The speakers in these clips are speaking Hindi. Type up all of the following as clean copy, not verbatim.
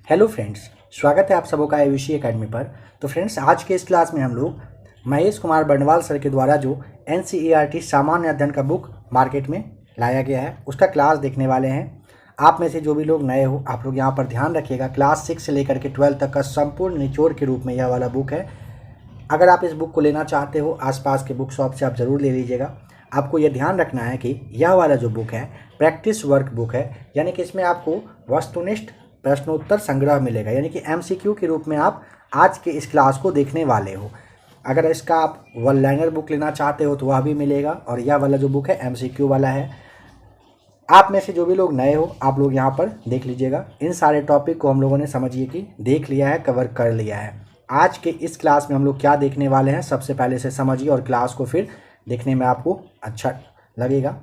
हेलो फ्रेंड्स, स्वागत है आप सबों का एविशी एकेडमी पर। तो फ्रेंड्स, आज के इस क्लास में हम लोग महेश कुमार बंडवाल सर के द्वारा जो एनसीईआरटी सामान्य अध्ययन का बुक मार्केट में लाया गया है उसका क्लास देखने वाले हैं। आप में से जो भी लोग नए हो, आप लोग यहाँ पर ध्यान रखिएगा। क्लास 6 से लेकर के 12 तक का संपूर्ण निचोड़ के रूप में यह वाला बुक है। अगर आप इस बुक को लेना चाहते हो, आसपास के बुक शॉप से आप ज़रूर ले लीजिएगा। आपको यह ध्यान रखना है कि यह वाला जो बुक है प्रैक्टिस वर्क बुक है, यानी कि इसमें आपको वस्तुनिष्ठ प्रश्नोत्तर संग्रह मिलेगा, यानी कि एमसीक्यू के रूप में आप आज के इस क्लास को देखने वाले हो। अगर इसका आप वन लाइनर बुक लेना चाहते हो तो वह भी मिलेगा, और यह वाला जो बुक है एमसीक्यू वाला है। आप में से जो भी लोग नए हो, आप लोग यहाँ पर देख लीजिएगा। इन सारे टॉपिक को हम लोगों ने समझिए कि देख लिया है, कवर कर लिया है। आज के इस क्लास में हम लोग क्या देखने वाले हैं, सबसे पहले से समझिए और क्लास को फिर देखने में आपको अच्छा लगेगा।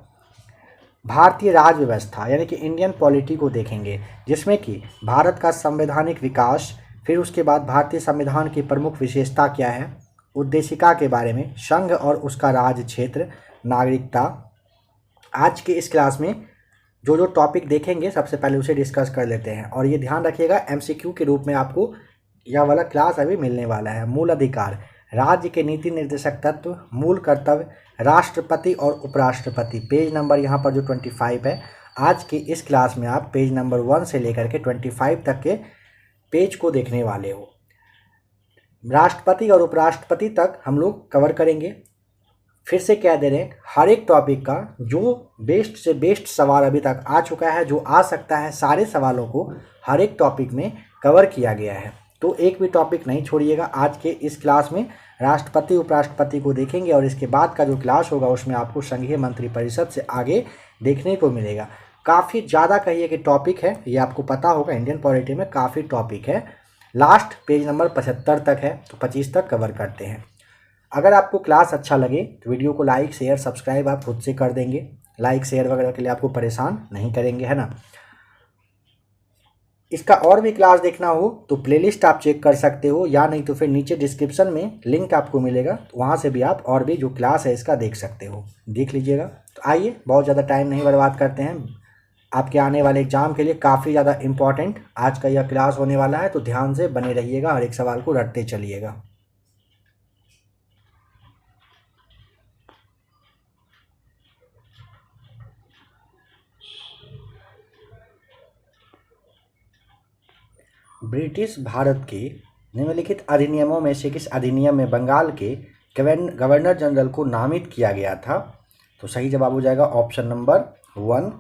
भारतीय राज व्यवस्था यानी कि इंडियन पॉलिटी को देखेंगे, जिसमें कि भारत का संवैधानिक विकास, फिर उसके बाद भारतीय संविधान की प्रमुख विशेषता क्या है, उद्देशिका के बारे में, संघ और उसका राज क्षेत्र, नागरिकता। आज के इस क्लास में जो जो टॉपिक देखेंगे सबसे पहले उसे डिस्कस कर लेते हैं। और ये ध्यान रखिएगा, एमसीक्यू के रूप में आपको यह वाला क्लास अभी मिलने वाला है। मूल अधिकार, राज्य के नीति निर्देशक तत्व, मूल कर्तव्य, राष्ट्रपति और उपराष्ट्रपति। पेज नंबर यहाँ पर जो 25 है, आज की इस क्लास में आप पेज नंबर 1 से लेकर के 25 तक के पेज को देखने वाले हो। राष्ट्रपति और उपराष्ट्रपति तक हम लोग कवर करेंगे। फिर से कह दे रहे हैं, हर एक टॉपिक का जो बेस्ट से बेस्ट सवाल अभी तक आ चुका है, जो आ सकता है, सारे सवालों को हर एक टॉपिक में कवर किया गया है। तो एक भी टॉपिक नहीं छोड़िएगा। आज के इस क्लास में राष्ट्रपति उपराष्ट्रपति को देखेंगे, और इसके बाद का जो क्लास होगा उसमें आपको संघीय मंत्रिपरिषद से आगे देखने को मिलेगा। काफ़ी ज़्यादा कहिए कि टॉपिक है, ये आपको पता होगा, इंडियन पॉलिटी में काफ़ी टॉपिक है। लास्ट पेज नंबर 75 तक है, तो 25 तक कवर करते हैं। अगर आपको क्लास अच्छा लगे तो वीडियो को लाइक शेयर सब्सक्राइब आप खुद से कर देंगे। लाइक शेयर वगैरह के लिए आपको परेशान नहीं करेंगे, है ना। इसका और भी क्लास देखना हो तो प्लेलिस्ट आप चेक कर सकते हो, या नहीं तो फिर नीचे डिस्क्रिप्शन में लिंक आपको मिलेगा, तो वहाँ से भी आप और भी जो क्लास है इसका देख सकते हो, देख लीजिएगा। तो आइए, बहुत ज़्यादा टाइम नहीं बर्बाद करते हैं। आपके आने वाले एग्जाम के लिए काफ़ी ज़्यादा इम्पॉर्टेंट आज का यह क्लास होने वाला है, तो ध्यान से बने रहिएगा, हर एक सवाल को रटते चलिएगा। ब्रिटिश भारत के निम्नलिखित अधिनियमों में से किस अधिनियम में बंगाल के गवर्नर जनरल को नामित किया गया था? तो सही जवाब हो जाएगा ऑप्शन नंबर 1,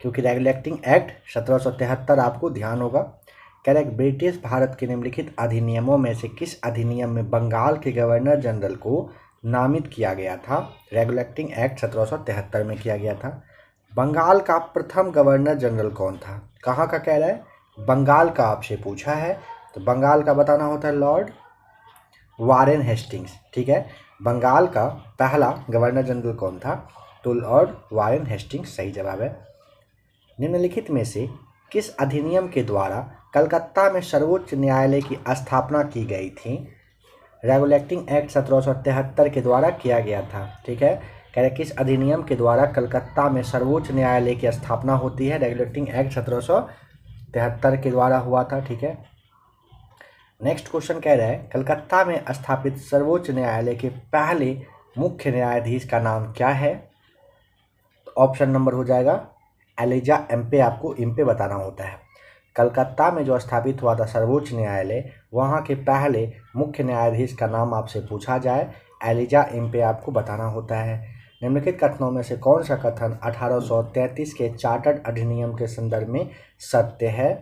क्योंकि रेगुलेटिंग एक्ट 1773 आपको ध्यान होगा। करेक्ट, ब्रिटिश भारत के निम्नलिखित अधिनियमों में से किस अधिनियम में बंगाल के गवर्नर जनरल को नामित किया गया था? रेगुलेटिंग एक्ट 1773 में किया गया था। बंगाल का प्रथम गवर्नर जनरल कौन था? कहाँ का कह रहा है? बंगाल का आपसे पूछा है, तो बंगाल का बताना होता है लॉर्ड वारेन हेस्टिंग्स। ठीक है, बंगाल का पहला गवर्नर जनरल कौन था? तो लॉर्ड वारेन हेस्टिंग्स सही जवाब है। निम्नलिखित में से किस अधिनियम के द्वारा कलकत्ता में सर्वोच्च न्यायालय की स्थापना की गई थी? रेगुलेटिंग एक्ट 1773 के द्वारा किया गया था। ठीक है, कह रहे किस अधिनियम के द्वारा कलकत्ता में सर्वोच्च न्यायालय की स्थापना होती है? रेगुलेटिंग एक्ट 1773 के द्वारा हुआ था। ठीक है, नेक्स्ट क्वेश्चन कह रहा है, कलकत्ता में स्थापित सर्वोच्च न्यायालय के पहले मुख्य न्यायाधीश का नाम क्या है? तो ऑप्शन नंबर हो जाएगा एलिजा एम्पे, आपको इम्पे बताना होता है। कलकत्ता में जो स्थापित हुआ था सर्वोच्च न्यायालय, वहाँ के पहले मुख्य न्यायाधीश का नाम आपसे पूछा जाए, एलिजा एम्पे आपको बताना होता है। निम्नलिखित कथनों में से कौन सा कथन 1833 के चार्टर्ड अधिनियम के संदर्भ में सत्य है?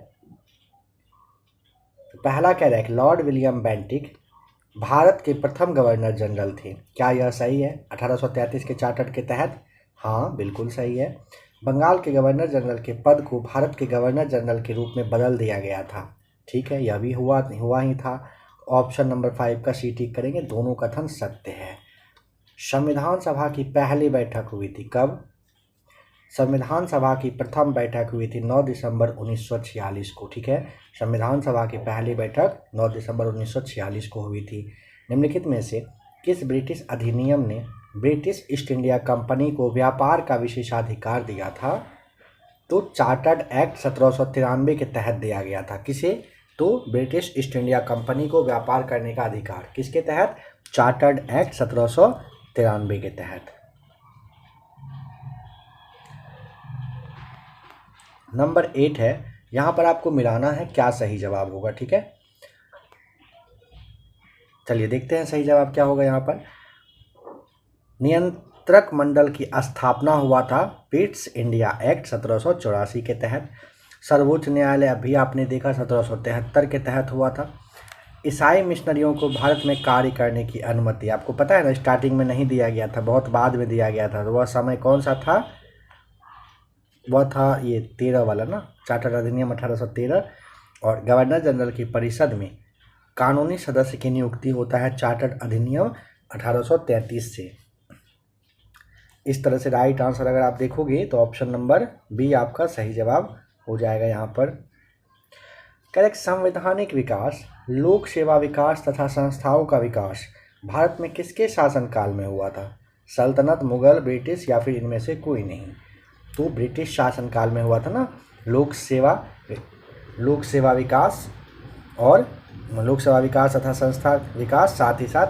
पहला कह रहा है कि लॉर्ड विलियम बेंटिक भारत के प्रथम गवर्नर जनरल थे। क्या यह सही है 1833 के चार्टर के तहत? हाँ, बिल्कुल सही है। बंगाल के गवर्नर जनरल के पद को भारत के गवर्नर जनरल के रूप में बदल दिया गया था। ठीक है, यह भी हुआ ही था। ऑप्शन नंबर 5 का सी टिक करेंगे, दोनों कथन सत्य है। संविधान सभा की पहली बैठक हुई थी कब? संविधान सभा की प्रथम बैठक हुई थी 9 दिसंबर 1946 को। ठीक है, संविधान सभा की पहली बैठक 9 दिसंबर 1946 को हुई थी। निम्नलिखित में से किस ब्रिटिश अधिनियम ने ब्रिटिश ईस्ट इंडिया कंपनी को व्यापार का विशेषाधिकार दिया था? तो चार्टर्ड एक्ट 1793 के तहत दिया गया था। किसे? तो ब्रिटिश ईस्ट इंडिया कंपनी को व्यापार करने का अधिकार किसके तहत? चार्टर्ड एक्ट 1793 के तहत। नंबर 8 है, यहाँ पर आपको मिलाना है क्या सही जवाब होगा, ठीक है। चलिए देखते हैं सही जवाब क्या होगा। यहाँ पर नियंत्रक मंडल की स्थापना हुआ था ब्रिटिश इंडिया एक्ट 1784 के तहत। सर्वोच्च न्यायालय अभी आपने देखा 1773 के तहत हुआ था। ईसाई मिशनरियों को भारत में कार्य करने की अनुमति, आपको पता है ना, स्टार्टिंग में नहीं दिया गया था, बहुत बाद में दिया गया था। तो वह समय कौन सा था? वह था ये 13 वाला ना, चार्टर अधिनियम 1813। और गवर्नर जनरल की परिषद में कानूनी सदस्य की नियुक्ति होता है चार्टर अधिनियम 1833 से। इस तरह से राइट आंसर अगर आप देखोगे तो ऑप्शन नंबर बी आपका सही जवाब हो जाएगा। यहाँ पर करेक्ट। संवैधानिक विकास, लोक सेवा विकास तथा संस्थाओं का विकास भारत में किसके शासनकाल में हुआ था? सल्तनत, मुगल, ब्रिटिश या फिर इनमें से कोई नहीं? तो ब्रिटिश शासनकाल में हुआ था ना। लोक सेवा विकास और लोक सेवा विकास तथा संस्था विकास, साथ ही साथ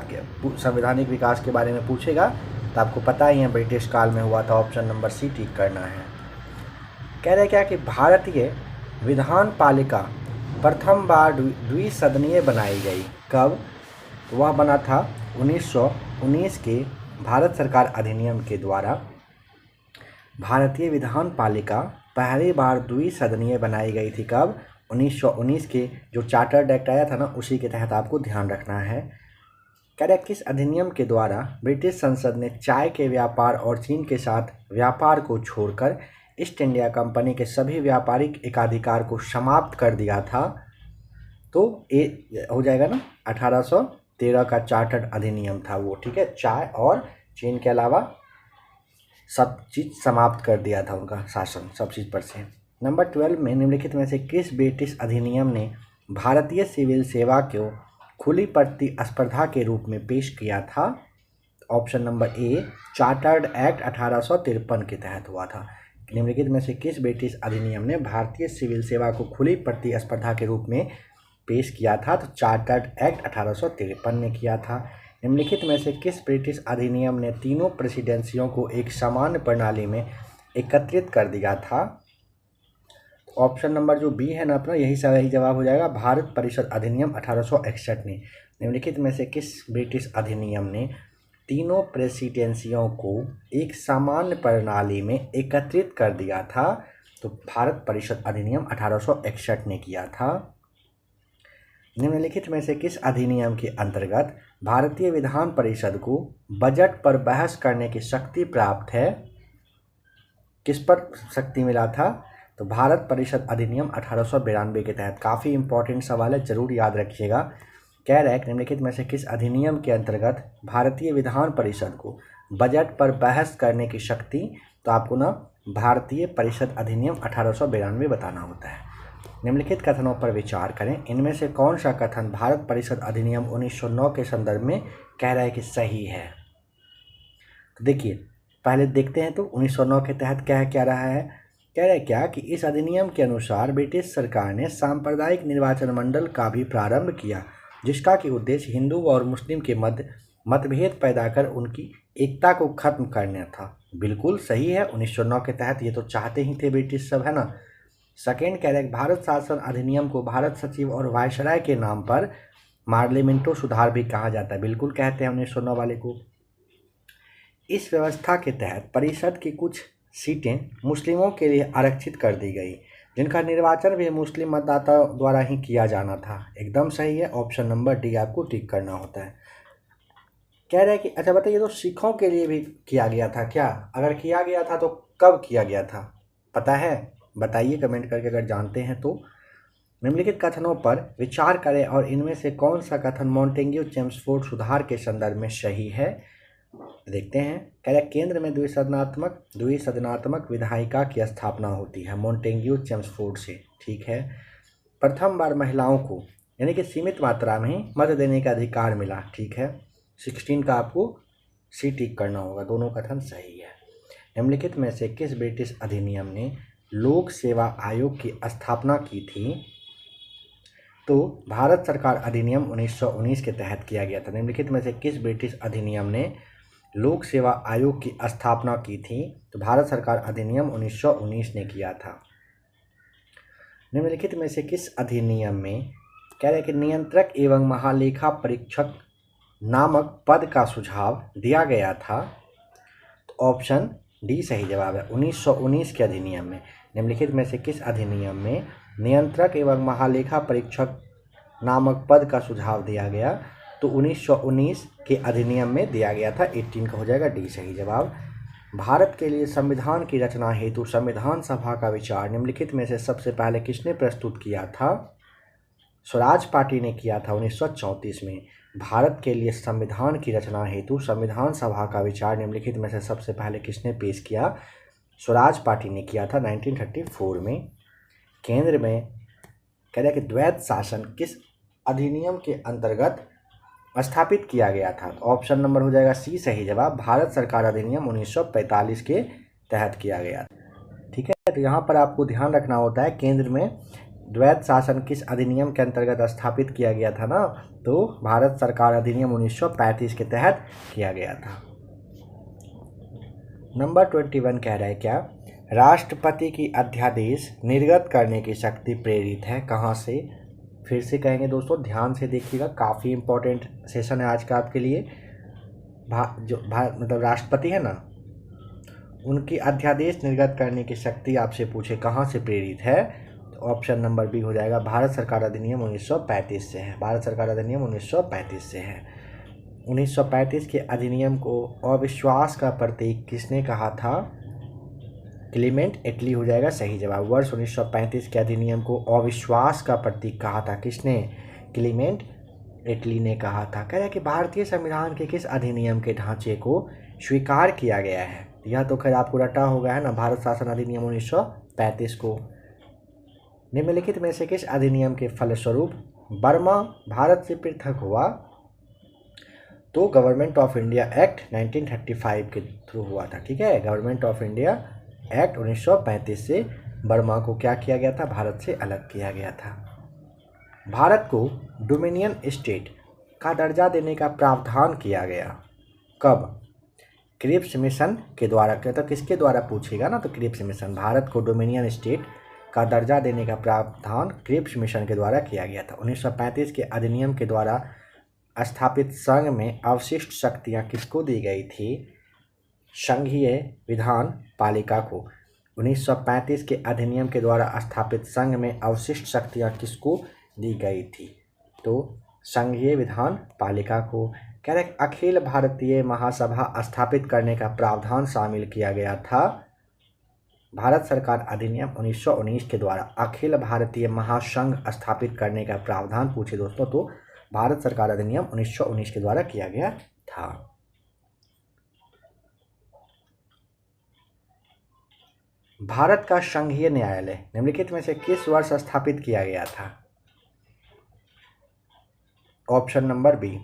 संवैधानिक विकास के बारे में पूछेगा तो आपको पता ही है ब्रिटिश काल में हुआ था। ऑप्शन नंबर सी टिक करना है। कह रहे क्या कि भारतीय विधान पालिका प्रथम बार द्विसदनीय बनाई गई कब? तो वह बना था 1919 के भारत सरकार अधिनियम के द्वारा। भारतीय विधान पालिका पहली बार द्विसदनीय बनाई गई थी कब? 1919 के जो चार्टर्ड एक्ट आया था ना, उसी के तहत आपको ध्यान रखना है। कह रहे किस अधिनियम के द्वारा ब्रिटिश संसद ने चाय के व्यापार और चीन के साथ व्यापार को छोड़कर ईस्ट इंडिया कंपनी के सभी व्यापारिक एकाधिकार को समाप्त कर दिया था? तो ये हो जाएगा ना 1813 का चार्टर्ड अधिनियम था वो, ठीक है। चाय और चीन के अलावा सब चीज़ समाप्त कर दिया था उनका शासन, सब चीज़ पर से। नंबर 12 में निम्नलिखित में से किस ब्रिटिश अधिनियम ने भारतीय सिविल सेवा को खुली प्रतिस्पर्धा के रूप में पेश किया था? Option number A, chartered act 1853 के तहत हुआ था। निम्नलिखित में से किस ब्रिटिश अधिनियम ने भारतीय सिविल सेवा को खुली प्रतिस्पर्धा के रूप में पेश किया था? तो चार्टर्ड एक्ट 1853 ने किया था। निम्नलिखित में से किस ब्रिटिश अधिनियम ने तीनों प्रेसिडेंसियों को एक समान प्रणाली में एकत्रित कर दिया था? ऑप्शन नंबर जो बी है ना अपना, यही सही जवाब हो जाएगा। भारत परिषद अधिनियम 1861 ने। निम्नलिखित में से किस ब्रिटिश अधिनियम ने तीनों प्रेसिडेंसियों को एक समान प्रणाली में एकत्रित कर दिया था? तो भारत परिषद अधिनियम 1861 ने किया था। निम्नलिखित में से किस अधिनियम के अंतर्गत भारतीय विधान परिषद को बजट पर बहस करने की शक्ति प्राप्त है? किस पर शक्ति मिला था? तो भारत परिषद अधिनियम 1892 के तहत। काफ़ी इंपॉर्टेंट सवाल है, जरूर याद रखिएगा। कह रहे हैं निम्नलिखित में से किस अधिनियम के अंतर्गत भारतीय विधान परिषद को बजट पर बहस करने की शक्ति? तो आपको ना भारतीय परिषद अधिनियम 1892 बताना होता है। निम्नलिखित कथनों पर विचार करें, इनमें से कौन सा कथन भारत परिषद अधिनियम 1909 के संदर्भ में कह रहा है कि सही है? तो देखिए पहले देखते हैं तो 1909 के तहत क्या रहा है। कह रहे क्या कि इस अधिनियम के अनुसार ब्रिटिश सरकार ने सांप्रदायिक निर्वाचन मंडल का भी प्रारंभ किया, जिसका कि उद्देश्य हिंदू और मुस्लिम के मध्य मतभेद पैदा कर उनकी एकता को खत्म करना था। बिल्कुल सही है, 1909 के तहत ये तो चाहते ही थे ब्रिटिश सब, है ना। सेकेंड कह रहे भारत शासन अधिनियम को भारत सचिव और वायसराय के नाम पर पार्लियामेंटो सुधार भी कहा जाता है। बिल्कुल कहते हैं 1909 वाले को। इस व्यवस्था के तहत परिषद की कुछ सीटें मुस्लिमों के लिए आरक्षित कर दी गई, जिनका निर्वाचन भी मुस्लिम मतदाताओं द्वारा ही किया जाना था। एकदम सही है, ऑप्शन नंबर डी आपको टिक करना होता है। कह रहे हैं कि अच्छा बताइए, तो सिखों के लिए भी किया गया था क्या? अगर किया गया था तो कब किया गया था, पता है? बताइए कमेंट करके अगर जानते हैं तो। निम्नलिखित कथनों पर विचार करें और इनमें से कौन सा कथन मॉन्टेग्यू चेम्सफोर्ड सुधार के संदर्भ में सही है? देखते हैं। कह रहे केंद्र में द्विसदनात्मक विधायिका की स्थापना होती है मॉन्टेग्यू चेम्सफोर्ड से, ठीक है। प्रथम बार महिलाओं को यानी कि सीमित मात्रा में ही मत देने का अधिकार मिला, ठीक है। 16 का आपको सी टिक करना होगा, दोनों कथन सही है। निम्नलिखित में से किस ब्रिटिश अधिनियम ने लोक सेवा आयोग की स्थापना की थी? तो भारत सरकार अधिनियम 1919 के तहत किया गया था। निम्नलिखित में से किस ब्रिटिश अधिनियम ने लोक सेवा आयोग की स्थापना की थी? तो भारत सरकार अधिनियम 1919 ने किया था। निम्नलिखित में से किस अधिनियम में कह रहे हैं कि नियंत्रक एवं महालेखा परीक्षक नामक पद का सुझाव दिया गया था? तो ऑप्शन डी सही जवाब है। 1919 के अधिनियम में निम्नलिखित में से किस अधिनियम में नियंत्रक एवं महालेखा परीक्षक नामक पद का सुझाव दिया गया? तो 1919 के अधिनियम में दिया गया था। 18 का हो जाएगा डी सही जवाब। भारत के लिए संविधान की रचना हेतु संविधान सभा का विचार निम्नलिखित में से सबसे पहले किसने प्रस्तुत किया था? स्वराज पार्टी ने किया था 1934 में। भारत के लिए संविधान की रचना हेतु संविधान सभा का विचार निम्नलिखित में से सबसे पहले किसने पेश किया? स्वराज पार्टी ने किया था 1934 में। केंद्र में कह रहा है कि द्वैत शासन किस अधिनियम के अंतर्गत स्थापित किया गया था? तो ऑप्शन नंबर हो जाएगा सी सही जवाब। भारत सरकार अधिनियम 1945 के तहत किया गया था। ठीक है, तो यहाँ पर आपको ध्यान रखना होता है केंद्र में द्वैत शासन किस अधिनियम के अंतर्गत स्थापित किया गया था ना? तो भारत सरकार अधिनियम 1935 के तहत किया गया था। नंबर 21 कह रहा है क्या राष्ट्रपति की अध्यादेश निर्गत करने की शक्ति प्रेरित है कहाँ से? फिर से कहेंगे दोस्तों, ध्यान से देखिएगा, काफ़ी इंपॉर्टेंट सेशन है आज का आपके लिए। मतलब राष्ट्रपति है ना, उनकी अध्यादेश निर्गत करने की शक्ति आपसे पूछे कहाँ से प्रेरित है? तो ऑप्शन नंबर बी हो जाएगा। भारत सरकार अधिनियम 1935 से है। भारत सरकार अधिनियम 1935 से है। 1935 के अधिनियम को अविश्वास का प्रतीक किसने कहा था? क्लीमेंट एटली हो जाएगा सही जवाब। वर्ष 1935 के अधिनियम को अविश्वास का प्रतीक कहा था किसने? क्लीमेंट एटली ने कहा था। कह रहा है कि भारतीय संविधान के किस अधिनियम के ढांचे को स्वीकार किया गया है? यह तो खैर आपको रटा होगा है ना, भारत शासन अधिनियम 1935 को। निम्नलिखित में से किस अधिनियम के फलस्वरूप बर्मा भारत से पृथक हुआ? तो गवर्नमेंट ऑफ इंडिया एक्ट 1935 के थ्रू हुआ था। ठीक है, गवर्नमेंट ऑफ इंडिया एक्ट 1935 से बर्मा को क्या किया गया था? भारत से अलग किया गया था। भारत को डोमिनियन स्टेट का दर्जा देने का प्रावधान किया गया कब? क्रिप्स मिशन के द्वारा। तो किसके द्वारा पूछेगा ना, तो क्रिप्स मिशन। भारत को डोमिनियन स्टेट का दर्जा देने का प्रावधान क्रिप्स मिशन के द्वारा किया गया था। 1935 के अधिनियम के द्वारा स्थापित संघ में अवशिष्ट शक्तियाँ किसको दी गई थी? संघीय विधान पालिका को। 1935 के अधिनियम के द्वारा स्थापित संघ में अवशिष्ट शक्तियाँ किसको दी गई थी? तो संघीय विधान पालिका को। कह रहे अखिल भारतीय महासभा स्थापित करने का प्रावधान शामिल किया गया था। भारत सरकार अधिनियम 1919 के द्वारा अखिल भारतीय महासंघ स्थापित करने का प्रावधान पूछे दोस्तों, तो भारत सरकार अधिनियम 1919 के द्वारा किया गया था। भारत का संघीय न्यायालय निम्नलिखित में से किस वर्ष स्थापित किया गया था? ऑप्शन नंबर बी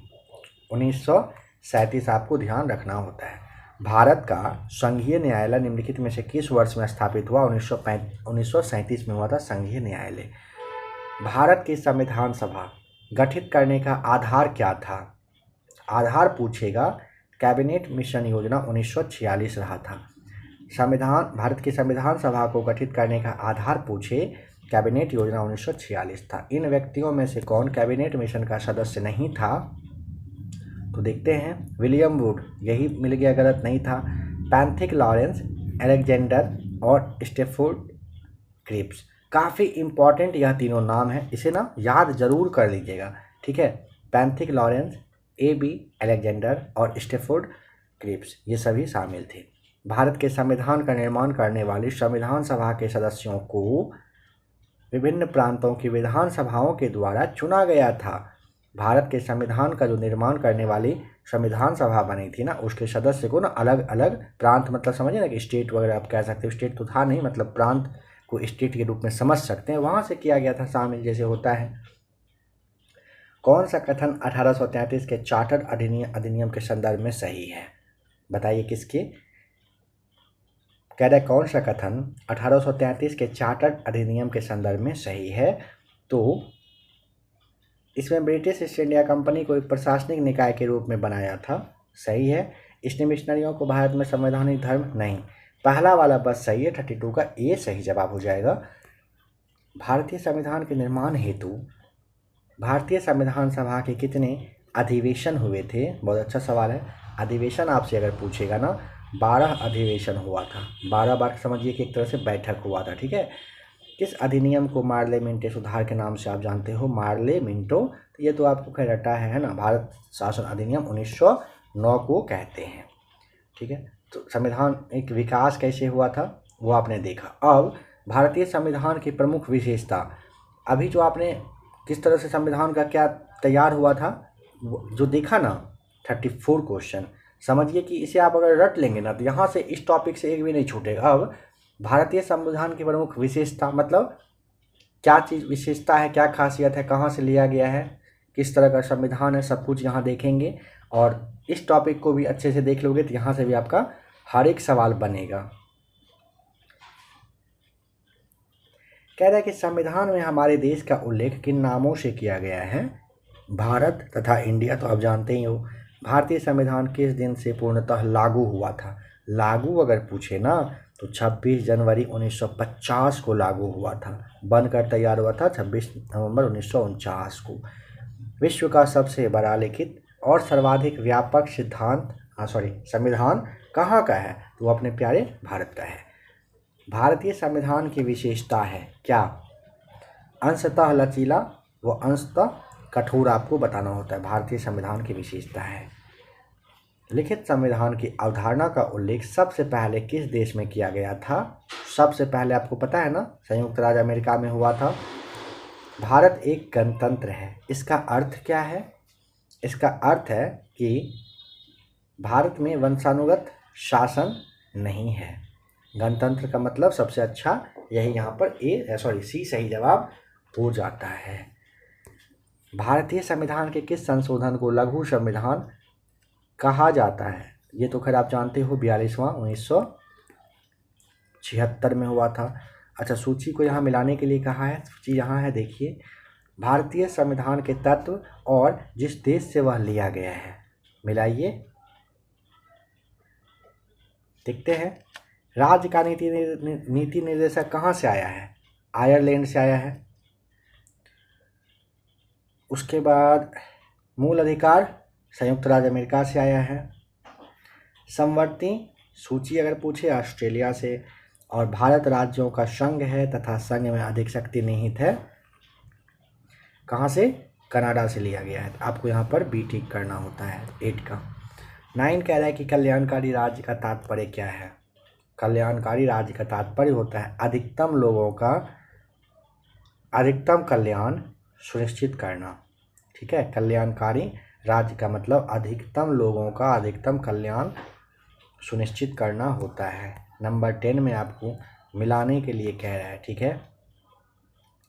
1937 आपको ध्यान रखना होता है। भारत का संघीय न्यायालय निम्नलिखित में से किस वर्ष में स्थापित हुआ? 1937 में हुआ था संघीय न्यायालय। भारत की संविधान सभा गठित करने का आधार क्या था? आधार पूछेगा, कैबिनेट मिशन योजना 1946 रहा था। भारत की संविधान सभा को गठित करने का आधार पूछे, कैबिनेट योजना 1946 था। इन व्यक्तियों में से कौन कैबिनेट मिशन का सदस्य नहीं था? तो देखते हैं, विलियम वुड, यही मिल गया, गलत नहीं था। पैंथिक लॉरेंस, अलेक्जेंडर और स्टेफोर्ड क्रिप्स। काफ़ी इंपॉर्टेंट यह तीनों नाम हैं, इसे ना याद जरूर कर लीजिएगा। ठीक है, पैंथिक लॉरेंस, AB अलेक्जेंडर और स्टेफोर्ड क्रिप्स, ये सभी शामिल थे। भारत के संविधान का निर्माण करने वाली संविधान सभा के सदस्यों को विभिन्न प्रांतों की विधानसभाओं के द्वारा चुना गया था। भारत के संविधान का जो निर्माण करने वाली संविधान सभा बनी थी ना, उसके सदस्य को ना अलग अलग प्रांत, मतलब समझिए ना कि स्टेट वगैरह आप कह सकते हो, स्टेट तो था नहीं, मतलब प्रांत को स्टेट के रूप में समझ सकते हैं, वहाँ से किया गया था शामिल, जैसे होता है। कौन सा कथन 1833 के चार्टर अधिनियम के संदर्भ में सही है? बताइए किसके? कह रहे कौन सा कथन 1833 के चार्टर अधिनियम के संदर्भ में सही है? तो इसमें ब्रिटिश ईस्ट इंडिया कंपनी को एक प्रशासनिक निकाय के रूप में बनाया था, सही है। इसने मिशनरियों को भारत में संवैधानिक धर्म नहीं, पहला वाला बस सही है, 32 का ए सही जवाब हो जाएगा। भारतीय संविधान के निर्माण हेतु भारतीय संविधान सभा के कितने अधिवेशन हुए थे? बहुत अच्छा सवाल है। अधिवेशन आपसे अगर पूछेगा ना, 12 अधिवेशन हुआ था। 12 बार समझिए कि एक तरह से बैठक हुआ था, ठीक है। किस अधिनियम को मार्ले मिंटो सुधार के नाम से आप जानते हो? मार्ले मिंटो, तो ये तो आपको खैर रटा है ना, भारत शासन अधिनियम 1909 को कहते हैं, ठीक है। तो संविधान एक विकास कैसे हुआ था वो आपने देखा। अब भारतीय संविधान की प्रमुख विशेषता, अभी जो आपने किस तरह से संविधान का क्या तैयार हुआ था जो देखा ना, 34 क्वेश्चन, समझिए कि इसे आप अगर रट लेंगे ना तो यहाँ से इस टॉपिक से एक भी नहीं छूटेगा। अब भारतीय संविधान की प्रमुख विशेषता मतलब क्या चीज़ विशेषता है, क्या खासियत है, कहाँ से लिया गया है, किस तरह का संविधान है, सब कुछ यहाँ देखेंगे। और इस टॉपिक को भी अच्छे से देख लोगे तो यहाँ से भी आपका हर एक सवाल बनेगा। कह रहा है कि संविधान में हमारे देश का उल्लेख किन नामों से किया गया है? भारत तथा इंडिया तो आप जानते ही हो। भारतीय संविधान किस दिन से पूर्णतः लागू हुआ था? लागू अगर पूछे ना तो 26 जनवरी 1950 को लागू हुआ था, बनकर तैयार हुआ था 26 नवंबर 1949 को। विश्व का सबसे बड़ा लिखित और सर्वाधिक व्यापक संविधान कहाँ का है? तो वो अपने प्यारे भारत का है। भारतीय संविधान की विशेषता है क्या? अंशतः लचीला व अंशतः कठोर आपको बताना होता है, भारतीय संविधान की विशेषता है। लिखित संविधान की अवधारणा का उल्लेख सबसे पहले किस देश में किया गया था? सबसे पहले आपको पता है ना, संयुक्त राज्य अमेरिका में हुआ था। भारत एक गणतंत्र है, इसका अर्थ क्या है? इसका अर्थ है कि भारत में वंशानुगत शासन नहीं है। गणतंत्र का मतलब सबसे अच्छा यही यहाँ पर सी सही जवाब हो जाता है। भारतीय संविधान के किस संशोधन को लघु संविधान कहा जाता है? ये तो खैर आप जानते हो, 42वां 1976 में हुआ था। अच्छा, सूची को यहाँ मिलाने के लिए कहा है, सूची यहाँ है, देखिए। भारतीय संविधान के तत्व और जिस देश से वह लिया गया है, मिलाइए, देखते हैं। राज्य का नीति निर्देशक कहाँ से आया है? आयरलैंड से आया है। उसके बाद मूल अधिकार संयुक्त राज्य अमेरिका से आया है। समवर्ती सूची अगर पूछे ऑस्ट्रेलिया से। और भारत राज्यों का संघ है तथा संघ में अधिक शक्ति निहित है, कहाँ से? कनाडा से लिया गया है। आपको यहाँ पर बी टिक करना होता है 8 का। 9 कह रहा है कि कल्याणकारी राज्य का तात्पर्य क्या है? कल्याणकारी राज्य का तात्पर्य होता है अधिकतम लोगों का अधिकतम कल्याण सुनिश्चित करना, ठीक है। कल्याणकारी राज्य का मतलब अधिकतम लोगों का अधिकतम कल्याण सुनिश्चित करना होता है। नंबर 10 में आपको मिलाने के लिए कह रहा है, ठीक है।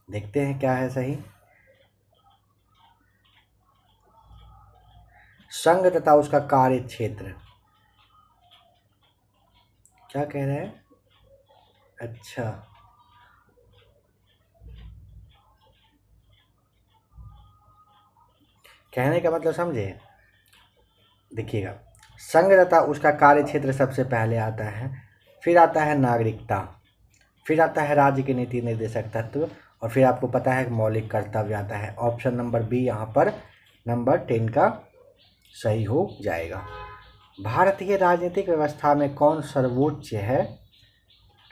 देखते हैं क्या है सही। संघ तथा उसका कार्य क्षेत्र, क्या कह रहे हैं? अच्छा, कहने का मतलब समझे, देखिएगा। संघ तथा उसका कार्य क्षेत्र सबसे पहले आता है, फिर आता है नागरिकता, फिर आता है राज्य के नीति निर्देशक तत्व, और फिर आपको पता है मौलिक कर्तव्य आता है। ऑप्शन नंबर बी यहाँ पर नंबर 10 का सही हो जाएगा। भारतीय राजनीतिक व्यवस्था में कौन सर्वोच्च है?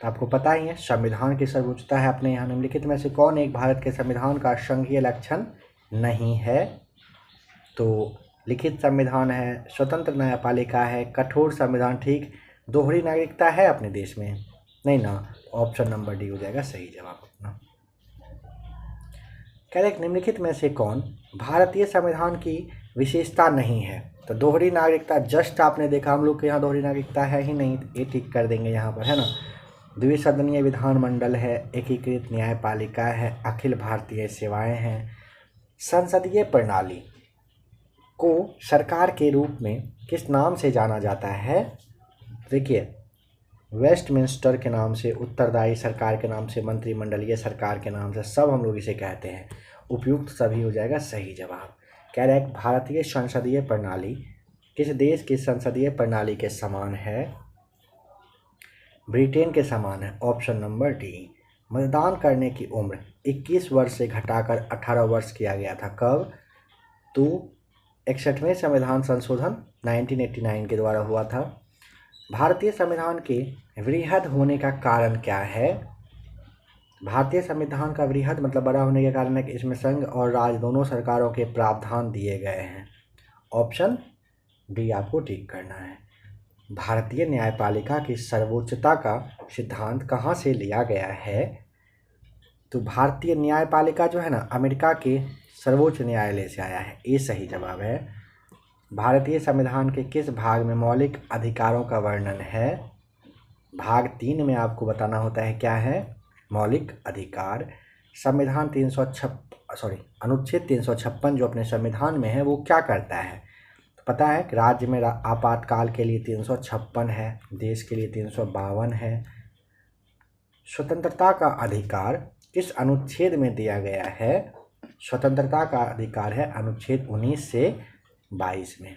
तो आपको पता ही है, संविधान की सर्वोच्चता है। अपने यहाँ निम्नलिखित में से कौन एक भारत के संविधान का संघीय लक्षण नहीं है? तो लिखित संविधान है, स्वतंत्र न्यायपालिका है, कठोर संविधान, ठीक, दोहरी नागरिकता है अपने देश में नहीं ना। ऑप्शन नंबर डी हो जाएगा सही जवाब अपना। कह रहे निम्नलिखित में से कौन भारतीय संविधान की विशेषता नहीं है? तो दोहरी नागरिकता जस्ट आपने देखा, हम लोग के यहाँ दोहरी नागरिकता है ही नहीं, ये टिक कर देंगे यहाँ पर, है ना। द्विसदनीय विधानमंडल है, एकीकृत न्यायपालिका है, अखिल भारतीय सेवाएं हैं। संसदीय प्रणाली को सरकार के रूप में किस नाम से जाना जाता है? देखिए, वेस्टमिंस्टर के नाम से, उत्तरदायी सरकार के नाम से, मंत्रिमंडलीय सरकार के नाम से, सब हम लोग इसे कहते हैं। उपयुक्त सभी हो जाएगा सही जवाब। कह रहा है भारतीय संसदीय प्रणाली किस देश की संसदीय प्रणाली के समान है? ब्रिटेन के समान है, ऑप्शन नंबर डी। मतदान करने की उम्र 21 वर्ष से घटाकर 18 वर्ष किया गया था, कब? तो 61वें संविधान संशोधन 1989 के द्वारा हुआ था। भारतीय संविधान के वृहद होने का कारण क्या है? भारतीय संविधान का वृहद मतलब बड़ा होने के कारण है कि इसमें संघ और राज्य दोनों सरकारों के प्रावधान दिए गए हैं। ऑप्शन डी आपको टिक करना है। भारतीय न्यायपालिका की सर्वोच्चता का सिद्धांत कहाँ से लिया गया है? तो भारतीय न्यायपालिका जो है ना, अमेरिका के सर्वोच्च न्यायालय से आया है, ये सही जवाब है। भारतीय संविधान के किस भाग में मौलिक अधिकारों का वर्णन है? भाग 3 में आपको बताना होता है क्या है मौलिक अधिकार। संविधान अनुच्छेद 356 जो अपने संविधान में है वो क्या करता है? तो पता है कि राज्य में आपातकाल के लिए 356 है, देश के लिए 352 है। स्वतंत्रता का अधिकार किस अनुच्छेद में दिया गया है? स्वतंत्रता का अधिकार है अनुच्छेद 19 से 22 में।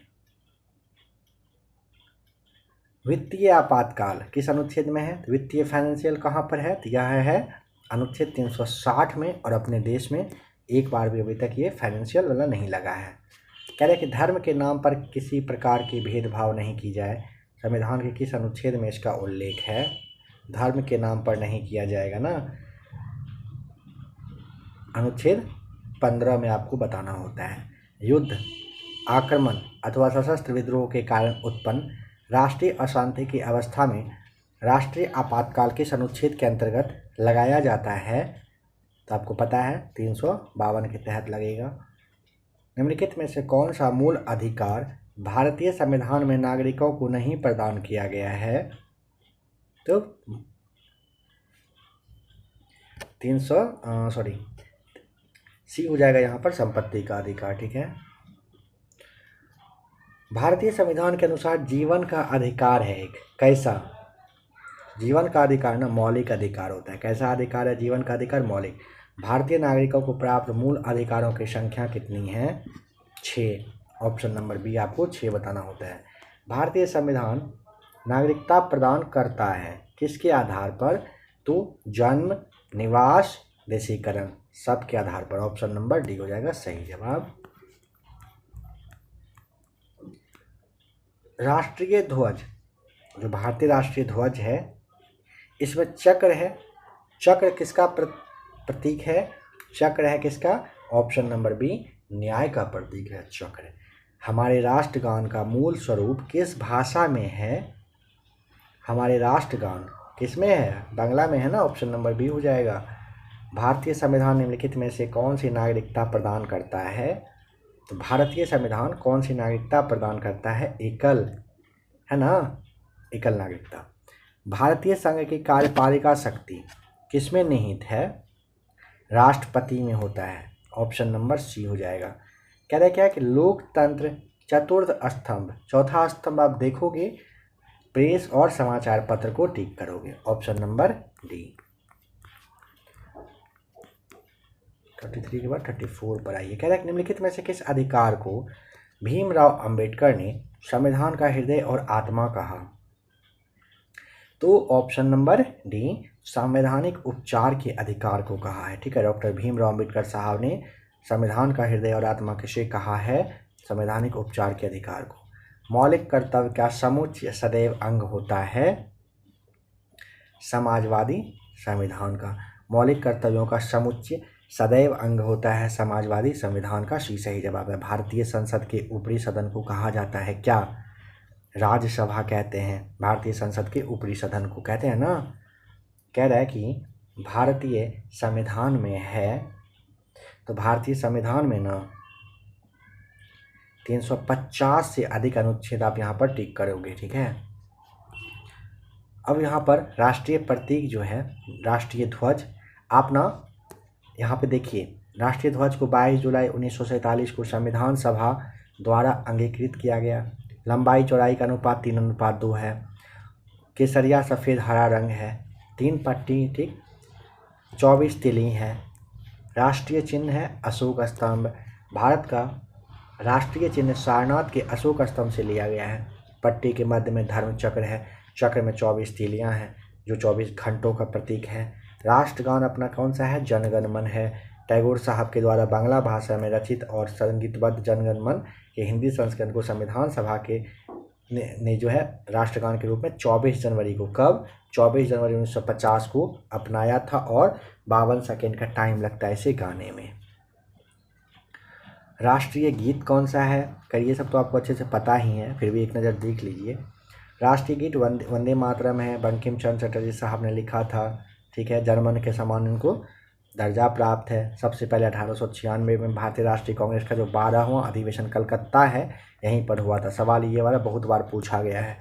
वित्तीय आपातकाल किस अनुच्छेद में है? वित्तीय फाइनेंशियल कहाँ पर है? तो यह है अनुच्छेद 360 में, और अपने देश में एक बार भी अभी तक ये फाइनेंशियल वाला नहीं लगा है। कह रहे कि धर्म के नाम पर किसी प्रकार की भेदभाव नहीं की जाए, संविधान के किस अनुच्छेद में इसका उल्लेख है? धर्म के नाम पर नहीं किया जाएगा ना, अनुच्छेद 15 में आपको बताना होता है। युद्ध, आक्रमण अथवा सशस्त्र विद्रोह के कारण उत्पन्न राष्ट्रीय अशांति की अवस्था में राष्ट्रीय आपातकाल किस अनुच्छेद के अंतर्गत लगाया जाता है? तो आपको पता है 352 के तहत लगेगा। निम्नलिखित में से कौन सा मूल अधिकार भारतीय संविधान में नागरिकों को नहीं प्रदान किया गया है? तो सी हो जाएगा यहाँ पर संपत्ति का अधिकार। ठीक है, भारतीय संविधान के अनुसार जीवन का अधिकार है एक कैसा? जीवन का अधिकार ना मौलिक अधिकार होता है। कैसा अधिकार है जीवन का अधिकार? मौलिक। भारतीय नागरिकों को प्राप्त मूल अधिकारों की संख्या कितनी है? 6। ऑप्शन नंबर बी आपको 6 बताना होता है। भारतीय संविधान नागरिकता प्रदान करता है किसके आधार पर? तो जन्म, निवास, देशीकरण सब के आधार पर। ऑप्शन नंबर डी हो जाएगा सही जवाब। राष्ट्रीय ध्वज, जो भारतीय राष्ट्रीय ध्वज है, इसमें चक्र है। चक्र किसका प्रतीक है? चक्र है किसका? ऑप्शन नंबर बी न्याय का प्रतीक है चक्र। हमारे राष्ट्रगान का मूल स्वरूप किस भाषा में है? हमारे राष्ट्रगान किस में है? बांग्ला में है ना, ऑप्शन नंबर बी हो जाएगा। भारतीय संविधान निम्नलिखित में से कौन सी नागरिकता प्रदान करता है? तो भारतीय संविधान कौन सी नागरिकता प्रदान करता है? एकल, है ना, एकल नागरिकता। भारतीय संघ की कार्यपालिका शक्ति किसमें निहित है? राष्ट्रपति में होता है। ऑप्शन नंबर सी हो जाएगा। कह रहे क्या है कि लोकतंत्र चतुर्थ स्तंभ, चौथा स्तंभ आप देखोगे प्रेस और समाचार पत्र को टिक करोगे। Option number D. 33 के बाद 34 पर आइए। कह रहा है निम्नलिखित में से किस अधिकार को भीमराव अंबेडकर ने संविधान का हृदय और आत्मा कहा? तो ऑप्शन नंबर डी संवैधानिक उपचार के अधिकार को कहा है। ठीक है, डॉक्टर भीमराव अंबेडकर साहब ने संविधान का हृदय और आत्मा किसे कहा है? संवैधानिक उपचार के अधिकार को। मौलिक कर्तव्य का समुच्चय सदैव अंग होता है समाजवादी संविधान का। मौलिक कर्तव्यों का समुच्चय सदैव अंग होता है समाजवादी संविधान का। सी सही जवाब है। भारतीय संसद के ऊपरी सदन को कहा जाता है क्या? राज्यसभा कहते हैं। भारतीय संसद के ऊपरी सदन को कहते हैं ना। कह रहा है कि भारतीय संविधान में है, तो भारतीय संविधान में ना 350 से अधिक अनुच्छेद आप यहाँ पर टिक करोगे। ठीक है, अब यहाँ पर राष्ट्रीय प्रतीक जो है राष्ट्रीय ध्वज, आप ना यहाँ पे देखिए, राष्ट्रीय ध्वज को 22 जुलाई 1947 को संविधान सभा द्वारा अंगीकृत किया गया। लंबाई चौड़ाई का अनुपात 3:2 है। केसरिया सफ़ेद हरा रंग है। 3 पट्टी, ठीक, 24 तिली हैं। राष्ट्रीय चिन्ह है अशोक स्तंभ। भारत का राष्ट्रीय चिन्ह सारनाथ के अशोक स्तंभ से लिया गया है। पट्टी के मध्य में धर्म चक्र है। चक्र में 24 तीलियां हैं जो 24 घंटों का प्रतीक है। राष्ट्रगान अपना कौन सा है? जनगण मन है। टैगोर साहब के द्वारा बांग्ला भाषा में रचित और संगीतबद्ध जनगण मन के हिंदी संस्करण को संविधान सभा के ने जो है राष्ट्रगान के रूप में 24 जनवरी को, कब? 24 जनवरी 1950 को अपनाया था और 52 सेकेंड का टाइम लगता है इसे गाने में। राष्ट्रीय गीत कौन सा है? करिए, सब तो आपको अच्छे से पता ही है, फिर भी एक नज़र देख लीजिए। राष्ट्रीय गीत वंदे मातरम है, बंकिम चंद्र चटर्जी साहब ने लिखा था। ठीक है, जनगण के समान इनको दर्जा प्राप्त है। सबसे पहले 1896 में भारतीय राष्ट्रीय कांग्रेस का जो 12वां अधिवेशन कलकत्ता है यहीं पर हुआ था। सवाल ये वाला बहुत बार पूछा गया है।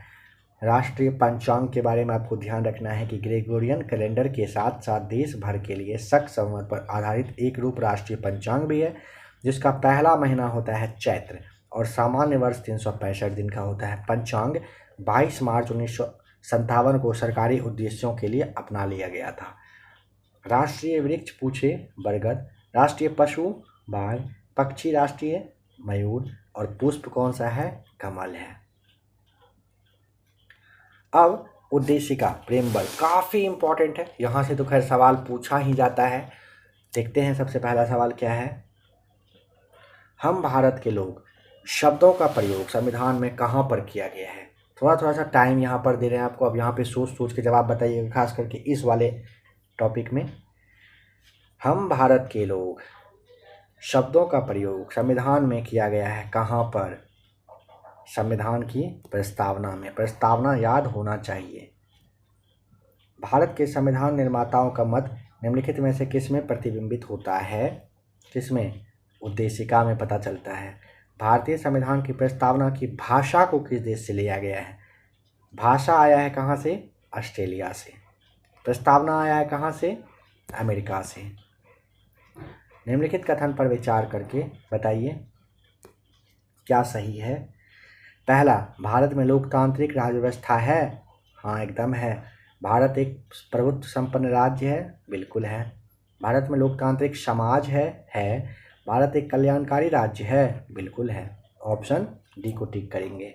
राष्ट्रीय पंचांग के बारे में आपको ध्यान रखना है कि ग्रेगोरियन कैलेंडर के साथ साथ देश भर के लिए शक संवत पर आधारित एक रूप राष्ट्रीय पंचांग भी है, जिसका पहला महीना होता है चैत्र और सामान्य वर्ष 365 दिन का होता है। पंचांग 22 मार्च 1957 को सरकारी उद्देश्यों के लिए अपना लिया गया था। राष्ट्रीय वृक्ष पूछे बरगद, राष्ट्रीय पशु बाघ, पक्षी राष्ट्रीय मयूर और पुष्प कौन सा है? कमल है। अब उद्देशिका प्रेमबल काफ़ी इंपॉर्टेंट है, यहाँ से तो खैर सवाल पूछा ही जाता है। देखते हैं सबसे पहला सवाल क्या है। हम भारत के लोग शब्दों का प्रयोग संविधान में कहाँ पर किया गया है? थोड़ा सा टाइम यहाँ पर दे रहे हैं आपको। अब यहाँ पे सोच के जवाब बताइएगा, खास करके इस वाले टॉपिक में। हम भारत के लोग शब्दों का प्रयोग संविधान में किया गया है कहाँ पर? संविधान की प्रस्तावना में। प्रस्तावना याद होना चाहिए। भारत के संविधान निर्माताओं का मत निम्नलिखित में से किस में प्रतिबिंबित होता है? किसमें? उद्देशिका में पता चलता है। भारतीय संविधान की प्रस्तावना की भाषा को किस देश से लिया गया है? भाषा आया है कहाँ से? ऑस्ट्रेलिया से। प्रस्तावना आया है कहाँ से? अमेरिका से। निम्नलिखित कथन पर विचार करके बताइए क्या सही है। पहला, भारत में लोकतांत्रिक राज्य व्यवस्था है। हाँ, एकदम है। भारत एक प्रभुत्व संपन्न राज्य है। बिल्कुल है। भारत में लोकतांत्रिक समाज है। भारत एक कल्याणकारी राज्य है। बिल्कुल है। ऑप्शन डी को टिक करेंगे।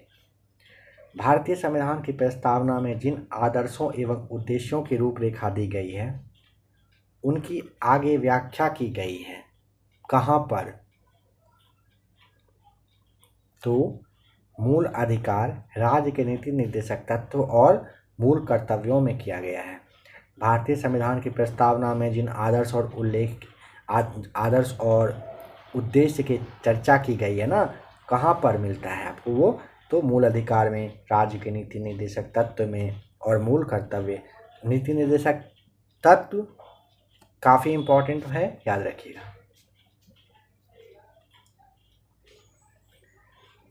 भारतीय संविधान की प्रस्तावना में जिन आदर्शों एवं उद्देश्यों की रूपरेखा दी गई है उनकी आगे व्याख्या की गई है कहाँ पर? तो मूल अधिकार, राज्य के नीति निर्देशक तत्व और मूल कर्तव्यों में किया गया है। भारतीय संविधान की प्रस्तावना में जिन आदर्श और उद्देश्य की चर्चा की गई है ना, कहाँ पर मिलता है आपको वो? तो मूल अधिकार में, राज्य के नीति निर्देशक तत्व में और मूल कर्तव्य। नीति निर्देशक तत्व काफ़ी इम्पोर्टेंट है, याद रखिएगा।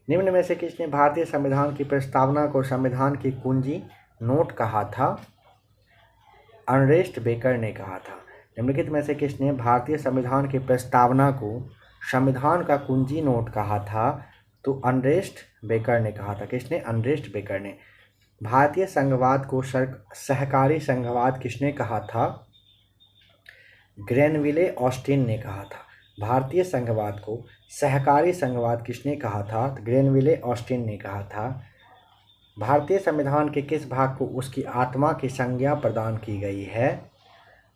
निम्न में से किसने भारतीय संविधान की प्रस्तावना को संविधान की कुंजी नोट कहा था? अर्नेस्ट बेकर ने कहा था। निम्नलिखित में से किसने भारतीय संविधान की प्रस्तावना को संविधान का कुंजी नोट कहा था? तो अर्नेस्ट बेकर ने कहा था। किसने? अर्नेस्ट बेकर ने। भारतीय संघवाद को सहकारी संघवाद किसने कहा था? ग्रेनविले ऑस्टिन ने कहा था। भारतीय संघवाद को सहकारी संघवाद किसने कहा था? ग्रेनविले ऑस्टिन ने कहा था। भारतीय संविधान के किस भाग को उसकी आत्मा की संज्ञा प्रदान की गई है?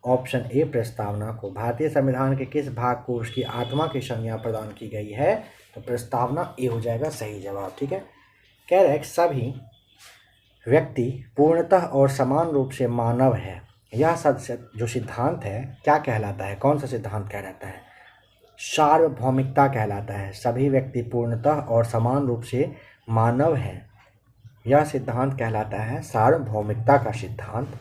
ऑप्शन ए, प्रस्तावना को। भारतीय संविधान के किस भाग को उसकी आत्मा की संज्ञा प्रदान की गई है? तो प्रस्तावना ए हो जाएगा सही जवाब। ठीक है। कह रहे हैं सभी व्यक्ति पूर्णतः और समान रूप से मानव है। यह जो सिद्धांत है क्या कहलाता है? कौन सा सिद्धांत कहलाता है? सार्वभौमिकता कहलाता है। सभी व्यक्ति पूर्णतः और समान रूप से मानव है, यह सिद्धांत कहलाता है सार्वभौमिकता का सिद्धांत।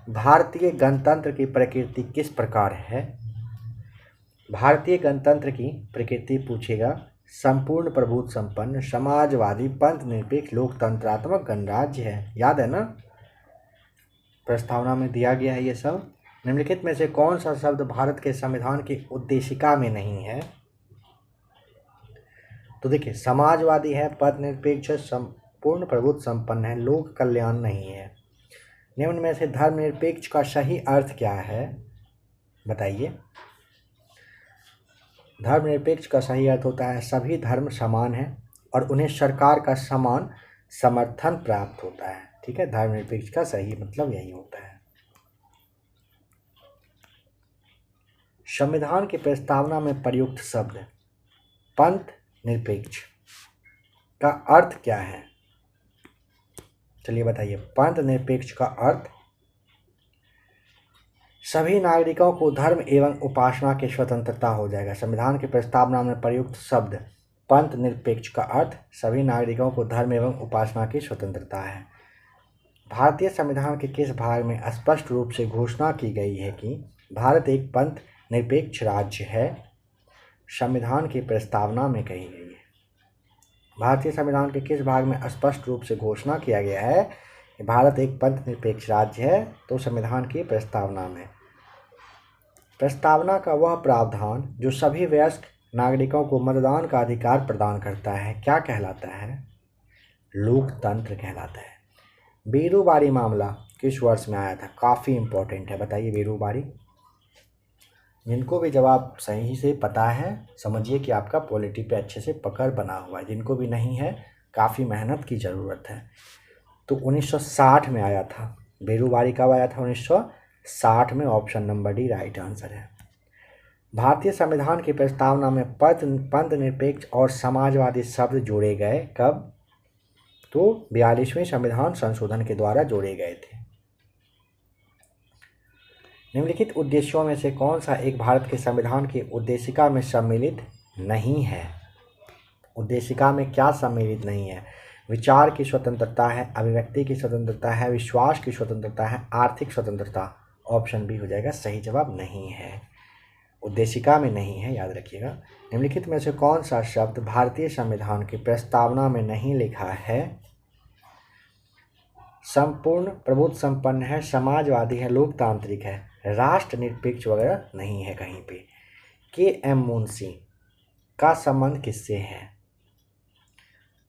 भारतीय गणतंत्र की प्रकृति किस प्रकार है? भारतीय गणतंत्र की प्रकृति पूछेगा संपूर्ण प्रभुत्व संपन्न, समाजवादी, पंथ निरपेक्ष, लोकतंत्रात्मक गणराज्य है। याद है ना, प्रस्तावना में दिया गया है ये सब। निम्नलिखित में से कौन सा शब्द भारत के संविधान की उद्देशिका में नहीं है? तो देखिए, समाजवादी है, पथ निरपेक्ष, संपूर्ण प्रभुत्व संपन्न है, लोक कल्याण नहीं है। निम्न में से धर्मनिरपेक्ष का सही अर्थ क्या है? बताइए। धर्मनिरपेक्ष का सही अर्थ होता है सभी धर्म समान हैं और उन्हें सरकार का समान समर्थन प्राप्त होता है। ठीक है, धर्मनिरपेक्ष का सही मतलब यही होता है। संविधान की प्रस्तावना में प्रयुक्त शब्द पंथ निरपेक्ष का अर्थ क्या है? चलिए बताइए। पंथ निरपेक्ष का अर्थ सभी नागरिकों को धर्म एवं उपासना की स्वतंत्रता हो जाएगा। संविधान की प्रस्तावना में प्रयुक्त शब्द पंथ निरपेक्ष का अर्थ सभी नागरिकों को धर्म एवं उपासना की स्वतंत्रता है। भारतीय संविधान के किस भाग में स्पष्ट रूप से घोषणा की गई है कि भारत एक पंथ निरपेक्ष राज्य है? संविधान की प्रस्तावना में कही गई है। भारतीय संविधान के किस भाग में स्पष्ट रूप से घोषणा किया गया है कि भारत एक पंथ निरपेक्ष राज्य है? तो संविधान की प्रस्तावना में। प्रस्तावना का वह प्रावधान जो सभी वयस्क नागरिकों को मतदान का अधिकार प्रदान करता है क्या कहलाता है? लोकतंत्र कहलाता है। बेरोबारी मामला किस वर्ष में आया था? काफ़ी इम्पोर्टेंट है, बताइए बेरोबारी। जिनको भी जवाब सही से पता है समझिए कि आपका पॉलिटी पे अच्छे से पकड़ बना हुआ है, जिनको भी नहीं है काफ़ी मेहनत की ज़रूरत है। तो 1960 में आया था। बेरोबारी कब आया था? 1960 में। Option number D right answer है। भारतीय संविधान की प्रस्तावना में पंथ निरपेक्ष और समाजवादी शब्द जोड़े गए कब? तो 42वें संविधान संशोधन के द्वारा जोड़े गए थे। निम्नलिखित उद्देश्यों में से कौन सा एक भारत के संविधान की उद्देशिका में सम्मिलित नहीं है? उद्देशिका में क्या सम्मिलित नहीं है? विचार की स्वतंत्रता है, अभिव्यक्ति की स्वतंत्रता है, विश्वास की स्वतंत्रता है, आर्थिक स्वतंत्रता। ऑप्शन बी हो जाएगा सही जवाब, नहीं है, उद्देशिका में नहीं है, याद रखिएगा। निम्नलिखित में से कौन सा शब्द भारतीय संविधान की प्रस्तावना में नहीं लिखा है? संपूर्ण, प्रभुत्व संपन्न है, समाजवादी है, लोकतांत्रिक है, राष्ट्र निरपेक्ष वगैरह नहीं है कहीं पे। के एम मुंशी का संबंध किससे है?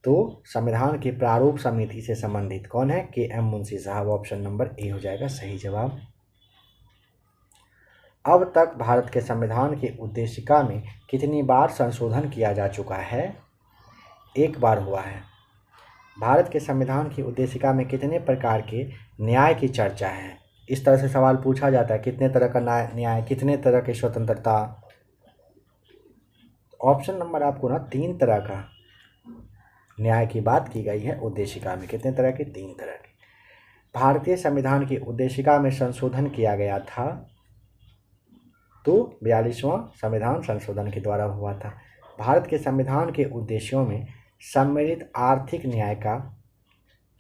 तो संविधान की प्रारूप समिति से संबंधित कौन है? के एम मुंशी साहब। ऑप्शन नंबर ए हो जाएगा सही जवाब। अब तक भारत के संविधान की उद्देशिका में कितनी बार संशोधन किया जा चुका है? एक बार हुआ है। भारत के संविधान की उद्देशिका में कितने प्रकार के न्याय की चर्चा है? इस तरह से सवाल पूछा जाता है, कितने तरह का न्याय, कितने तरह की स्वतंत्रता। ऑप्शन नंबर आपको ना 3 तरह का न्याय की बात की गई है उद्देशिका में। कितने तरह की? 3 तरह की। भारतीय संविधान की उद्देशिका में संशोधन किया गया था तो 42वां संविधान संशोधन के द्वारा हुआ था। भारत के संविधान के उद्देश्यों में सम्मिलित आर्थिक न्याय का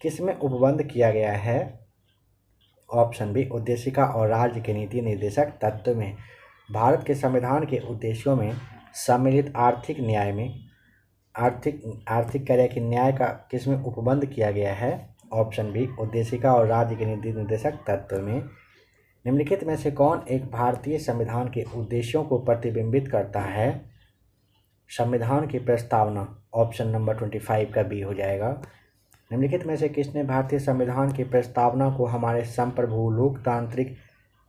किसमें उपबंध किया गया है? ऑप्शन बी उद्देशिका और राज्य के नीति निर्देशक तत्व में। भारत के संविधान के उद्देश्यों में सम्मिलित आर्थिक न्याय में आर्थिक कार्य के न्याय का किसमें उपबंध किया गया है? ऑप्शन बी उद्देशिका और राज्य के नीति निर्देशक तत्व में। निम्नलिखित में से कौन एक भारतीय संविधान के उद्देश्यों को प्रतिबिंबित करता है? संविधान की प्रस्तावना। ऑप्शन नंबर 25 का बी हो जाएगा। निम्नलिखित में से किसने भारतीय संविधान की प्रस्तावना को हमारे संप्रभु लोकतांत्रिक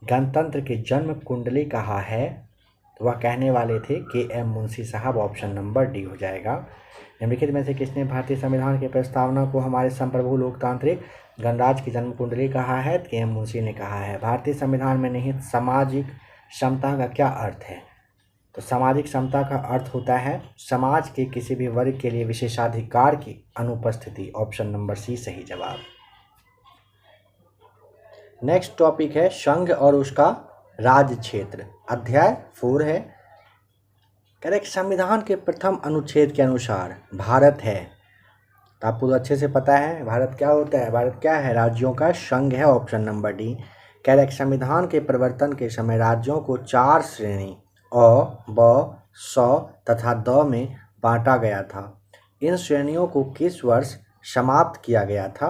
गणतंत्र की जन्म कुंडली कहा है? तो वह कहने वाले थे के एम मुंशी साहब। ऑप्शन नंबर डी हो जाएगा। निम्नलिखित में से किसने भारतीय संविधान की प्रस्तावना को हमारे संप्रभु लोकतांत्रिक गणराज्य की जन्म कुंडली कहा है? के एम मुंशी ने कहा है। भारतीय संविधान में निहित सामाजिक समता का क्या अर्थ है? तो सामाजिक समता का अर्थ होता है समाज के किसी भी वर्ग के लिए विशेषाधिकार की अनुपस्थिति। ऑप्शन नंबर सी सही जवाब। नेक्स्ट टॉपिक है संघ और उसका राज्य क्षेत्र। अध्याय 4 है। करेक्ट। संविधान के प्रथम अनुच्छेद के अनुसार भारत है, तो आपको तो अच्छे से पता है भारत क्या होता है। भारत क्या है? राज्यों का संघ है। Option number D correct. संविधान के प्रवर्तन के समय राज्यों को 4 श्रेणी अ, ब, स तथा द में बांटा गया था। इन श्रेणियों को किस वर्ष समाप्त किया गया था?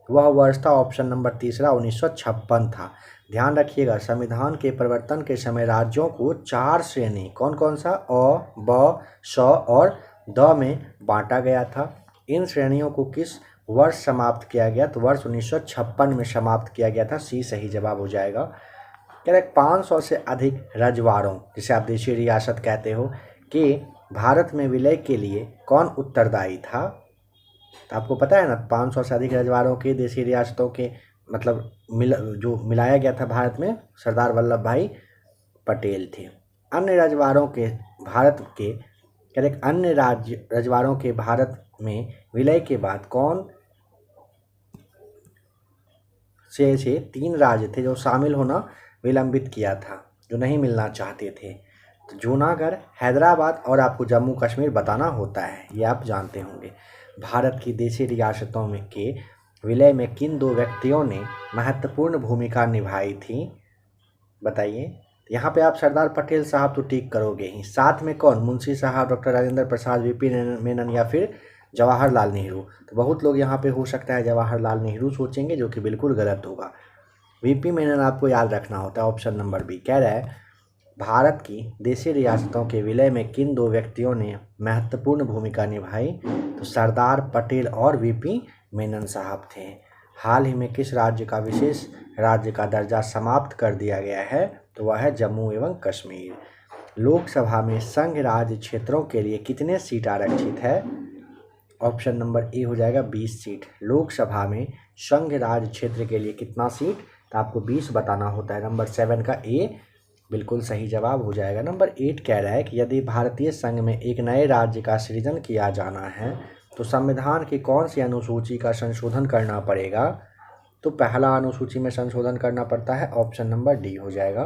वह वर्ष था ऑप्शन नंबर तीसरा 1956 था। ध्यान रखिएगा, संविधान के प्रवर्तन के समय राज्यों को 4 श्रेणी कौन कौन सा अ, ब, स और द में बांटा गया था। इन श्रेणियों को किस वर्ष समाप्त किया गया? तो वर्ष 1956 में समाप्त किया गया था। सी सही जवाब हो जाएगा। कह रहे 500 से अधिक रजवाड़ों, जिसे आप देशी रियासत कहते हो, कि भारत में विलय के लिए कौन उत्तरदायी था? तो आपको पता है ना, 500 से अधिक रजवाड़ों के देशी रियासतों के मतलब जो मिलाया गया था भारत में, सरदार वल्लभ भाई पटेल थे। अन्य रजवाड़ों के भारत के करेक्ट अन्य राज्य रजवाड़ों के भारत में विलय के बाद कौन से ऐसे 3 राज्य थे जो शामिल होना विलंबित किया था, जो नहीं मिलना चाहते थे? तो जूनागढ़, हैदराबाद और आपको जम्मू कश्मीर बताना होता है, ये आप जानते होंगे। भारत की देशी रियासतों में के विलय में किन 2 व्यक्तियों ने महत्वपूर्ण भूमिका निभाई थी, बताइए। यहाँ पे आप सरदार पटेल साहब तो टिक करोगे ही, साथ में कौन? मुंशी साहब, डॉक्टर राजेंद्र प्रसाद, वीपी मेनन या फिर जवाहरलाल नेहरू। तो बहुत लोग यहाँ पे हो सकता है जवाहरलाल नेहरू सोचेंगे, जो कि बिल्कुल गलत होगा। वीपी मेनन आपको याद रखना होता है। ऑप्शन नंबर बी कह रहा है भारत की देशी रियासतों के विलय में किन 2 व्यक्तियों ने महत्वपूर्ण भूमिका निभाई? तो सरदार पटेल और वीपी मेनन साहब थे। हाल ही में किस राज्य का विशेष राज्य का दर्जा समाप्त कर दिया गया है? तो वह है जम्मू एवं कश्मीर। लोकसभा में संघ राज्य क्षेत्रों के लिए कितने सीट आरक्षित है? ऑप्शन नंबर ए हो जाएगा 20 सीट। लोकसभा में संघ राज्य क्षेत्र के लिए कितना सीट? तो आपको 20 बताना होता है। नंबर 7 का ए बिल्कुल सही जवाब हो जाएगा। नंबर 8 कह रहा है कि यदि भारतीय संघ में एक नए राज्य का सृजन किया जाना है तो संविधान की कौन सी अनुसूची का संशोधन करना पड़ेगा? तो पहला अनुसूची में संशोधन करना पड़ता है। ऑप्शन नंबर डी हो जाएगा।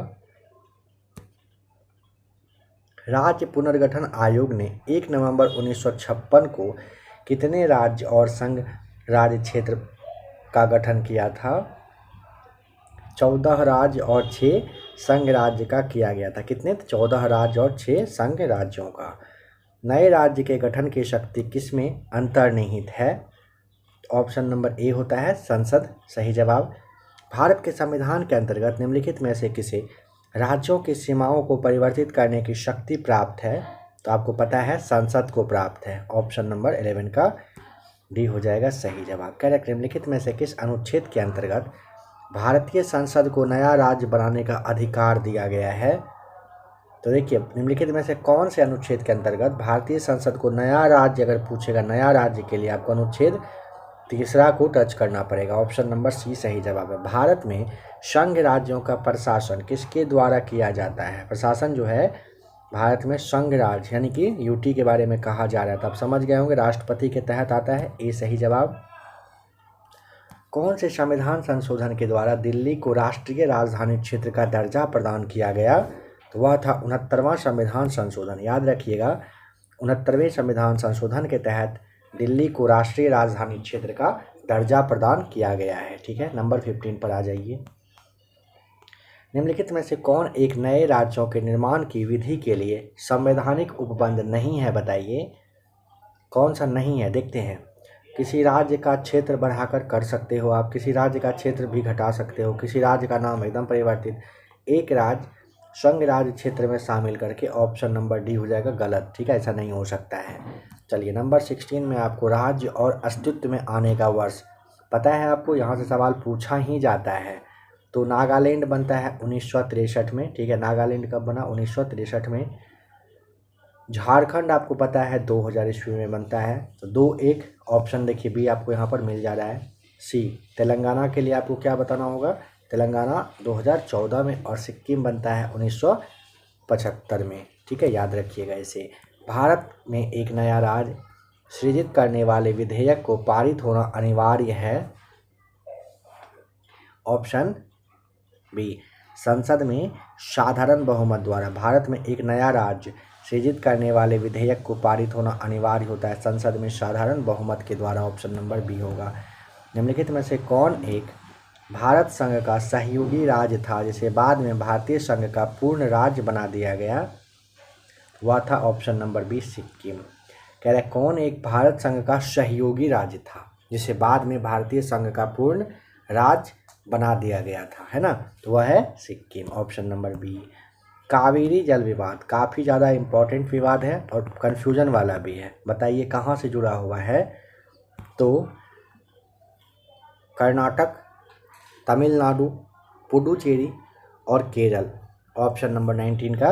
राज्य पुनर्गठन आयोग ने 1 नवंबर 1956 को कितने राज्य और संघ राज्य क्षेत्र का गठन किया था? 14 राज्य और 6 संघ राज्य का किया गया था। कितने? 14 राज्य और 6 संघ राज्यों का। नए राज्य के गठन की शक्ति किसमें अंतर्निहित है? ऑप्शन नंबर ए होता है संसद, सही जवाब। भारत के संविधान के अंतर्गत निम्नलिखित में से किसे राज्यों की सीमाओं को परिवर्तित करने की शक्ति प्राप्त है? तो आपको पता है संसद को प्राप्त है। ऑप्शन नंबर 11 का डी हो जाएगा सही जवाब। करेक्ट। निम्नलिखित में से किस अनुच्छेद के अंतर्गत भारतीय संसद को नया राज्य बनाने का अधिकार दिया गया है? तो देखिए, निम्नलिखित में से कौन से अनुच्छेद के अंतर्गत भारतीय संसद को नया राज्य, अगर पूछेगा नया राज्य के लिए, आपको अनुच्छेद 3 को टच करना पड़ेगा। ऑप्शन नंबर सी सही जवाब है। भारत में संघ राज्यों का प्रशासन किसके द्वारा किया जाता है? प्रशासन जो है भारत में संघ राज्य यानी कि यूटी के बारे में कहा जा रहा है, तो आप समझ गए होंगे राष्ट्रपति के तहत आता है। ए सही जवाब। कौन से संविधान संशोधन के द्वारा दिल्ली को राष्ट्रीय राजधानी क्षेत्र का दर्जा प्रदान किया गया? तो वह था 69वां संविधान संशोधन। याद रखिएगा, 69वें संविधान संशोधन के तहत दिल्ली को राष्ट्रीय राजधानी क्षेत्र का दर्जा प्रदान किया गया है। ठीक है, नंबर 15 पर आ जाइए। निम्नलिखित में से कौन एक नए राज्यों के निर्माण की विधि के लिए संवैधानिक उपबंध नहीं है? बताइए कौन सा नहीं है। देखते हैं। किसी राज्य का क्षेत्र बढ़ाकर कर सकते हो आप, किसी राज्य का क्षेत्र भी घटा सकते हो, किसी राज्य का नाम एकदम परिवर्तित, एक राज्य संघ राज्य क्षेत्र में शामिल करके। ऑप्शन नंबर डी हो जाएगा गलत। ठीक है, ऐसा नहीं हो सकता है। चलिए, नंबर 16 में आपको राज्य और अस्तित्व में आने का वर्ष पता है आपको, यहाँ से सवाल पूछा ही जाता है। तो नागालैंड बनता है 1963 में। ठीक है, नागालैंड कब बना? 1963 में। झारखंड आपको पता है 2000 ईस्वी में बनता है। तो 2-1 ऑप्शन देखिए बी आपको यहाँ पर मिल जा रहा है। सी तेलंगाना के लिए आपको क्या बताना होगा? तेलंगाना 2014 में, और सिक्किम बनता है 1975 में। ठीक है, याद रखिएगा इसे। भारत में एक नया राज्य सृजित करने वाले विधेयक को पारित होना अनिवार्य है। ऑप्शन बी संसद में साधारण बहुमत द्वारा। भारत में एक नया राज्य सृजित करने वाले विधेयक को पारित होना अनिवार्य होता है संसद में साधारण बहुमत के द्वारा। ऑप्शन नंबर बी होगा। निम्नलिखित में से कौन एक भारत संघ का सहयोगी राज्य था जिसे बाद में भारतीय संघ का पूर्ण राज्य बना दिया गया? वह था ऑप्शन नंबर बी सिक्किम। कह रहे कौन एक भारत संघ का सहयोगी राज्य था जिसे बाद में भारतीय संघ का पूर्ण राज्य बना दिया गया था, है ना? तो वह है Sikkim. Option number B. Kaveri जल विवाद काफ़ी ज़्यादा इम्पोर्टेंट विवाद है और कन्फ्यूजन वाला भी है। बताइए कहाँ से जुड़ा हुआ है? तो कर्नाटक, तमिलनाडु, पुडुचेरी, और केरल। ऑप्शन नंबर 19 का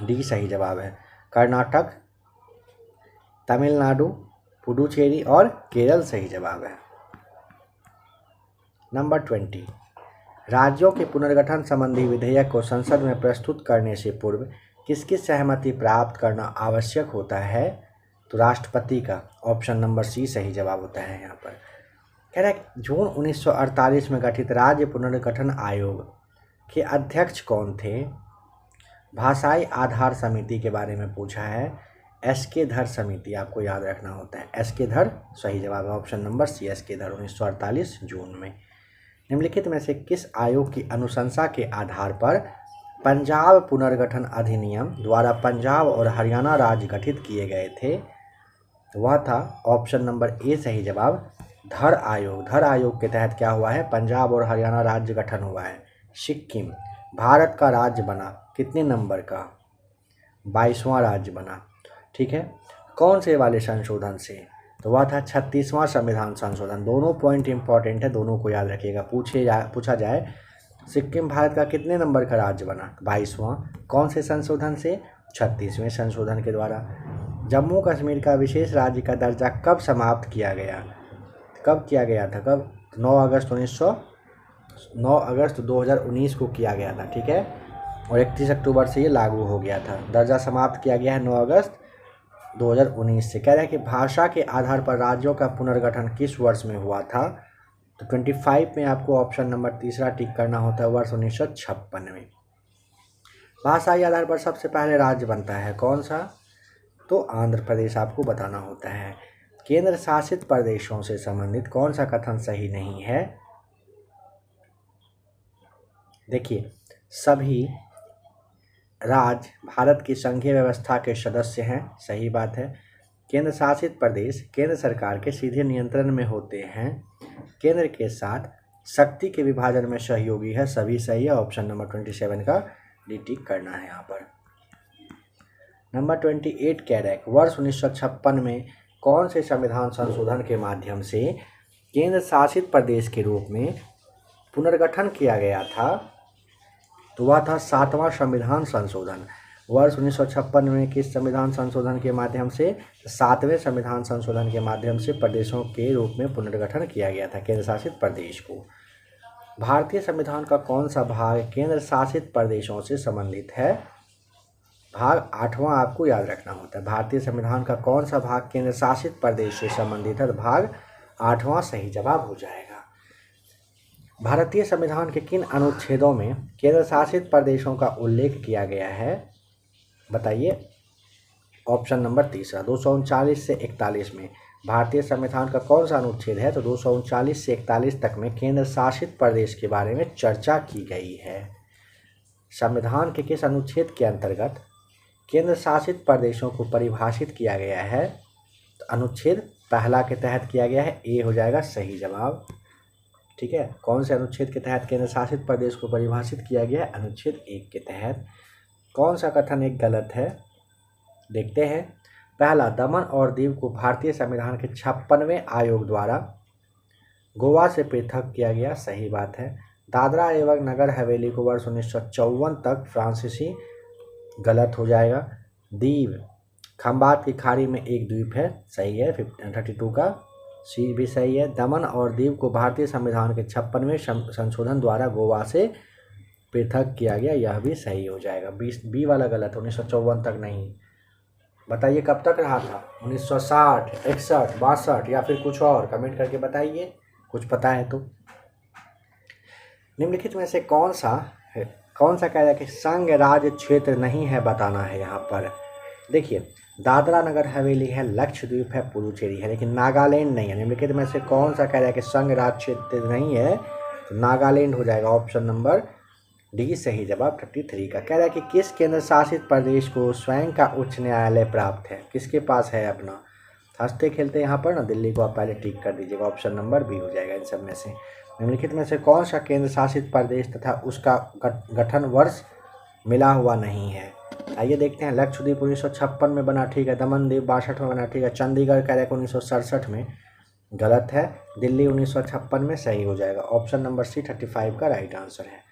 डी सही जवाब है। कर्नाटक, तमिलनाडु, पुडुचेरी और केरल सही जवाब है। नंबर 20, राज्यों के पुनर्गठन संबंधी विधेयक को संसद में प्रस्तुत करने से पूर्व किसकी सहमति प्राप्त करना आवश्यक होता है? तो राष्ट्रपति का। ऑप्शन नंबर सी सही जवाब होता है यहाँ पर। कह रहा है जून 1948 में गठित राज्य पुनर्गठन आयोग के अध्यक्ष कौन थे? भाषाई आधार समिति के बारे में पूछा है। एस.के. धर समिति आपको याद रखना होता है। एस.के. धर सही जवाब है। Option number C S K. Dhar 1948 जून में। निम्नलिखित में से किस आयोग की अनुशंसा के आधार पर पंजाब पुनर्गठन अधिनियम द्वारा पंजाब और हरियाणा राज्य गठित किए गए थे? वह था ऑप्शन नंबर ए सही जवाब, धर आयोग। धर आयोग के तहत क्या हुआ है? पंजाब और हरियाणा राज्य गठन हुआ है। सिक्किम भारत का राज्य बना कितने नंबर का? 22वां राज्य बना। ठीक है, कौन से वाले संशोधन से? तो वह था 36वां संविधान संशोधन। दोनों पॉइंट इंपॉर्टेंट है, दोनों को याद रखिएगा। पूछा जाए सिक्किम भारत का कितने नंबर का राज्य बना? 22वां। कौन से संशोधन से? 36वें संशोधन के द्वारा। जम्मू कश्मीर का विशेष राज्य का दर्जा कब समाप्त किया गया? कब किया गया था? कब? 9 अगस्त 2019 को किया गया था। ठीक है, और 31 अक्टूबर से ये लागू हो गया था। दर्जा समाप्त किया गया है 9 अगस्त 2019 से। कह रहा है कि भाषा के आधार पर राज्यों का पुनर्गठन किस वर्ष में हुआ था? तो 25 में आपको ऑप्शन नंबर तीसरा टिक करना होता है, वर्ष 1956 में। भाषाई आधार पर सबसे पहले राज्य बनता है कौन सा? तो आंध्र प्रदेश आपको बताना होता है। केंद्र शासित प्रदेशों से संबंधित कौन सा कथन सही नहीं है? देखिए, सभी राज्य भारत की संघीय व्यवस्था के सदस्य हैं, सही बात है। केंद्र शासित प्रदेश केंद्र सरकार के सीधे नियंत्रण में होते हैं। केंद्र के साथ शक्ति के विभाजन में सहयोगी है, सभी सही है। ऑप्शन नंबर 27 का डी टिक करना है यहाँ पर। नंबर 28 कह रहा है वर्ष 1956 में कौन से संविधान संशोधन के माध्यम से केंद्र शासित प्रदेश के रूप में पुनर्गठन किया गया था? तो वह था 7वां संविधान संशोधन। वर्ष 1956 में किस संविधान संशोधन के माध्यम से? 7वें संविधान संशोधन के माध्यम से प्रदेशों के रूप में पुनर्गठन किया गया था केंद्र शासित प्रदेश को। भारतीय संविधान का कौन सा भाग केंद्र शासित प्रदेशों से संबंधित है? भाग 8वां आपको याद रखना होता है। भारतीय संविधान का कौन सा भाग केंद्र शासित प्रदेश से संबंधित है? तो भाग 8वां सही जवाब हो जाएगा। भारतीय संविधान के किन अनुच्छेदों में केंद्र शासित प्रदेशों का उल्लेख किया गया है? बताइए। ऑप्शन नंबर तीसरा 239 से 41 में भारतीय संविधान का कौन सा अनुच्छेद है? तो 239 से 41 तक में केंद्र शासित प्रदेश के बारे में चर्चा की गई है। संविधान के किस अनुच्छेद के अंतर्गत केंद्र शासित प्रदेशों को परिभाषित किया गया है? तो अनुच्छेद पहला के तहत किया गया है, ए हो जाएगा सही जवाब। ठीक है, कौन से अनुच्छेद के तहत केंद्र शासित प्रदेश को परिभाषित किया गया है? अनुच्छेद 1 के तहत। कौन सा कथन एक गलत है? देखते हैं। पहला, दमन और दीव को भारतीय संविधान के 56वें आयोग द्वारा गोवा से पृथक किया गया, सही बात है। दादरा एवं नगर हवेली को वर्ष 1954 तक फ्रांसीसी, गलत हो जाएगा। दीव खंबात की खाड़ी में एक द्वीप है, सही है। 32 का सी भी सही है। दमन और दीव को भारतीय संविधान के 56वें संशोधन द्वारा गोवा से पृथक किया गया, यह भी सही हो जाएगा। बी वाला गलत, 1954 तक नहीं। बताइए कब तक रहा था? 1960, 61, 62 या फिर कुछ और? कमेंट करके बताइए, कुछ पता है तो। निम्नलिखित में से कौन सा कह रहा है कि संघ राज्य क्षेत्र नहीं है? बताना है यहाँ पर। देखिए, दादरा नगर हवेली है, लक्षद्वीप है, पुडुचेरी है, लेकिन नागालैंड नहीं है। निम्नलिखित में से कौन सा कह रहा है कि संघ राज्य क्षेत्र नहीं है? तो नागालैंड हो जाएगा। ऑप्शन नंबर डी सही जवाब 33 का। कह रहा है कि किस केंद्र शासित प्रदेश को स्वयं का उच्च न्यायालय प्राप्त है? किसके पास है अपना? हंसते खेलते यहाँ पर ना दिल्ली को आप पहले टिक कर दीजिएगा। ऑप्शन नंबर बी हो जाएगा इन सब में से। निम्नलिखित में से कौन सा केंद्र शासित प्रदेश तथा उसका गठन वर्ष मिला हुआ नहीं है? आइए देखते हैं। लक्षद्वीप 1956 में बना, ठीक है। दमन दीव 62 में बना, ठीक है। चंडीगढ़ कह रहा है 1967 में, गलत है। दिल्ली 1956 में, सही हो जाएगा। ऑप्शन नंबर सी 35 का राइट आंसर है।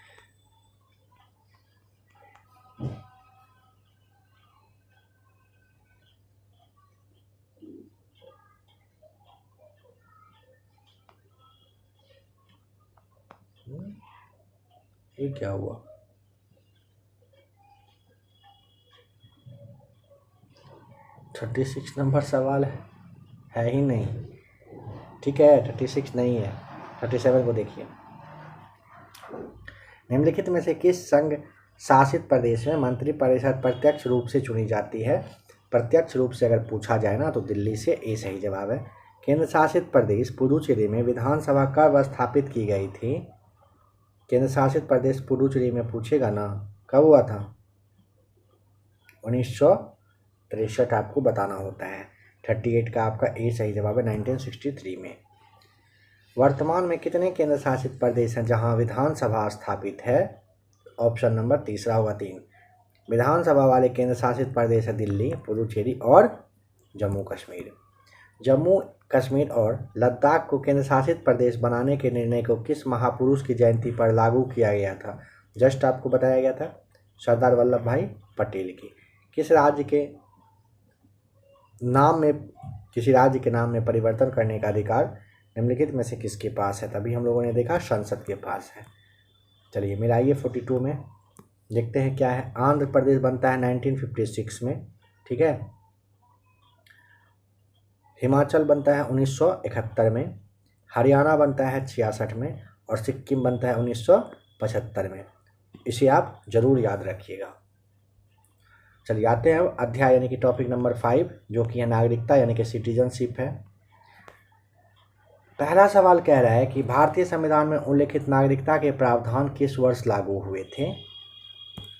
ये क्या हुआ? थर्टी सिक्स नंबर सवाल है ही नहीं। ठीक है, 36 नहीं है, 37 को देखिए। निम्नलिखित में से किस संघ शासित प्रदेश में मंत्रिपरिषद प्रत्यक्ष रूप से चुनी जाती है? प्रत्यक्ष रूप से अगर पूछा जाए ना तो दिल्ली से ए सही जवाब है। केंद्र शासित प्रदेश पुडुचेरी में विधानसभा कब स्थापित की गई थी? केंद्र शासित प्रदेश पुडुचेरी में पूछेगा ना, कब हुआ था? 1963 आपको बताना होता है। 38 का आपका ए सही जवाब है, 1963 में। वर्तमान में कितने केंद्र शासित प्रदेश हैं जहां विधानसभा स्थापित है? ऑप्शन नंबर तीसरा होगा 3। विधानसभा वाले केंद्र शासित प्रदेश है दिल्ली, पुडुचेरी और जम्मू कश्मीर। जम्मू कश्मीर और लद्दाख को केंद्र शासित प्रदेश बनाने के निर्णय को किस महापुरुष की जयंती पर लागू किया गया था? जस्ट आपको बताया गया था, सरदार वल्लभ भाई पटेल की। किस राज्य के नाम में, किसी राज्य के नाम में परिवर्तन करने का अधिकार निम्नलिखित में से किसके पास है? तभी हम लोगों ने देखा संसद के पास है। चलिए मिलाइए 42 में, देखते हैं क्या है। आंध्र प्रदेश बनता है 1956 में, ठीक है। हिमाचल बनता है 1971 में, हरियाणा बनता है 66 में और सिक्किम बनता है 1975 में। इसे आप जरूर याद रखिएगा। चलिए आते हैं अब अध्याय यानी कि टॉपिक नंबर 5, जो कि है नागरिकता यानी कि सिटीजनशिप है। पहला सवाल कह रहा है कि भारतीय संविधान में उल्लेखित नागरिकता के प्रावधान किस वर्ष लागू हुए थे?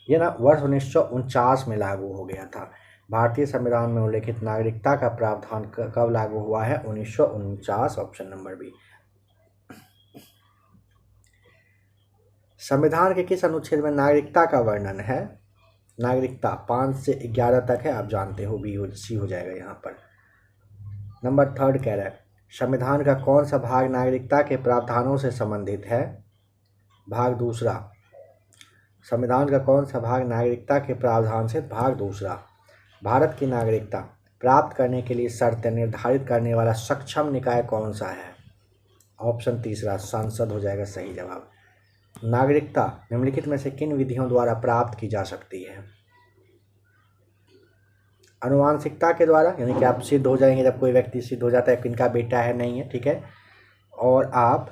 यह ना वर्ष 1949 में लागू हो गया था। भारतीय संविधान में उल्लेखित नागरिकता का प्रावधान कब लागू हुआ है? 1949, ऑप्शन नंबर बी। संविधान के किस अनुच्छेद में नागरिकता का वर्णन है? नागरिकता 5 से 11 तक है, आप जानते हो, बी सी हो जाएगा यहाँ पर। नंबर 3 कह रहा है संविधान का कौन सा भाग नागरिकता के प्रावधानों से संबंधित है? भाग दूसरा। संविधान का कौन सा भाग नागरिकता के प्रावधान से? भाग दूसरा। भारत की नागरिकता प्राप्त करने के लिए शर्तें निर्धारित करने वाला सक्षम निकाय कौन सा है? ऑप्शन तीसरा, संसद हो जाएगा सही जवाब। नागरिकता निम्नलिखित में से किन विधियों द्वारा प्राप्त की जा सकती है? अनुवांशिकता के द्वारा, यानी कि आप सिद्ध हो जाएंगे, जब कोई व्यक्ति सिद्ध हो जाता है कि इनका बेटा है नहीं है, ठीक है। और आप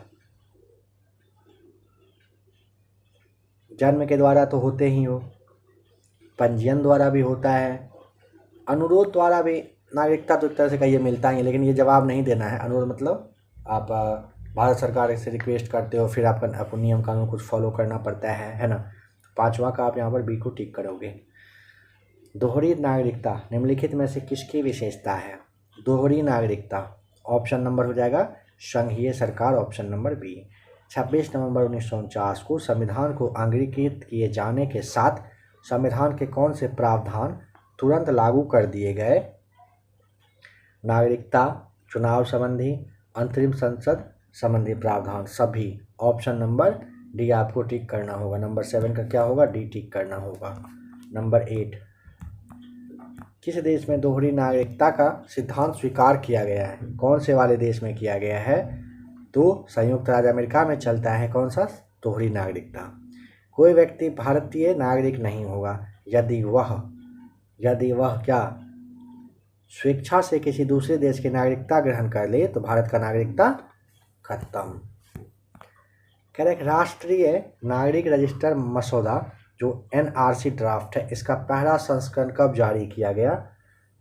जन्म के द्वारा तो होते ही हो, पंजीयन द्वारा भी होता है, अनुरोध द्वारा भी नागरिकता तो एक तरह से कहिए मिलता ही है, लेकिन ये जवाब नहीं देना है। अनुरोध मतलब आप भारत सरकार से रिक्वेस्ट करते हो, फिर आपको नियम कानून कुछ फॉलो करना पड़ता है ना। 5वां का आप यहाँ पर बी को टिक करोगे। दोहरी नागरिकता निम्नलिखित में से किसकी विशेषता है? दोहरी नागरिकता, ऑप्शन नंबर हो जाएगा संघीय सरकार, ऑप्शन नंबर बी। 26 नवंबर 1949 को संविधान को अंगीकृत किए जाने के साथ संविधान के कौन से प्रावधान तुरंत लागू कर दिए गए? नागरिकता, चुनाव संबंधी, अंतरिम संसद संबंधी प्रावधान, सभी। ऑप्शन नंबर डी आपको टिक करना होगा। नंबर 7 का क्या होगा? डी टिक करना होगा। नंबर 8, किस देश में दोहरी नागरिकता का सिद्धांत स्वीकार किया गया है? कौन से वाले देश में किया गया है? तो संयुक्त राज्य अमेरिका में चलता है कौन सा? दोहरी नागरिकता। कोई व्यक्ति भारतीय नागरिक नहीं होगा यदि वह क्या स्वेच्छा से किसी दूसरे देश की नागरिकता ग्रहण कर ले तो भारत का नागरिकता खत्म। कह रहे राष्ट्रीय नागरिक रजिस्टर मसौदा जो NRC ड्राफ्ट है, इसका पहला संस्करण कब जारी किया गया?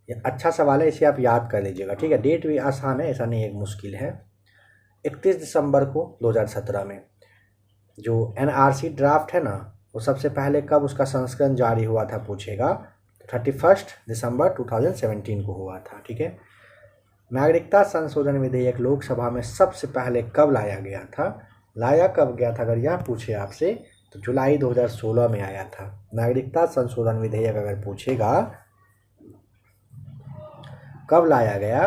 ये अच्छा सवाल है, इसे आप याद कर लीजिएगा, ठीक है। डेट भी आसान है, ऐसा नहीं एक मुश्किल है। 31 दिसंबर को 2017 में जो NRC ड्राफ्ट है ना, वो सबसे पहले कब उसका संस्करण जारी हुआ था पूछेगा? 31 दिसंबर 2017 को हुआ था, ठीक है। नागरिकता संशोधन विधेयक लोकसभा में सबसे पहले कब लाया गया था? लाया कब गया था अगर यह पूछे आपसे तो जुलाई 2016 में आया था। नागरिकता संशोधन विधेयक अगर पूछेगा कब लाया गया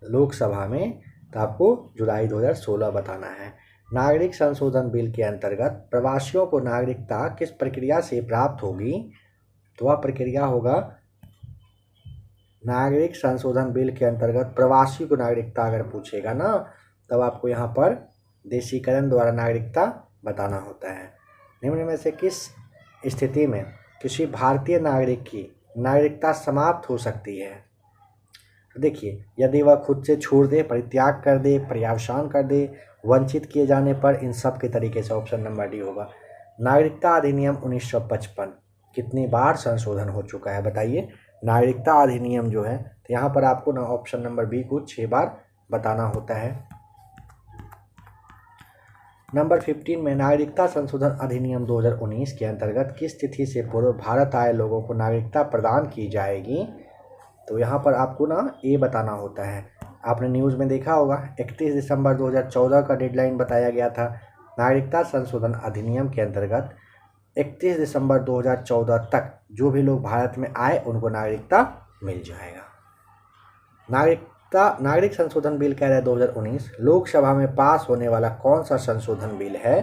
लोकसभा में, तो आपको जुलाई 2016 बताना है। नागरिक संशोधन बिल के अंतर्गत प्रवासियों को नागरिकता किस प्रक्रिया से प्राप्त होगी? तो वह प्रक्रिया होगा, नागरिक संशोधन बिल के अंतर्गत प्रवासी को नागरिकता अगर पूछेगा ना, तब आपको यहाँ पर देशीकरण द्वारा नागरिकता बताना होता है। निम्न में से किस स्थिति में किसी भारतीय नागरिक की नागरिकता समाप्त हो सकती है? देखिए, यदि वह खुद से छोड़ दे, परित्याग कर दे, पर्यावसान कर दे, वंचित किए जाने पर, इन सब के तरीके से ऑप्शन नंबर डी होगा। नागरिकता अधिनियम 1955 कितनी बार संशोधन हो चुका है बताइए? नागरिकता अधिनियम जो है, तो यहाँ पर आपको ना ऑप्शन नंबर बी को 6 बार बताना होता है। नंबर 15 में नागरिकता संशोधन अधिनियम 2019 के अंतर्गत किस तिथि से पूर्व भारत आए लोगों को नागरिकता प्रदान की जाएगी? तो यहाँ पर आपको ना ए बताना होता है। आपने न्यूज़ में देखा होगा 31 दिसंबर 2014 का डेडलाइन बताया गया था। नागरिकता संशोधन अधिनियम के अंतर्गत 31 दिसंबर 2014 तक जो भी लोग भारत में आए उनको नागरिकता मिल जाएगा। नागरिक संशोधन बिल कह रहा है 2019 लोकसभा में पास होने वाला कौन सा संशोधन बिल है?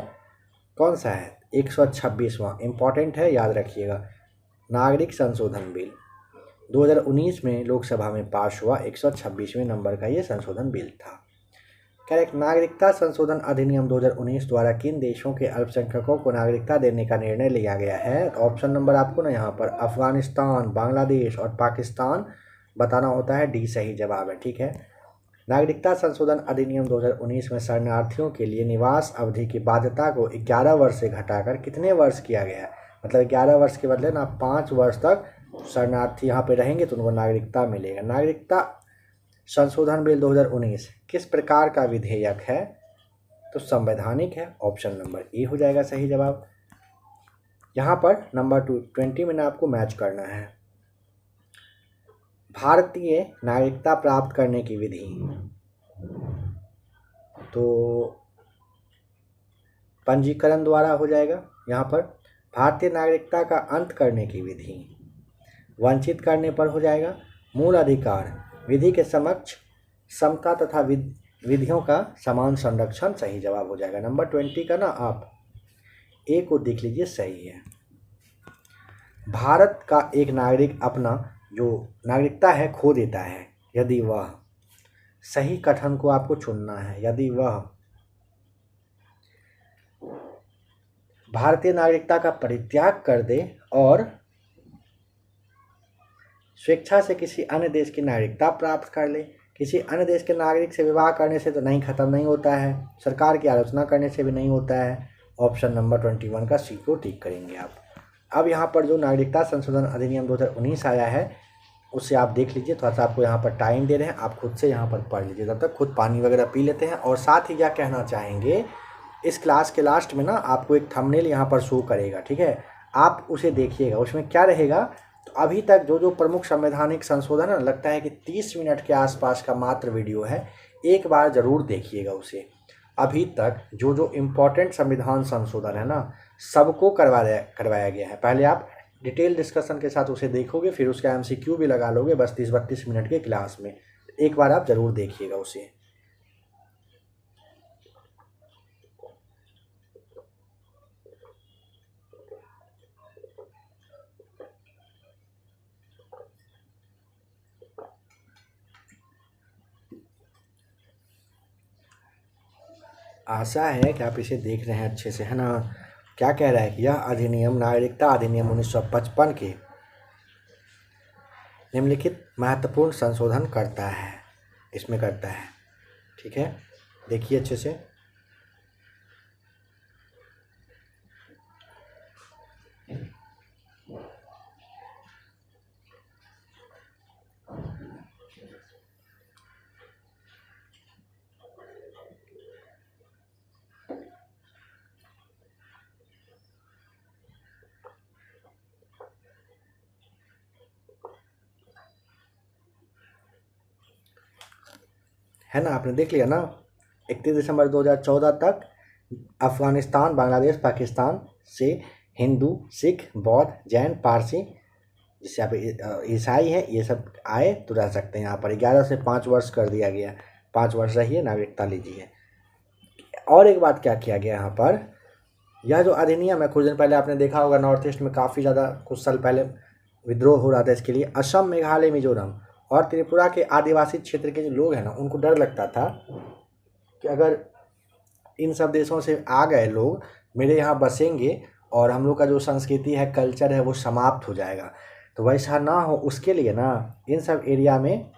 कौन सा है? 126वां, इंपॉर्टेंट है, याद रखिएगा। नागरिक संशोधन बिल 2019 में लोकसभा में पास हुआ 126वें नंबर का ये संशोधन बिल था। करेक्ट। नागरिकता संशोधन अधिनियम 2019 द्वारा किन देशों के अल्पसंख्यकों को नागरिकता देने का निर्णय लिया गया है? ऑप्शन नंबर आपको ना यहाँ पर अफगानिस्तान, बांग्लादेश और पाकिस्तान बताना होता है। डी सही जवाब है, ठीक है। नागरिकता संशोधन अधिनियम 2019 में शरणार्थियों के लिए निवास अवधि की बाध्यता को 11 वर्ष से घटाकर कितने वर्ष किया गया है? मतलब 11 वर्ष के बदले ना 5 वर्ष तक शरणार्थी यहाँ पे रहेंगे तो उनको नागरिकता मिलेगा। नागरिकता संशोधन बिल 2019 किस प्रकार का विधेयक है? तो संवैधानिक है। ऑप्शन नंबर ए हो जाएगा सही जवाब। यहाँ पर नंबर 20 में आपको मैच करना है। भारतीय नागरिकता प्राप्त करने की विधि, तो पंजीकरण द्वारा हो जाएगा। यहाँ पर भारतीय नागरिकता का अंत करने की विधि वंचित करने पर हो जाएगा। मूल अधिकार विधि के समक्ष समता तथा विधियों का समान संरक्षण सही जवाब हो जाएगा। नंबर 20 का ना आप ए को देख लीजिए, सही है। भारत का एक नागरिक अपना जो नागरिकता है खो देता है यदि वह, सही कथन को आपको चुनना है, यदि वह भारतीय नागरिकता का परित्याग कर दे और स्वेच्छा से किसी अन्य देश की नागरिकता प्राप्त कर ले। किसी अन्य देश के नागरिक से विवाह करने से तो नहीं, खत्म नहीं होता है। सरकार की आलोचना करने से भी नहीं होता है। ऑप्शन नंबर 21 का सी को टिक करेंगे आप। अब यहाँ पर जो नागरिकता संशोधन अधिनियम 2019 आया है उससे आप देख लीजिए। थोड़ा सा आपको यहाँ पर टाइम दे रहे हैं, आप खुद से यहाँ पर पढ़ लीजिए। तब तक खुद पानी वगैरह पी लेते हैं। और साथ ही क्या कहना चाहेंगे, इस क्लास के लास्ट में ना आपको एक थंबनेल यहाँ पर शो करेगा, ठीक है, आप उसे देखिएगा। उसमें क्या रहेगा, तो अभी तक जो जो प्रमुख संवैधानिक संशोधन है, लगता है कि 30 मिनट के आसपास का मात्र वीडियो है, एक बार ज़रूर देखिएगा उसे। अभी तक जो जो इम्पोर्टेंट संविधान संशोधन है ना, सबको करवाया गया है। पहले आप डिटेल डिस्कशन के साथ उसे देखोगे, फिर उसका MCQ भी लगा लोगे बस 30-32 मिनट के क्लास में। एक बार आप ज़रूर देखिएगा उसे। आशा है कि आप इसे देख रहे हैं अच्छे से, है ना। क्या कह रहा है कि यह अधिनियम नागरिकता अधिनियम 1955 के निम्नलिखित महत्वपूर्ण संशोधन करता है, इसमें करता है, ठीक है। देखिए अच्छे से। है ना, आपने देख लिया ना। 31 दिसंबर 2014 तक अफगानिस्तान, बांग्लादेश, पाकिस्तान से हिंदू, सिख, बौद्ध, जैन, पारसी, जिससे आप ईसाई हैं, ये सब आए तो रह सकते हैं यहाँ पर। 11 से 5 वर्ष कर दिया गया। 5 वर्ष रहिए, नागरिकता लीजिए। और एक बात क्या किया गया यहाँ पर, यह जो अधिनियम है, कुछ दिन पहले आपने देखा होगा नॉर्थ ईस्ट में काफ़ी ज़्यादा कुछ साल पहले विद्रोह हो रहा था इसके लिए। असम, मेघालय, मिजोरम और त्रिपुरा के आदिवासी क्षेत्र के जो लोग हैं ना, उनको डर लगता था कि अगर इन सब देशों से आ गए लोग, मेरे यहाँ बसेंगे और हम लोग का जो संस्कृति है, कल्चर है, वो समाप्त हो जाएगा। तो वैसा ना हो उसके लिए ना इन सब एरिया में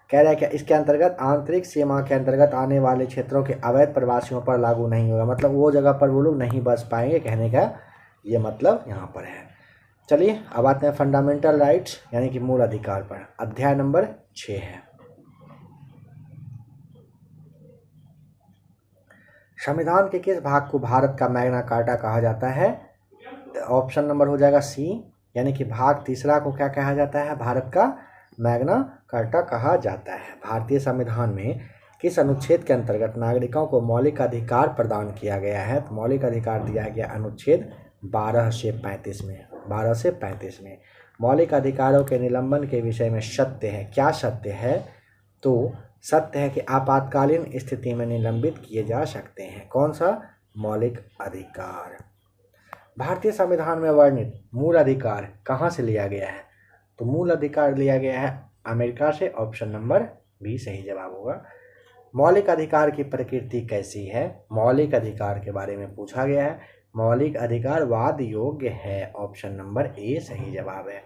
कह रहा है कि इसके अंतर्गत आंतरिक सीमा के अंतर्गत आने वाले क्षेत्रों के अवैध प्रवासियों पर लागू नहीं होगा। मतलब वो जगह पर वो लोग नहीं बस पाएंगे, कहने का ये मतलब यहाँ पर है। चलिए अब आते हैं फंडामेंटल राइट्स यानी कि मूल अधिकार पर। अध्याय नंबर 6 है। संविधान के किस भाग को भारत का मैग्ना कार्टा कहा जाता है? ऑप्शन नंबर हो जाएगा सी, यानी कि भाग तीसरा को क्या कहा जाता है? भारत का मैग्ना कार्टा कहा जाता है। भारतीय संविधान में किस अनुच्छेद के अंतर्गत नागरिकों को मौलिक अधिकार प्रदान किया गया है? तो मौलिक अधिकार दिया गया अनुच्छेद 12 से 35 में। 12 से 35 में मौलिक अधिकारों के निलंबन के विषय में सत्य है। क्या सत्य है? तो सत्य है कि आपातकालीन स्थिति में निलंबित किए जा सकते हैं। कौन सा? मौलिक अधिकार। भारतीय संविधान में वर्णित मूल अधिकार कहाँ से लिया गया है? तो मूल अधिकार लिया गया है अमेरिका से। ऑप्शन नंबर बी सही जवाब होगा। मौलिक अधिकार की प्रकृति कैसी है? मौलिक अधिकार के बारे में पूछा गया है। मौलिक अधिकार वाद योग्य है। ऑप्शन नंबर ए सही जवाब है।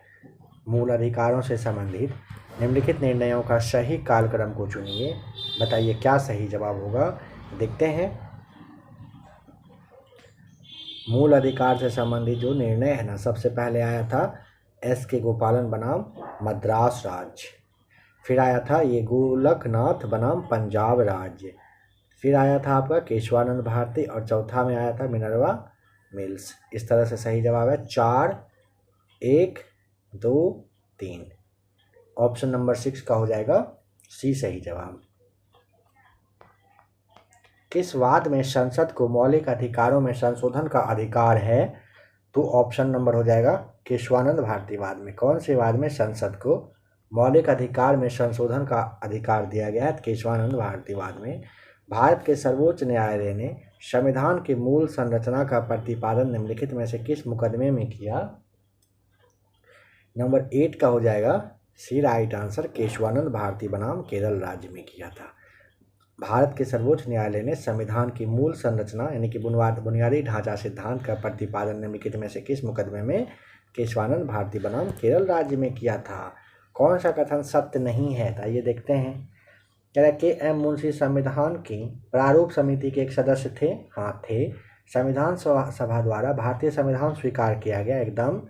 मूल अधिकारों से संबंधित निम्नलिखित निर्णयों का सही कालक्रम को चुनिए। बताइए क्या सही जवाब होगा। देखते हैं। मूल अधिकार से संबंधित जो निर्णय है ना, सबसे पहले आया था एस के गोपालन बनाम मद्रास राज्य, फिर आया था ये गोलकनाथ बनाम पंजाब राज्य, फिर आया था आपका केशवानंद भारती, और चौथा में आया था मिनर्वा मिल्स। इस तरह से सही जवाब है 4, 1, 2, 3। ऑप्शन नंबर 6 का हो जाएगा सी सही जवाब। किस वाद में संसद को मौलिक अधिकारों में संशोधन का अधिकार है? तो ऑप्शन नंबर हो जाएगा केशवानंद भारती वाद में। कौन से वाद में संसद को मौलिक अधिकार में संशोधन का अधिकार दिया गया है? केशवानंद भारती वाद में। भारत के सर्वोच्च न्यायालय ने संविधान की मूल संरचना का प्रतिपादन निम्नलिखित में से किस मुकदमे में किया? नंबर 8 का हो जाएगा सी राइट आंसर, केशवानंद भारती बनाम केरल राज्य में किया था। भारत के सर्वोच्च न्यायालय ने संविधान की मूल संरचना यानी कि बुनियादी ढांचा सिद्धांत का प्रतिपादन निम्नलिखित में से किस मुकदमे में? केशवानंद भारती बनाम केरल राज्य में किया था। कौन सा कथन सत्य नहीं है? तो आइए देखते हैं। कह रहा के एम मुंशी संविधान की प्रारूप समिति के एक सदस्य थे? हाँ थे। संविधान सभा द्वारा भारतीय संविधान स्वीकार किया गया एकदम।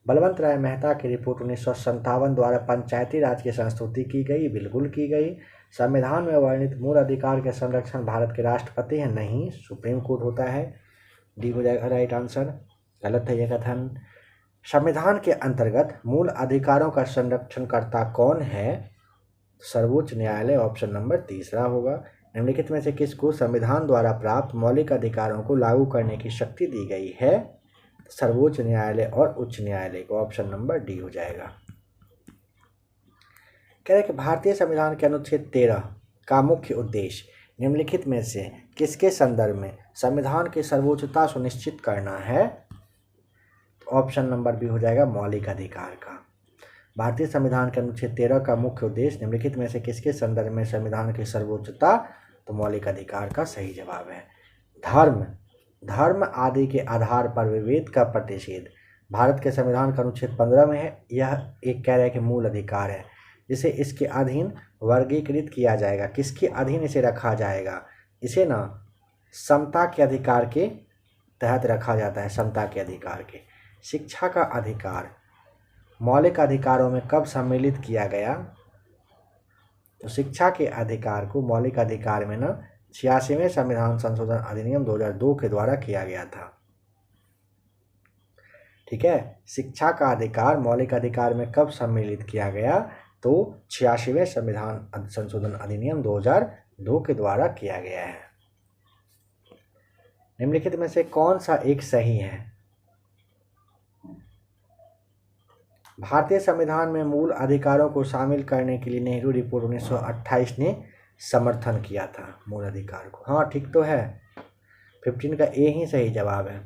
बलवंत राय मेहता की रिपोर्ट 1957 द्वारा पंचायती राज की संस्तुति की गई? बिल्कुल की गई। संविधान में वर्णित मूल अधिकार के संरक्षण भारत के राष्ट्रपति हैं? नहीं, सुप्रीम कोर्ट होता है। डी हो जाएगा राइट आंसर। गलत है यह कथन। संविधान के अंतर्गत मूल अधिकारों का संरक्षणकर्ता कौन है? सर्वोच्च न्यायालय। ऑप्शन नंबर तीसरा होगा। निम्नलिखित में से किसको संविधान द्वारा प्राप्त मौलिक अधिकारों को लागू करने की शक्ति दी गई है? सर्वोच्च न्यायालय और उच्च न्यायालय को। ऑप्शन नंबर डी हो जाएगा। कह रहे कि भारतीय संविधान के अनुच्छेद 13 का मुख्य उद्देश्य निम्नलिखित में से किसके संदर्भ में संविधान की सर्वोच्चता सुनिश्चित करना है? ऑप्शन नंबर बी हो जाएगा मौलिक अधिकार का। भारतीय संविधान के अनुच्छेद 13 का मुख्य उद्देश्य निम्नलिखित में से किसके संदर्भ में संविधान की सर्वोच्चता? तो मौलिक अधिकार का सही जवाब है। धर्म आदि के आधार पर विभेद का प्रतिषेध भारत के संविधान का अनुच्छेद 15 में है। यह एक कह रहा है कि मूल अधिकार है जिसे इसके अधीन वर्गीकृत किया जाएगा। किसके अधीन इसे रखा जाएगा? इसे ना समता के अधिकार के तहत रखा जाता है। समता के अधिकार के। शिक्षा का अधिकार मौलिक अधिकारों में कब सम्मिलित किया गया? तो शिक्षा के अधिकार को मौलिक अधिकार में ना 86वें संविधान संशोधन अधिनियम 2002 के द्वारा किया गया था। ठीक है, शिक्षा का अधिकार मौलिक अधिकार में कब सम्मिलित किया गया? तो 86वें संविधान संशोधन अधिनियम 2002 के द्वारा किया गया है। निम्नलिखित में से कौन सा एक सही है? भारतीय संविधान में मूल अधिकारों को शामिल करने के लिए नेहरू रिपोर्ट 1928 ने समर्थन किया था मूल अधिकार को। हाँ ठीक तो है, 15 का ए ही सही जवाब है।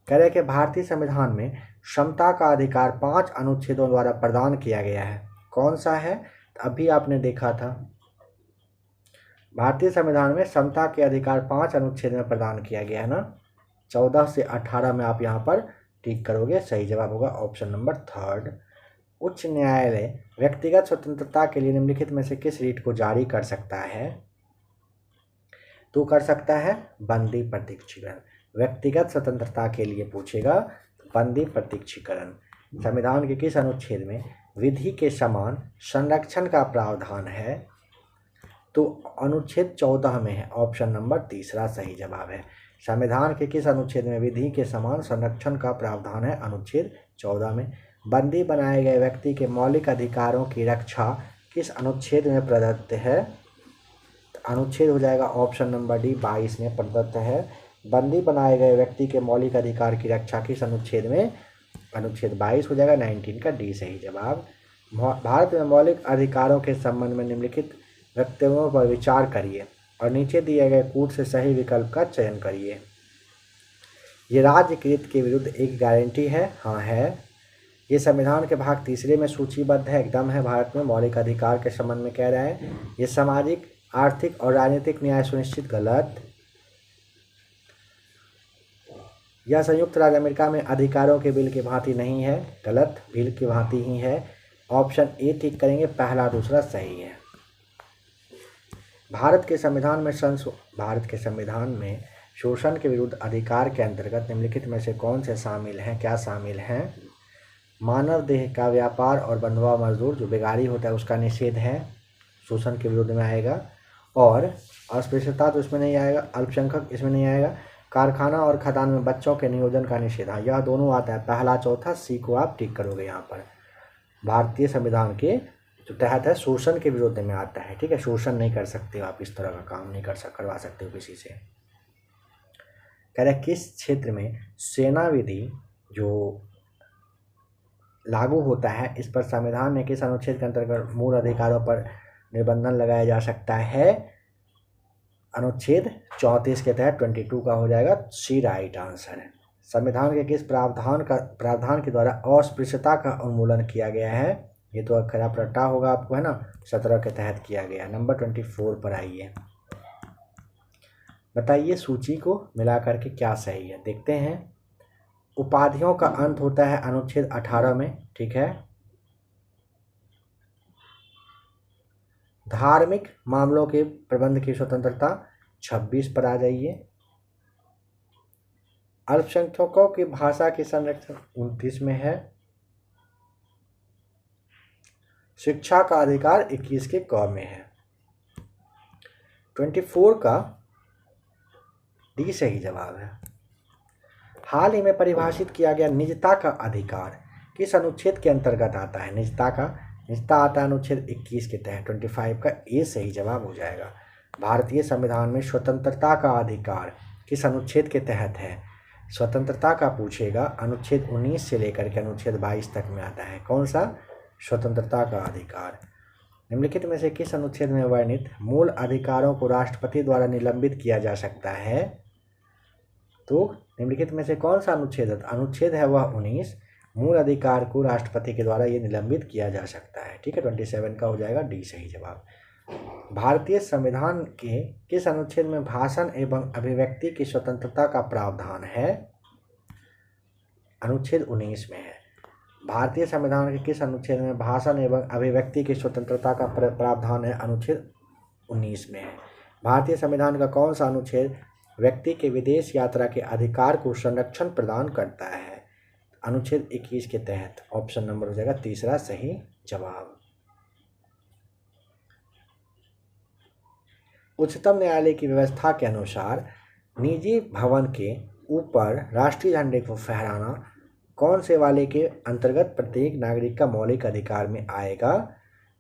कह रहे कि भारतीय संविधान में समता का अधिकार 5 अनुच्छेदों द्वारा प्रदान किया गया है। कौन सा है? अभी आपने देखा था भारतीय संविधान में समता के अधिकार 5 अनुच्छेद में प्रदान किया गया है ना। 14 से 18 में आप यहाँ पर टिक करोगे, सही जवाब होगा ऑप्शन नंबर 3। उच्च न्यायालय व्यक्तिगत स्वतंत्रता के लिए निम्नलिखित में से किस रीट को जारी कर सकता है? तो कर सकता है बंदी प्रत्यक्षीकरण। व्यक्तिगत स्वतंत्रता के लिए पूछेगा बंदी प्रत्यक्षीकरण। संविधान के किस अनुच्छेद में विधि के समान संरक्षण का प्रावधान है? तो अनुच्छेद 14 में है, ऑप्शन नंबर 3 सही जवाब है। संविधान के किस अनुच्छेद में विधि के समान संरक्षण का प्रावधान है? अनुच्छेद 14 में। बंदी बनाए गए व्यक्ति के मौलिक अधिकारों की रक्षा किस अनुच्छेद में प्रदत्त है? अनुच्छेद हो जाएगा ऑप्शन नंबर डी 22 में प्रदत्त है। बंदी बनाए गए व्यक्ति के मौलिक अधिकार की रक्षा किस अनुच्छेद में? अनुच्छेद 22 हो जाएगा 19 का डी सही जवाब। भारत में मौलिक अधिकारों के संबंध में निम्नलिखित वक्तव्यों पर विचार करिए और नीचे दिए गए कूट से सही विकल्प का चयन करिए। ये राज्यकृत के विरुद्ध एक गारंटी है? हाँ है। ये संविधान के भाग 3 में सूचीबद्ध है, एकदम है। भारत में मौलिक अधिकार के संबंध में कह रहा है। ये सामाजिक, आर्थिक और राजनीतिक न्याय सुनिश्चित, गलत। यह संयुक्त राज्य अमेरिका में अधिकारों के बिल की भांति नहीं है, गलत, बिल की भांति ही है। ऑप्शन ए टिक करेंगे, पहला दूसरा सही है। भारत के संविधान में शोषण के विरुद्ध अधिकार के अंतर्गत निम्नलिखित में से कौन से शामिल हैं? क्या शामिल हैं? मानव देह का व्यापार और बंधुआ मजदूर जो बेगारी होता है उसका निषेध है, शोषण के विरुद्ध में आएगा। और अस्पृश्यता तो इसमें नहीं आएगा, अल्पसंख्यक इसमें नहीं आएगा। कारखाना और खदान में बच्चों के नियोजन का निषेध, हाँ यह दोनों आता है, पहला चौथा सी को आप टिक करोगे यहाँ पर। भारतीय संविधान के जो तहत है शोषण के विरुद्ध में आता है, ठीक है। शोषण नहीं कर सकते हो आप, इस तरह का काम नहीं करवा सकते हो किसी से। कह रहे किस क्षेत्र में सेना विधि जो लागू होता है इस पर संविधान में किस अनुच्छेद के अंतर्गत मूल अधिकारों पर निबंधन लगाया जा सकता है? अनुच्छेद 34 के तहत 22 का हो जाएगा सी राइट आंसर है। संविधान के किस प्रावधान के द्वारा अस्पृश्यता का उन्मूलन किया गया है? ये तो खरा रट्टा होगा आपको, है ना। 17 के तहत किया गया। नंबर 24 पर आइए, बताइए सूची को मिला करके क्या सही है, देखते हैं। उपाधियों का अंत होता है अनुच्छेद 18 में, ठीक है। धार्मिक मामलों के प्रबंध की स्वतंत्रता 26 पर आ जाइए। अल्पसंख्यकों की भाषा की संरक्षण 29 में है। शिक्षा का अधिकार 21 के क में है। 24 का डी सही जवाब है। हाल ही में परिभाषित किया गया निजता का अधिकार किस अनुच्छेद के अंतर्गत आता है? निजता आता है अनुच्छेद 21 के तहत। 25 का ए सही जवाब हो जाएगा। भारतीय संविधान में स्वतंत्रता का अधिकार किस अनुच्छेद के तहत है? स्वतंत्रता का पूछेगा, अनुच्छेद 19 से लेकर के अनुच्छेद 22 तक में आता है। कौन सा? स्वतंत्रता का अधिकार। निम्नलिखित में से किस अनुच्छेद में वर्णित मूल अधिकारों को राष्ट्रपति द्वारा निलंबित किया जा सकता है? तो निम्नलिखित में से कौन सा अनुच्छेद है वह 19। मूल अधिकार को राष्ट्रपति के द्वारा ये निलंबित किया जा सकता है, ठीक है। 27 का हो जाएगा डी सही जवाब। भारतीय संविधान के किस अनुच्छेद में भाषण एवं अभिव्यक्ति की स्वतंत्रता का प्रावधान है? अनुच्छेद 19 में है। भारतीय संविधान के किस अनुच्छेद में भाषण एवं अभिव्यक्ति की स्वतंत्रता का प्रावधान है? अनुच्छेद 19 में है। भारतीय संविधान का कौन सा अनुच्छेद व्यक्ति के विदेश यात्रा के अधिकार को संरक्षण प्रदान करता है? अनुच्छेद 21 के तहत। ऑप्शन नंबर हो जाएगा तीसरा सही जवाब। उच्चतम न्यायालय की व्यवस्था के अनुसार निजी भवन के ऊपर राष्ट्रीय झंडे को फहराना कौन से वाले के अंतर्गत प्रत्येक नागरिक का मौलिक अधिकार में आएगा?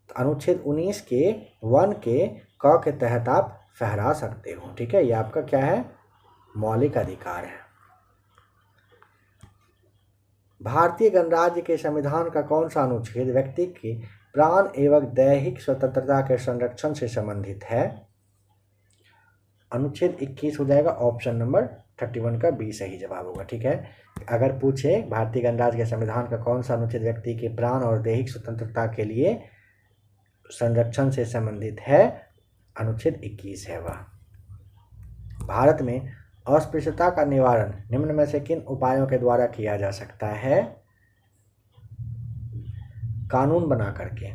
तो अनुच्छेद 19 के 1 के क के तहत आप फहरा सकते हो, ठीक है। ये आपका क्या है? मौलिक अधिकार है। भारतीय गणराज्य के संविधान का कौन सा अनुच्छेद व्यक्ति की प्राण एवं दैहिक स्वतंत्रता के संरक्षण से संबंधित है? अनुच्छेद 21 हो जाएगा। ऑप्शन नंबर 31 का बी सही जवाब होगा, ठीक है। अगर पूछे भारतीय गणराज्य के संविधान का कौन सा अनुच्छेद व्यक्ति के प्राण और दैहिक स्वतंत्रता के लिए संरक्षण से संबंधित है? अनुच्छेद 21 है वह। भारत में अस्पृश्यता का निवारण निम्न में से किन उपायों के द्वारा किया जा सकता है? कानून बना करके,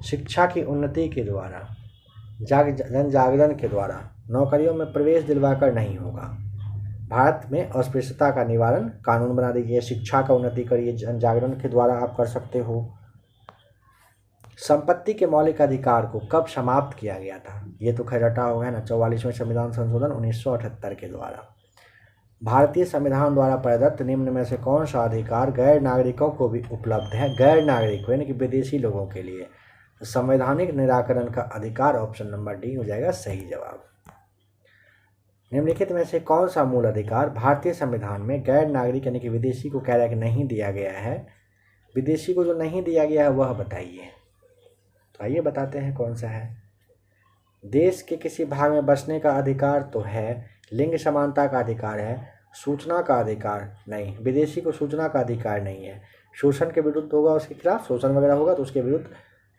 शिक्षा की उन्नति के द्वारा, जन जागरण के द्वारा, नौकरियों में प्रवेश दिलवाकर नहीं होगा। भारत में अस्पृश्यता का निवारण कानून बना दीजिए, शिक्षा का उन्नति करिए, जन जागरण के द्वारा आप कर सकते हो। संपत्ति के मौलिक अधिकार को कब समाप्त किया गया था? ये तो खैर रटा हुआ है ना, 44वें संविधान संशोधन 1978 के द्वारा। भारतीय संविधान द्वारा प्रदत्त निम्न में से कौन सा अधिकार गैर नागरिकों को भी उपलब्ध है? गैर नागरिकों यानी कि विदेशी लोगों के लिए। तो संवैधानिक निराकरण का अधिकार ऑप्शन नंबर डी हो जाएगा सही जवाब। निम्नलिखित में से कौन सा मूल अधिकार भारतीय संविधान में गैर नागरिक यानी कि विदेशी को कह रहा है कि नहीं दिया गया है? विदेशी को जो नहीं दिया गया है वह बताइए। तो आइए बताते हैं कौन सा है। देश के किसी भाग में बसने का अधिकार तो है, लिंग समानता का अधिकार है, सूचना का अधिकार नहीं, विदेशी को सूचना का अधिकार नहीं है, शोषण के विरुद्ध होगा, उसके खिलाफ शोषण वगैरह होगा तो उसके विरुद्ध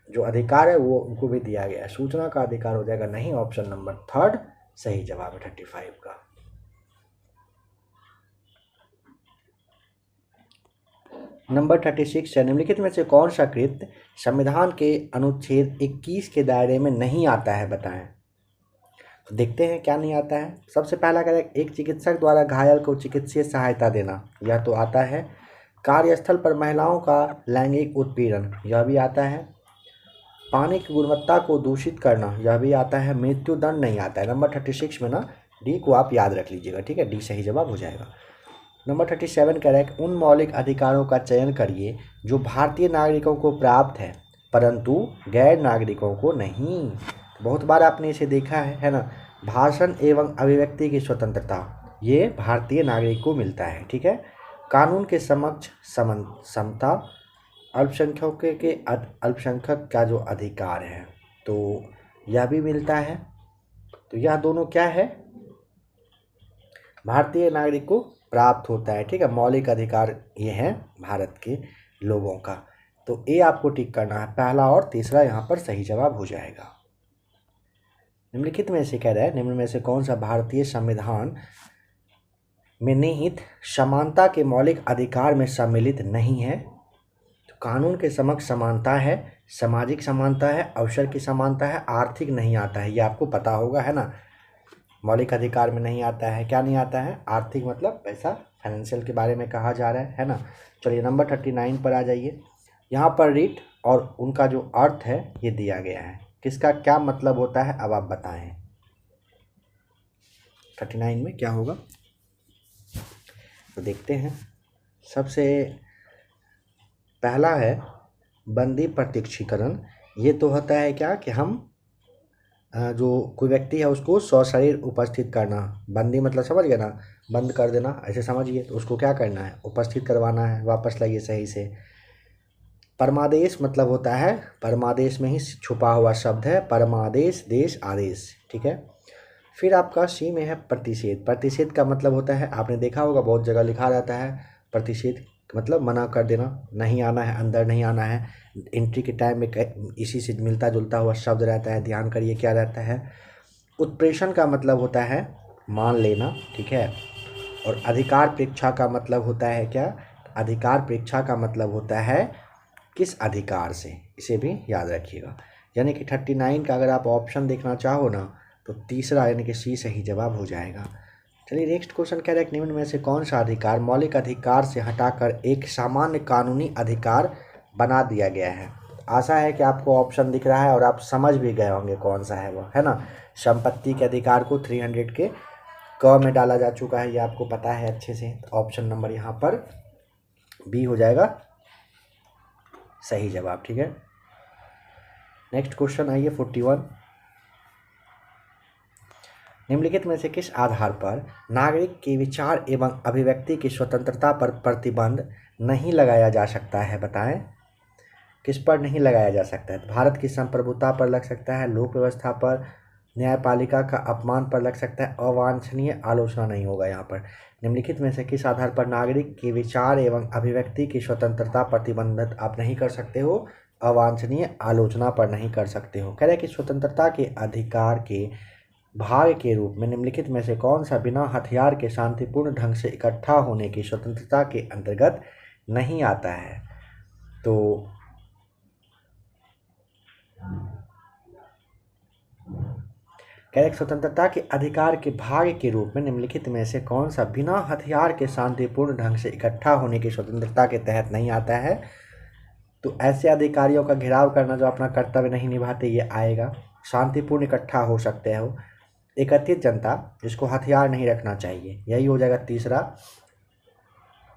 जो अधिकार है वो उनको भी दिया गया है। सूचना का अधिकार हो जाएगा नहीं, ऑप्शन नंबर थर्ड सही जवाब है 35 का। नंबर 36 है, निम्नलिखित में से कौन सा कृत्य संविधान के अनुच्छेद 21 के दायरे में नहीं आता है? बताएं। तो देखते हैं क्या नहीं आता है। सबसे पहला कह रहा है एक चिकित्सक द्वारा घायल को चिकित्सीय सहायता देना, यह तो आता है। कार्यस्थल पर महिलाओं का लैंगिक उत्पीड़न, यह भी आता है। पानी की गुणवत्ता को दूषित करना, यह भी आता है। मृत्यु दंड नहीं आता है। नंबर 36 में ना डी को आप याद रख लीजिएगा, ठीक है, डी सही जवाब हो जाएगा। नंबर 37 कह रहा है उन मौलिक अधिकारों का चयन करिए जो भारतीय नागरिकों को प्राप्त है परंतु गैर नागरिकों को नहीं। बहुत बार आपने इसे देखा है ना, भाषण एवं अभिव्यक्ति की स्वतंत्रता ये भारतीय नागरिक को मिलता है, ठीक है। कानून के समक्ष समता, अल्पसंख्यक का जो अधिकार है तो यह भी मिलता है। तो यह दोनों क्या है? भारतीय नागरिक को प्राप्त होता है, ठीक है। मौलिक अधिकार ये हैं भारत के लोगों का। तो ए आपको टिक करना है, पहला और तीसरा यहाँ पर सही जवाब हो जाएगा। निम्नलिखित में से कह रहा है निम्न में से कौन सा भारतीय संविधान में निहित समानता के मौलिक अधिकार में सम्मिलित नहीं है? तो कानून के समक्ष समानता है, सामाजिक समानता है, अवसर की समानता है, आर्थिक नहीं आता है। ये आपको पता होगा है ना, मौलिक अधिकार में नहीं आता है। क्या नहीं आता है? आर्थिक मतलब पैसा, फाइनेंशियल के बारे में कहा जा रहा है ना। चलिए नंबर 39 पर आ जाइए। यहाँ पर रीट और उनका जो अर्थ है ये दिया गया है, किसका क्या मतलब होता है अब आप बताएं। 39 में क्या होगा तो देखते हैं। सबसे पहला है बंदी प्रत्यक्षीकरण। ये तो होता है क्या कि हम जो कोई व्यक्ति है उसको सशरीर उपस्थित करना। बंदी मतलब समझ गए ना, बंद कर देना ऐसे समझिए। तो उसको क्या करना है? उपस्थित करवाना है, वापस लाइए सही से। परमादेश मतलब होता है, परमादेश में ही छुपा हुआ शब्द है, परमादेश देश आदेश, ठीक है। फिर आपका सी में है प्रतिषेध। प्रतिषेध का मतलब होता है, आपने देखा होगा बहुत जगह लिखा रहता है प्रतिषेध मतलब मना कर देना, नहीं आना है, अंदर नहीं आना है। एंट्री के टाइम में इसी से मिलता जुलता हुआ शब्द रहता है, ध्यान करिए क्या रहता है। उत्प्रेषण का मतलब होता है मान लेना, ठीक है। और अधिकार प्रेक्षा का मतलब होता है क्या? अधिकार प्रेक्षा का मतलब होता है किस अधिकार से, इसे भी याद रखिएगा। यानी कि 39 का अगर आप ऑप्शन देखना चाहो ना तो तीसरा यानी कि सी सही जवाब हो जाएगा। चलिए नेक्स्ट क्वेश्चन कह रहा है निम्न में से कौन सा अधिकार मौलिक अधिकार से हटाकर एक सामान्य कानूनी अधिकार बना दिया गया है? आशा है कि आपको ऑप्शन दिख रहा है और आप समझ भी गए होंगे कौन सा है वो, है ना। संपत्ति के अधिकार को 300 के क में डाला जा चुका है, ये आपको पता है अच्छे से। ऑप्शन नंबर यहाँ पर बी हो जाएगा सही जवाब, ठीक है। नेक्स्ट क्वेश्चन आइए 41। निम्नलिखित में से किस आधार पर नागरिक के विचार एवं अभिव्यक्ति की स्वतंत्रता पर प्रतिबंध नहीं लगाया जा सकता है? बताएं किस पर नहीं लगाया जा सकता है? भारत की संप्रभुता पर लग सकता है, लोक व्यवस्था पर, न्यायपालिका का अपमान पर लग सकता है, अवांछनीय आलोचना नहीं होगा यहाँ पर। निम्नलिखित में से किस आधार पर नागरिक के विचार एवं अभिव्यक्ति की स्वतंत्रता प्रतिबंधित आप नहीं कर सकते हो? अवांछनीय आलोचना पर नहीं कर सकते हो। कह रहे कि स्वतंत्रता के अधिकार के भाग के रूप में निम्नलिखित में से कौन सा बिना हथियार के शांतिपूर्ण ढंग से इकट्ठा होने की स्वतंत्रता के अंतर्गत नहीं आता है? तो कह रहे स्वतंत्रता के अधिकार के भाग के रूप में निम्नलिखित में से कौन सा बिना हथियार के शांतिपूर्ण ढंग से इकट्ठा होने की स्वतंत्रता के तहत नहीं आता है? तो ऐसे अधिकारियों का घेराव करना जो अपना कर्तव्य नहीं निभाते, ये आएगा। शांतिपूर्ण इकट्ठा हो सकते हो। एकत्रित जनता जिसको हथियार नहीं रखना चाहिए, यही हो जाएगा तीसरा।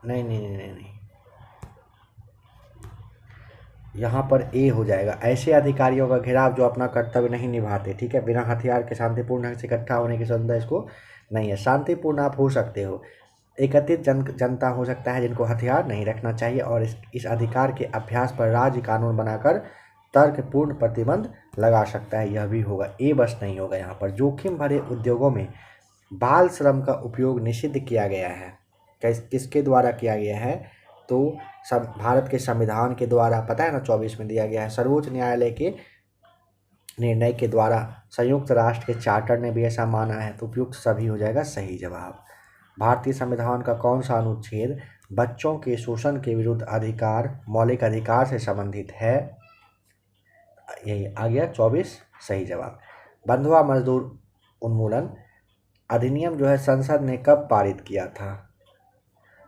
नहीं नहीं नहीं नहीं, नहीं। यहाँ पर ए हो जाएगा, ऐसे अधिकारियों का घेराव जो अपना कर्तव्य नहीं निभाते, ठीक है, बिना हथियार के शांतिपूर्ण ढंग से इकट्ठा होने की स्वतंत्रता इसको नहीं है। शांतिपूर्ण आप हो सकते हो। एकत्रित जनता हो सकता है जिनको हथियार नहीं रखना चाहिए, और इस अधिकार के अभ्यास पर राज्य कानून बनाकर तर्कपूर्ण प्रतिबंध लगा सकता है, यह भी होगा। ए बस नहीं होगा यहाँ पर। जोखिम भरे उद्योगों में बाल श्रम का उपयोग निषिद्ध किया गया है। किसके द्वारा किया गया है? तो भारत के संविधान के द्वारा, पता है ना, 24 में दिया गया है। सर्वोच्च न्यायालय के निर्णय के द्वारा, संयुक्त राष्ट्र के चार्टर ने भी ऐसा माना है। तो उपयुक्त सभी हो जाएगा सही जवाब। भारतीय संविधान का कौन सा अनुच्छेद बच्चों के शोषण के विरुद्ध अधिकार, मौलिक अधिकार से संबंधित है? यही आ गया 24 सही जवाब। बंधुआ मजदूर उन्मूलन अधिनियम जो है संसद ने कब पारित किया था?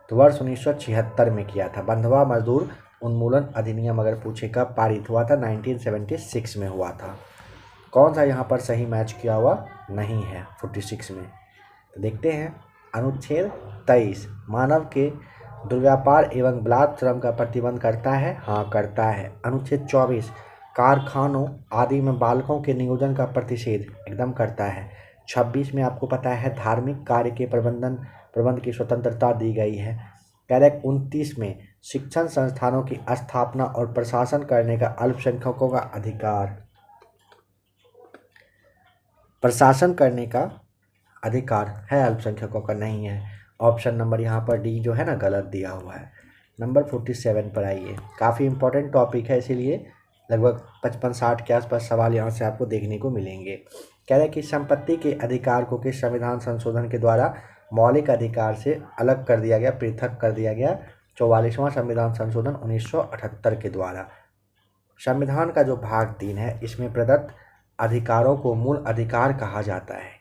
तो वर्ष 1976 में किया था। बंधुआ मजदूर उन्मूलन अधिनियम अगर पूछे कब पारित हुआ था, 1976 में हुआ था। कौन सा यहाँ पर सही मैच किया हुआ नहीं है 46 में? तो देखते हैं। अनुच्छेद 23 मानव के दुर्व्यापार एवं बलात् श्रम का प्रतिबंध करता है? हाँ, करता है। अनुच्छेद 24 कारखानों आदि में बालकों के नियोजन का प्रतिषेध एकदम करता है। 26 में आपको पता है धार्मिक कार्य के प्रबंध की स्वतंत्रता दी गई है। कैरेक्ट 29 में शिक्षण संस्थानों की स्थापना और प्रशासन करने का अल्पसंख्यकों का अधिकार, प्रशासन करने का अधिकार है, अल्पसंख्यकों का नहीं है। ऑप्शन नंबर यहाँ पर डी जो है ना गलत दिया हुआ है। नंबर 47 पर आइए। काफ़ी इंपॉर्टेंट टॉपिक है, इसीलिए लगभग 55-60 के आसपास सवाल यहाँ से आपको देखने को मिलेंगे। कह रहे हैं कि संपत्ति के अधिकार को किस संविधान संशोधन के द्वारा मौलिक अधिकार से अलग कर दिया गया, पृथक कर दिया गया? 44वां संविधान संशोधन 1978 के द्वारा। संविधान का जो भाग 3 है, इसमें प्रदत्त अधिकारों को मूल अधिकार कहा जाता है।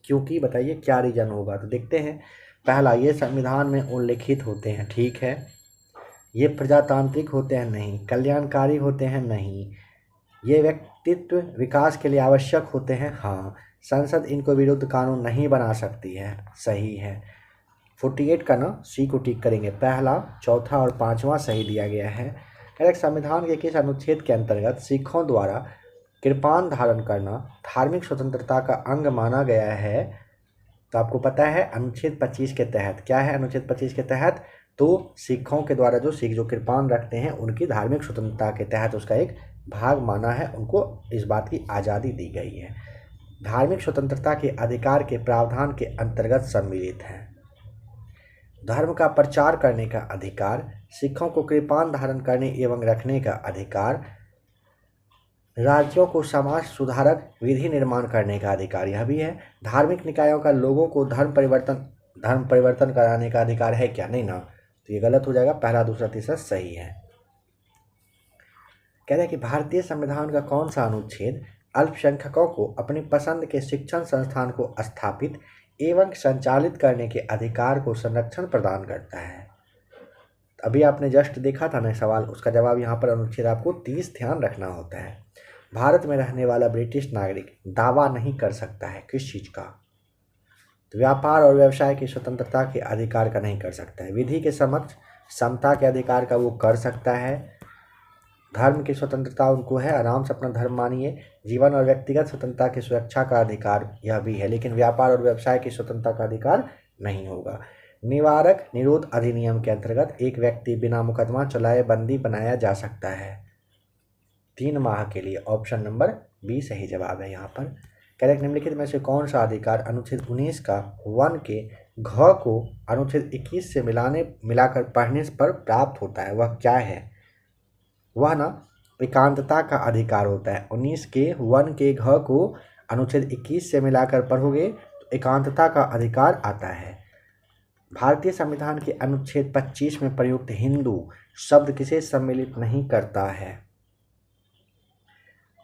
क्योंकि बताइए क्या रीजन होगा? तो देखते हैं। पहला, ये संविधान में उल्लिखित होते हैं, ठीक है। ये प्रजातांत्रिक होते हैं? नहीं। कल्याणकारी होते हैं? नहीं। ये व्यक्तित्व विकास के लिए आवश्यक होते हैं? हाँ। संसद इनको विरुद्ध कानून नहीं बना सकती है? सही है। 48 का ना सी को टिक करेंगे। पहला, चौथा और पांचवा सही दिया गया है। करेक्ट। संविधान के किस अनुच्छेद के अंतर्गत सिखों द्वारा कृपान धारण करना धार्मिक स्वतंत्रता का अंग माना गया है? तो आपको पता है अनुच्छेद 25 के तहत। क्या है अनुच्छेद 25 के तहत? तो सिखों के द्वारा जो सिख जो कृपान रखते हैं उनकी धार्मिक स्वतंत्रता के तहत उसका एक भाग माना है, उनको इस बात की आज़ादी दी गई है। धार्मिक स्वतंत्रता के अधिकार के प्रावधान के अंतर्गत सम्मिलित है धर्म का प्रचार करने का अधिकार, सिखों को कृपान धारण करने एवं रखने का अधिकार, राज्यों को समाज सुधारक विधि निर्माण करने का अधिकार, यह भी है। धार्मिक निकायों का लोगों को धर्म परिवर्तन कराने का अधिकार है क्या? नहीं ना, तो ये गलत हो जाएगा। पहला, दूसरा, तीसरा सही है। कह रहे हैं कि भारतीय संविधान का कौन सा अनुच्छेद अल्पसंख्यकों को अपनी पसंद के शिक्षण संस्थान को स्थापित एवं संचालित करने के अधिकार को संरक्षण प्रदान करता है? अभी आपने जस्ट देखा था ना सवाल, उसका जवाब यहाँ पर अनुच्छेद आपको 30 ध्यान रखना होता है। भारत में रहने वाला ब्रिटिश नागरिक दावा नहीं कर सकता है किस चीज़ का? तो व्यापार और व्यवसाय की स्वतंत्रता के अधिकार का नहीं कर सकता है। विधि के समक्ष समता के अधिकार का वो कर सकता है। धर्म की स्वतंत्रता उनको है, आराम से अपना धर्म मानिए। जीवन और व्यक्तिगत स्वतंत्रता की सुरक्षा का अधिकार यह भी है, लेकिन व्यापार और व्यवसाय की स्वतंत्रता का अधिकार नहीं होगा। निवारक निरोध अधिनियम के अंतर्गत एक व्यक्ति बिना मुकदमा चलाए बंदी बनाया जा सकता है? 3 माह के लिए। ऑप्शन नंबर बी सही जवाब है यहाँ पर। करेक्ट, निम्नलिखित में से कौन सा अधिकार अनुच्छेद 19 का वन के घ को अनुच्छेद 21 से मिलाकर पढ़ने पर प्राप्त होता है, वह क्या है? वह ना एकांतता का अधिकार होता है। 19 के वन के घ को अनुच्छेद 21 से मिलाकर पढ़ोगे तो एकांतता का अधिकार आता है। भारतीय संविधान के अनुच्छेद 25 में प्रयुक्त हिंदू शब्द किसे सम्मिलित नहीं करता है?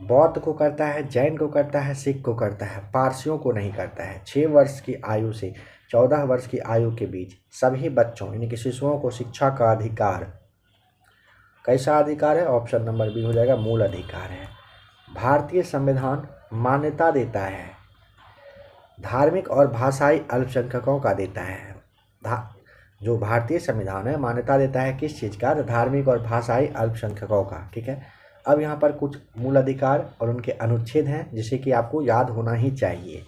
बौद्ध को करता है, जैन को करता है, सिख को करता है, पारसियों को नहीं करता है। 6 वर्ष की आयु से 14 वर्ष की आयु के बीच सभी बच्चों यानी कि शिशुओं को शिक्षा का अधिकार, कैसा अधिकार है? ऑप्शन नंबर बी हो जाएगा, मूल अधिकार है। भारतीय संविधान मान्यता देता है धार्मिक और भाषाई अल्पसंख्यकों का देता है। जो भारतीय संविधान है मान्यता देता है किस चीज़ का? धार्मिक और भाषाई अल्पसंख्यकों का। ठीक है, अब यहाँ पर कुछ मूल अधिकार और उनके अनुच्छेद हैं जिसे कि आपको याद होना ही चाहिए।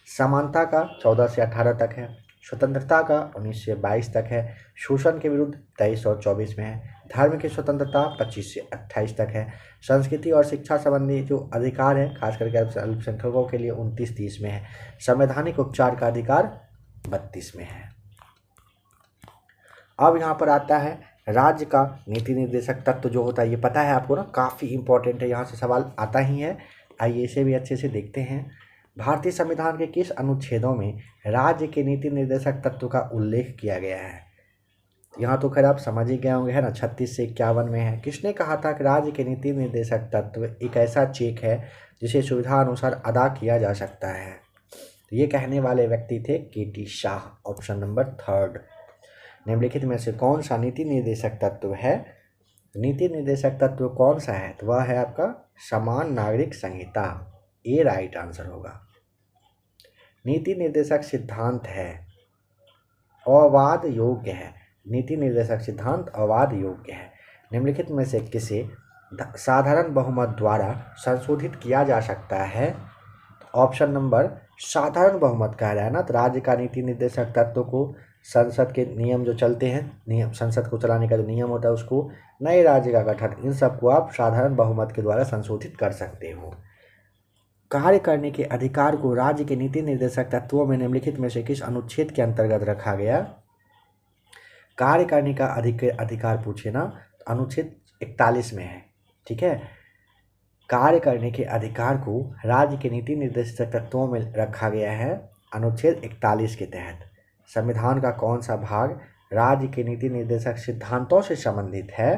समानता का 14 से 18 तक है, स्वतंत्रता का 19 से 22 तक है, शोषण के विरुद्ध 23 और 24 में है, धर्म की स्वतंत्रता 25 से 28 तक है, संस्कृति और शिक्षा संबंधी जो अधिकार है खास करके अल्पसंख्यकों के लिए 29-30 में है, संवैधानिक उपचार का अधिकार 32 में है। अब यहाँ पर आता है राज्य का नीति निर्देशक तत्व जो होता है, ये पता है आपको ना, काफ़ी इंपॉर्टेंट है, यहाँ से सवाल आता ही है। आइए इसे भी अच्छे से देखते हैं। भारतीय संविधान के किस अनुच्छेदों में राज्य के नीति निर्देशक तत्व का उल्लेख किया गया है? यहाँ तो खैर आप समझ ही गए होंगे, है ना, 36 से 51 में है। किसने कहा था कि राज्य के नीति निर्देशक तत्व एक ऐसा चेक है जिसे सुविधा अनुसार अदा किया जा सकता है? तो ये कहने वाले व्यक्ति थे के.टी. शाह। Option number 3। निम्नलिखित में से कौन सा नीति निर्देशक तत्व है? नीति निर्देशक तत्व कौन सा है? तो वह है आपका समान नागरिक संहिता। ए राइट आंसर होगा। नीति निर्देशक सिद्धांत है अवाद योग्य है। नीति निर्देशक सिद्धांत अवाद योग्य है। निम्नलिखित में से किसे साधारण बहुमत द्वारा संशोधित किया जा सकता है? ऑप्शन नंबर साधारण बहुमत कह रहा है ना, तो राज्य का नीति निर्देशक तत्व को संसद के नियम जो चलते हैं, नियम संसद को चलाने का जो नियम होता है उसको, नए राज्य का गठन, इन सबको आप साधारण बहुमत के द्वारा संशोधित कर सकते हो। कार्य करने के अधिकार को राज्य के नीति निर्देशक तत्वों में निम्नलिखित में से किस अनुच्छेद के अंतर्गत रखा गया? कार्य करने का अधिकार पूछे ना, तो अनुच्छेद 41 में है। ठीक है, कार्य करने के अधिकार को राज्य के नीति निर्देशक तत्वों में रखा गया है अनुच्छेद 41 के तहत। संविधान का कौन सा भाग राज्य के नीति निर्देशक सिद्धांतों से संबंधित है?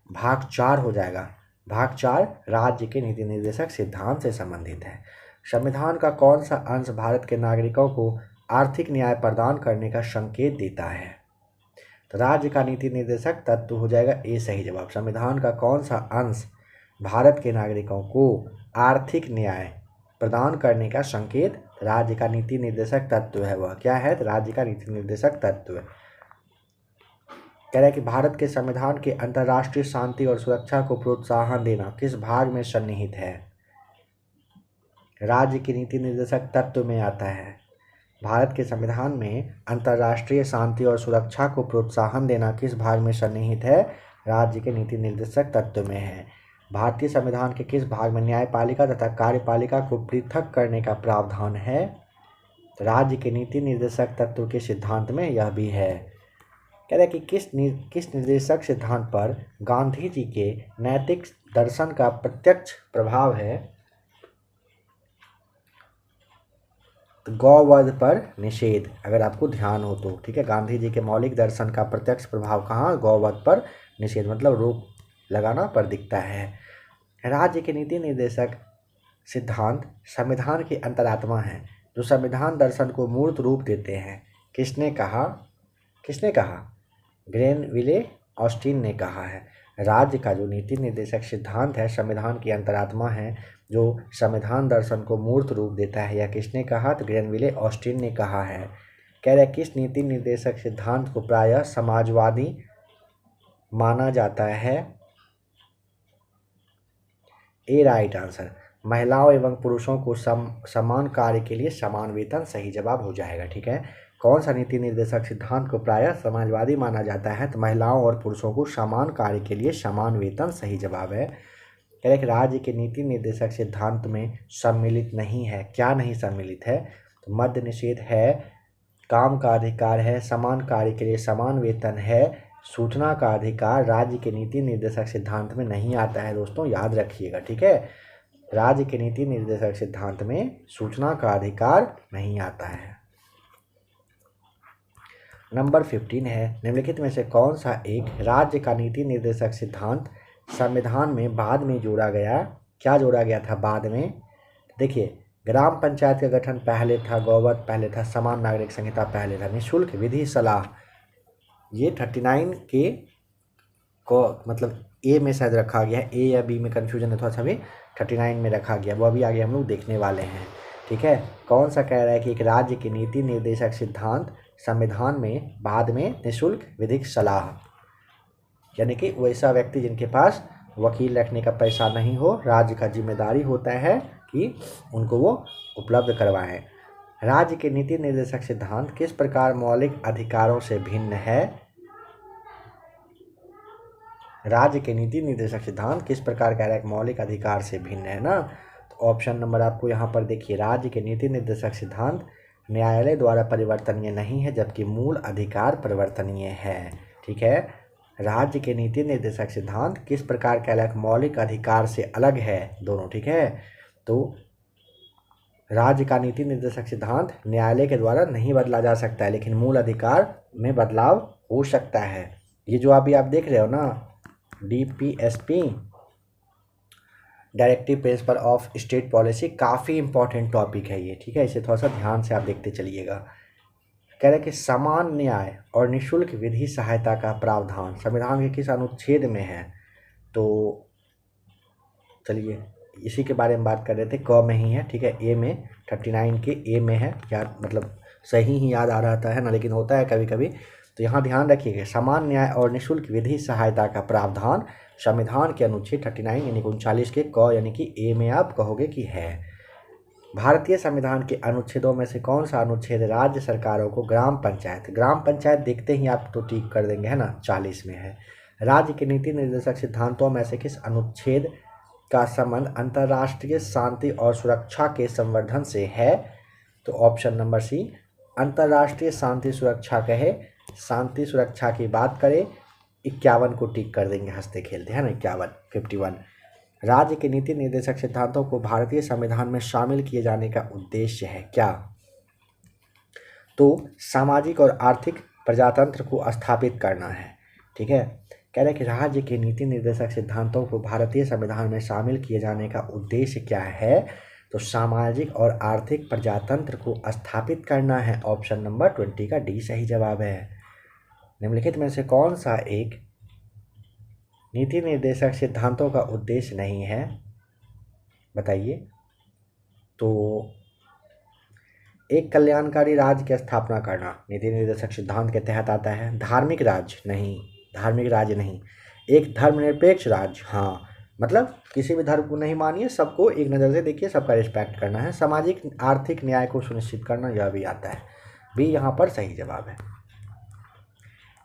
भाग 4 हो जाएगा। भाग 4 राज्य के नीति निर्देशक सिद्धांत से संबंधित है। संविधान का कौन सा अंश भारत के नागरिकों को आर्थिक न्याय प्रदान करने का संकेत देता है? तो राज्य का नीति निर्देशक तत्व हो जाएगा ए सही जवाब। संविधान का कौन सा अंश भारत के नागरिकों को आर्थिक न्याय प्रदान करने का संकेत राज्य का नीति निर्देशक तत्व है? वह क्या है? राज्य का नीति निर्देशक तत्व कह रहा है कि भारत के संविधान के अंतर्राष्ट्रीय शांति और सुरक्षा को प्रोत्साहन देना किस भाग में सन्निहित है? राज्य की नीति निर्देशक तत्व में आता है। भारत के संविधान में अंतर्राष्ट्रीय शांति और सुरक्षा को प्रोत्साहन देना किस भाग में सन्निहित है? राज्य के नीति निर्देशक तत्व में है। भारतीय संविधान के किस भाग में न्यायपालिका तथा कार्यपालिका को पृथक करने का प्रावधान है? राज्य के नीति निर्देशक तत्व के सिद्धांत में यह भी है। कह रहा है कि किस निर्देशक सिद्धांत पर गांधी जी के नैतिक दर्शन का प्रत्यक्ष प्रभाव है? तो गौवध पर निषेध, अगर आपको ध्यान हो तो। ठीक है, गांधी जी के मौलिक दर्शन का प्रत्यक्ष प्रभाव कहाँ? गौवध पर निषेध, मतलब रोक लगाना पर दिखता है। राज्य के नीति निर्देशक सिद्धांत संविधान की अंतरात्मा है जो संविधान दर्शन को मूर्त रूप देते हैं। किसने कहा? ग्रेनविले ऑस्टिन ने कहा है। राज्य का जो नीति निर्देशक सिद्धांत है संविधान की अंतरात्मा है जो संविधान दर्शन को मूर्त रूप देता है, यह किसने कहा? तो ग्रेनविले ऑस्टिन ने कहा है। कह रहे किस नीति निर्देशक सिद्धांत को प्रायः समाजवादी माना जाता है? ए राइट आंसर। महिलाओं एवं पुरुषों को समान कार्य के लिए समान वेतन सही जवाब हो जाएगा। ठीक है, कौन सा नीति निर्देशक सिद्धांत को प्रायः समाजवादी माना जाता है? तो महिलाओं और पुरुषों को समान कार्य के लिए समान वेतन सही जवाब है। कह रहे कि राज्य के नीति निर्देशक सिद्धांत में सम्मिलित नहीं है। क्या नहीं सम्मिलित है? तो मद्य निषेध है, काम का अधिकार है, समान कार्य के लिए समान वेतन है, सूचना का अधिकार राज्य के नीति निर्देशक सिद्धांत में नहीं आता है। दोस्तों याद रखिएगा, ठीक है। राज्य के नीति निर्देशक सिद्धांत में सूचना का अधिकार नहीं आता है। नंबर 15 है, निम्नलिखित में से कौन सा एक राज्य का नीति निर्देशक सिद्धांत संविधान में बाद में जोड़ा गया? क्या जोड़ा गया था बाद में? देखिए, ग्राम पंचायत का गठन पहले था, गौवध पहले था, समान नागरिक संहिता पहले था, निःशुल्क विधि सलाह ये 39 के को मतलब ए में शायद रखा गया है, ए या बी में कन्फ्यूजन है थोड़ा सा, भी 39 में रखा गया, वो अभी आगे हम लोग देखने वाले हैं, ठीक है। कौन सा कह रहा है कि एक राज्य की नीति निर्देशक सिद्धांत संविधान में बाद में निःशुल्क विधिक सलाह, यानी कि वैसा व्यक्ति जिनके पास वकील रखने का पैसा नहीं हो, राज्य का जिम्मेदारी होता है कि उनको वो उपलब्ध करवाएं। राज्य के नीति निर्देशक सिद्धांत किस प्रकार मौलिक अधिकारों से भिन्न है? राज्य के नीति निर्देशक सिद्धांत किस प्रकार कह रहा है? मौलिक अधिकार से भिन्न है ना। तो ऑप्शन नंबर आपको यहाँ पर देखिए, राज्य के नीति निर्देशक सिद्धांत न्यायालय द्वारा परिवर्तनीय नहीं है, जबकि मूल अधिकार परिवर्तनीय है, ठीक है। राज्य के नीति निर्देशक सिद्धांत किस प्रकार कह रहा है? मौलिक अधिकार से अलग है दोनों, ठीक है। तो राज्य का नीति निर्देशक सिद्धांत न्यायालय के द्वारा नहीं बदला जा सकता है, लेकिन मूल अधिकार में बदलाव हो सकता है। ये जो अभी आप देख रहे हो ना, DPSP directive principle of state policy, काफ़ी इंपॉर्टेंट टॉपिक है ये, ठीक है। इसे थोड़ा सा ध्यान से आप देखते चलिएगा। कह रहे कि समान न्याय और निःशुल्क विधि सहायता का प्रावधान संविधान के किस अनुच्छेद में है? तो चलिए इसी के बारे में बात कर रहे थे, क में ही है, ठीक है। ए में 39 के ए में है, याद मतलब सही ही याद आ रहा है ना, लेकिन होता है कभी कभी। तो यहाँ ध्यान रखिएगा, समान न्याय और निःशुल्क विधि सहायता का प्रावधान संविधान के अनुच्छेद 39 यानी 39 के क यानी कि ए में आप कहोगे कि है। भारतीय संविधान के अनुच्छेदों में से कौन सा अनुच्छेद राज्य सरकारों को ग्राम पंचायत देखते ही आप तो टिक कर देंगे, है ना, 40 में है। राज्य के नीति निर्देशक सिद्धांतों में से किस अनुच्छेद का संबंध अंतर्राष्ट्रीय शांति और सुरक्षा के संवर्धन से है? तो ऑप्शन नंबर सी, अंतर्राष्ट्रीय शांति सुरक्षा कहे, शांति सुरक्षा की बात करें, 51 को टिक कर देंगे हंसते खेलते, है ना, 51। राज्य के नीति निर्देशक सिद्धांतों को भारतीय संविधान में शामिल किए जाने का उद्देश्य है क्या? तो सामाजिक और आर्थिक प्रजातंत्र को स्थापित करना है, ठीक है। कह रहे कि राज्य के नीति निर्देशक सिद्धांतों को भारतीय संविधान में शामिल किए जाने का उद्देश्य क्या है? तो सामाजिक और आर्थिक प्रजातंत्र को स्थापित करना है। ऑप्शन नंबर 20 का डी सही जवाब है। निम्नलिखित में से कौन सा एक नीति निर्देशक सिद्धांतों का उद्देश्य नहीं है? बताइए। तो एक कल्याणकारी राज्य की स्थापना करना नीति निर्देशक सिद्धांत के तहत आता है। धार्मिक राज्य नहीं। एक धर्मनिरपेक्ष राज्य, हाँ, मतलब किसी भी धर्म को नहीं मानिए, सबको एक नज़र से देखिए, सबका रिस्पेक्ट करना है। सामाजिक आर्थिक न्याय को सुनिश्चित करना, यह भी आता है, भी यहाँ पर सही जवाब है।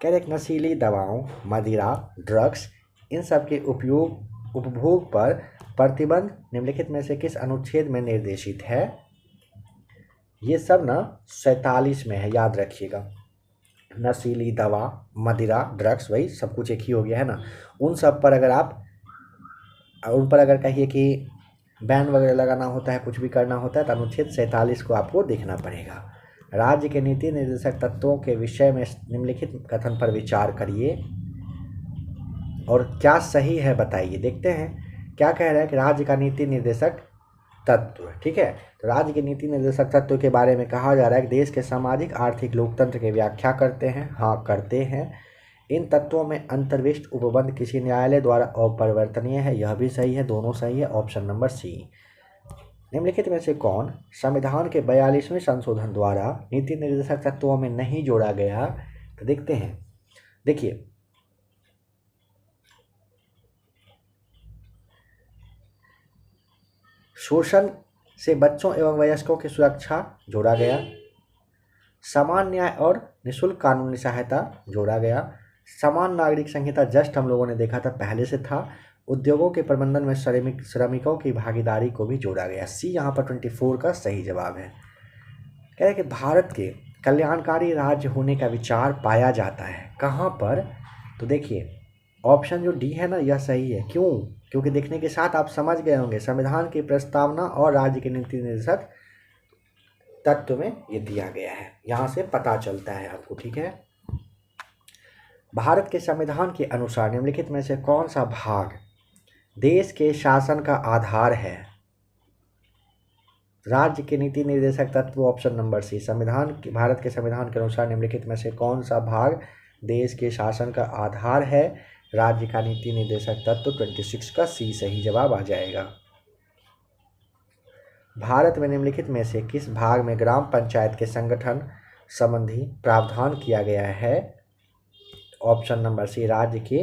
कह रहे नशीली दवाओं, मदिरा, ड्रग्स, इन सब के उपभोग पर प्रतिबंध निम्नलिखित में से किस अनुच्छेद में निर्देशित है? ये सब ना 47 में है, याद रखिएगा। नशीली दवा, मदिरा, ड्रग्स, वही सब कुछ एक ही हो गया है ना। उन सब पर अगर आप उन पर अगर कहिए कि बैन वगैरह लगाना होता है, कुछ भी करना होता है, तो अनुच्छेद 47 को आपको देखना पड़ेगा। राज्य के नीति निर्देशक तत्वों के विषय में निम्नलिखित कथन पर विचार करिए और क्या सही है बताइए। देखते हैं क्या कह रहा है कि राज्य का नीति निर्देशक तत्व, ठीक है। तो राज्य के नीति निर्देशक तत्व के बारे में कहा जा रहा है कि देश के सामाजिक आर्थिक लोकतंत्र की व्याख्या करते हैं, हाँ करते हैं। इन तत्वों में अंतर्विष्ट उपबंध किसी न्यायालय द्वारा अपरिवर्तनीय है, यह भी सही है, दोनों सही है, ऑप्शन नंबर सी। निम्नलिखित में से कौन संविधान के 42वें संशोधन द्वारा नीति निर्देशक तत्वों में नहीं जोड़ा गया? तो देखते हैं। देखिए, शोषण से बच्चों एवं वयस्कों की सुरक्षा जोड़ा गया, समान न्याय और निःशुल्क कानूनी सहायता जोड़ा गया, समान नागरिक संहिता जस्ट हम लोगों ने देखा था पहले से था, उद्योगों के प्रबंधन में श्रमिकों की भागीदारी को भी जोड़ा गया। सी यहाँ पर 24 का सही जवाब है। कह रहे कि भारत के कल्याणकारी राज्य होने का विचार पाया जाता है कहाँ पर? तो देखिए ऑप्शन जो डी है ना यह सही है। क्यों? क्योंकि देखने के साथ आप समझ गए होंगे संविधान की प्रस्तावना और राज्य के नीति निर्देशक तत्व में ये दिया गया है, यहाँ से पता चलता है आपको। ठीक है, भारत के संविधान के अनुसार निम्नलिखित में से कौन सा भाग देश के शासन का आधार है? राज्य के नीति निर्देशक तत्व ऑप्शन नंबर सी। भारत के संविधान के अनुसार निम्नलिखित में से कौन सा भाग देश के शासन का आधार है? राज्य का नीति निर्देशक तत्व 26 का सी सही जवाब आ जाएगा। भारत में निम्नलिखित में से किस भाग में ग्राम पंचायत के संगठन संबंधी प्रावधान किया गया है? ऑप्शन नंबर सी राज्य के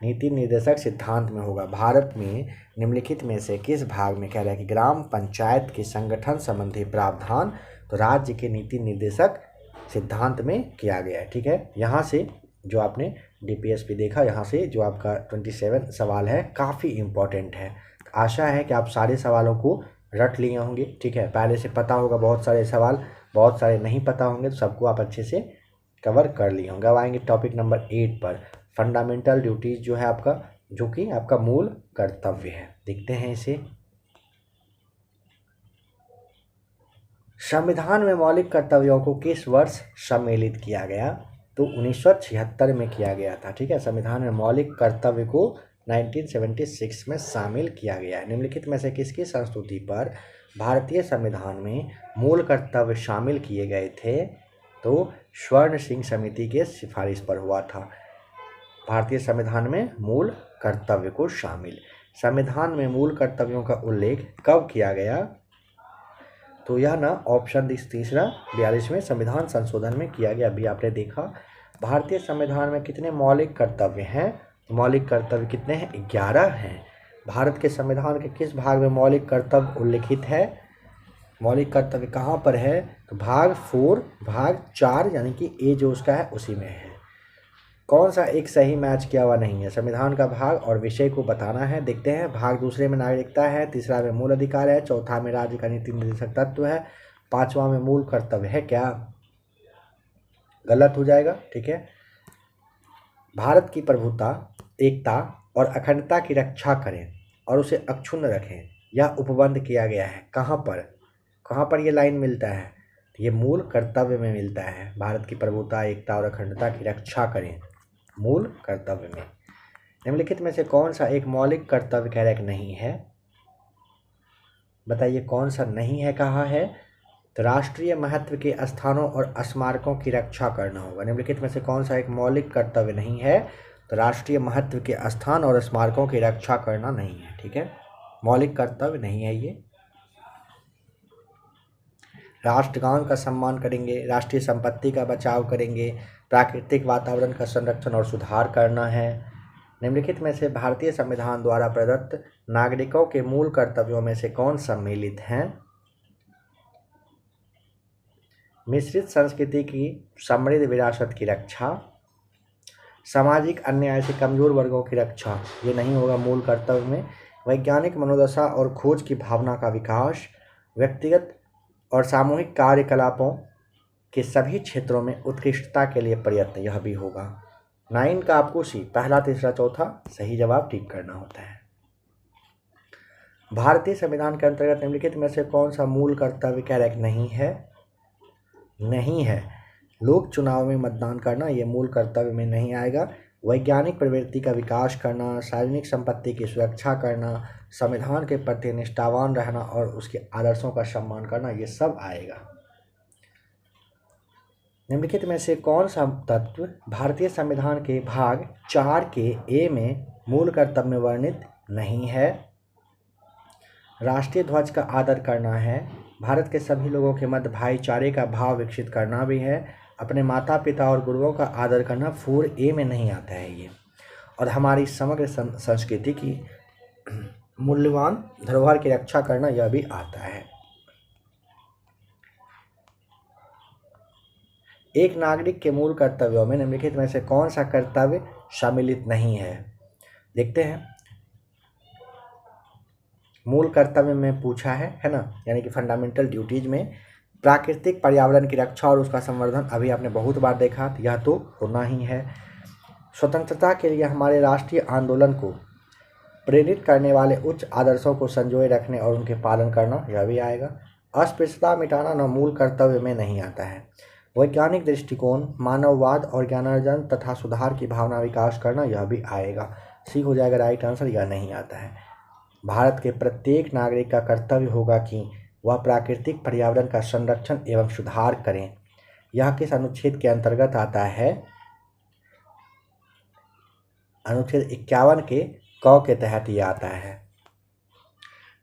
नीति निर्देशक सिद्धांत में होगा। भारत में निम्नलिखित में से किस भाग में कह रहा है कि ग्राम पंचायत के संगठन संबंधी प्रावधान, तो राज्य के नीति निर्देशक सिद्धांत में किया गया है। ठीक है, यहाँ से जो आपने डीपीएसपी देखा, यहाँ से जो आपका 27 सवाल है काफ़ी इम्पोर्टेंट है। आशा है कि आप सारे सवालों को रट लिए होंगे। ठीक है, पहले से पता होगा बहुत सारे सवाल, बहुत सारे नहीं पता होंगे, तो सबको आप अच्छे से कवर कर लिए होंगे। अब आएंगे टॉपिक नंबर 8 पर, फंडामेंटल ड्यूटीज जो है आपका, जो कि आपका मूल कर्तव्य है। देखते हैं इसे। संविधान में मौलिक कर्तव्यों को किस वर्ष सम्मिलित किया गया? तो 1976 में किया गया था। ठीक है, संविधान में मौलिक कर्तव्य को 1976 में शामिल किया गया है। निम्नलिखित में से किसकी संस्तुति पर भारतीय संविधान में मूल कर्तव्य शामिल किए गए थे? तो स्वर्ण सिंह समिति के सिफारिश पर हुआ था। भारतीय संविधान में मूल कर्तव्य को शामिल, संविधान में मूल कर्तव्यों का उल्लेख कब किया गया? तो यह ना ऑप्शन तीसरा 42वें संविधान संशोधन में किया गया। अभी आपने देखा भारतीय संविधान में कितने मौलिक कर्तव्य हैं? मौलिक कर्तव्य कितने हैं? 11 हैं। भारत के संविधान के किस भाग में मौलिक कर्तव्य उल्लिखित है? मौलिक कर्तव्य कहाँ पर है? तो भाग 4 यानी कि ए जो उसका है उसी में है। कौन सा एक सही मैच किया हुआ नहीं है? संविधान का भाग और विषय को बताना है। देखते हैं, भाग दूसरे में नागरिकता है, तीसरा में मूल अधिकार है, चौथा में राज्य का नीति निर्देशक तत्व है, पांचवा में मूल कर्तव्य है। क्या गलत हो जाएगा? ठीक है, भारत की प्रभुता, एकता और अखंडता की रक्षा करें और उसे अक्षुण्ण रखें, यह उपबंध किया गया है। कहाँ पर ये लाइन मिलता है? ये मूल कर्तव्य में मिलता है। भारत की प्रभुता, एकता और अखंडता की रक्षा करें, मूल कर्तव्य में। निम्नलिखित में से कौन सा एक मौलिक कर्तव्य कह रहा है नहीं है? बताइए कौन सा नहीं है, कहा है? तो राष्ट्रीय महत्व के स्थानों और स्मारकों की रक्षा करना होगा। निम्नलिखित में से कौन सा एक मौलिक कर्तव्य नहीं है? तो राष्ट्रीय महत्व के स्थान और स्मारकों की रक्षा करना नहीं है। ठीक है, मौलिक कर्तव्य नहीं है ये। राष्ट्रगान का सम्मान करेंगे, राष्ट्रीय संपत्ति का बचाव करेंगे, प्राकृतिक वातावरण का संरक्षण और सुधार करना है। निम्नलिखित में से भारतीय संविधान द्वारा प्रदत्त नागरिकों के मूल कर्तव्यों में से कौन सम्मिलित हैं? मिश्रित संस्कृति की समृद्ध विरासत की रक्षा, सामाजिक अन्याय से कमजोर वर्गों की रक्षा, ये नहीं होगा मूल कर्तव्य में। वैज्ञानिक मनोदशा और खोज की भावना का विकास, व्यक्तिगत और सामूहिक कार्यकलापों के सभी क्षेत्रों में उत्कृष्टता के लिए प्रयत्न, यह भी होगा। 9 का आपको सी पहला, तीसरा, चौथा सही जवाब टिक करना होता है। भारतीय संविधान के अंतर्गत निम्नलिखित में से कौन सा मूल कर्तव्य कह रहा है नहीं है? नहीं है। लोक चुनाव में मतदान करना, ये मूल कर्तव्य में नहीं आएगा। वैज्ञानिक प्रवृत्ति का विकास करना, सार्वजनिक संपत्ति की सुरक्षा करना, संविधान के प्रति निष्ठावान रहना और उसके आदर्शों का सम्मान करना, ये सब आएगा। निम्नलिखित में से कौन सा तत्व भारतीय संविधान के भाग 4 के ए में मूल कर्तव्य में वर्णित नहीं है? राष्ट्रीय ध्वज का आदर करना है, भारत के सभी लोगों के मध्य भाईचारे का भाव विकसित करना भी है, अपने माता पिता और गुरुओं का आदर करना 4A में नहीं आता है ये, और हमारी समग्र संस्कृति की मूल्यवान धरोहर की रक्षा करना, यह भी आता है। एक नागरिक के मूल कर्तव्यों में निम्नलिखित में से कौन सा कर्तव्य सम्मिलित नहीं है? देखते हैं। मूल कर्तव्य में पूछा है ना, यानी कि फंडामेंटल ड्यूटीज में प्राकृतिक पर्यावरण की रक्षा और उसका संवर्धन अभी आपने बहुत बार देखा, तो यह तो होना ही है। स्वतंत्रता के लिए हमारे राष्ट्रीय आंदोलन को प्रेरित करने वाले उच्च आदर्शों को संजोए रखने और उनके पालन करना, यह भी आएगा। अस्पृश्यता मिटाना न मूल कर्तव्य में नहीं आता है। वैज्ञानिक दृष्टिकोण, मानववाद और ज्ञानार्जन तथा सुधार की भावना विकास करना, यह भी आएगा। सी हो जाएगा राइट आंसर, यह नहीं आता है। भारत के प्रत्येक नागरिक का कर्तव्य होगा कि वह प्राकृतिक पर्यावरण का संरक्षण एवं सुधार करें। यह किस अनुच्छेद के अंतर्गत आता है? अनुच्छेद 51 के क के तहत यह आता है।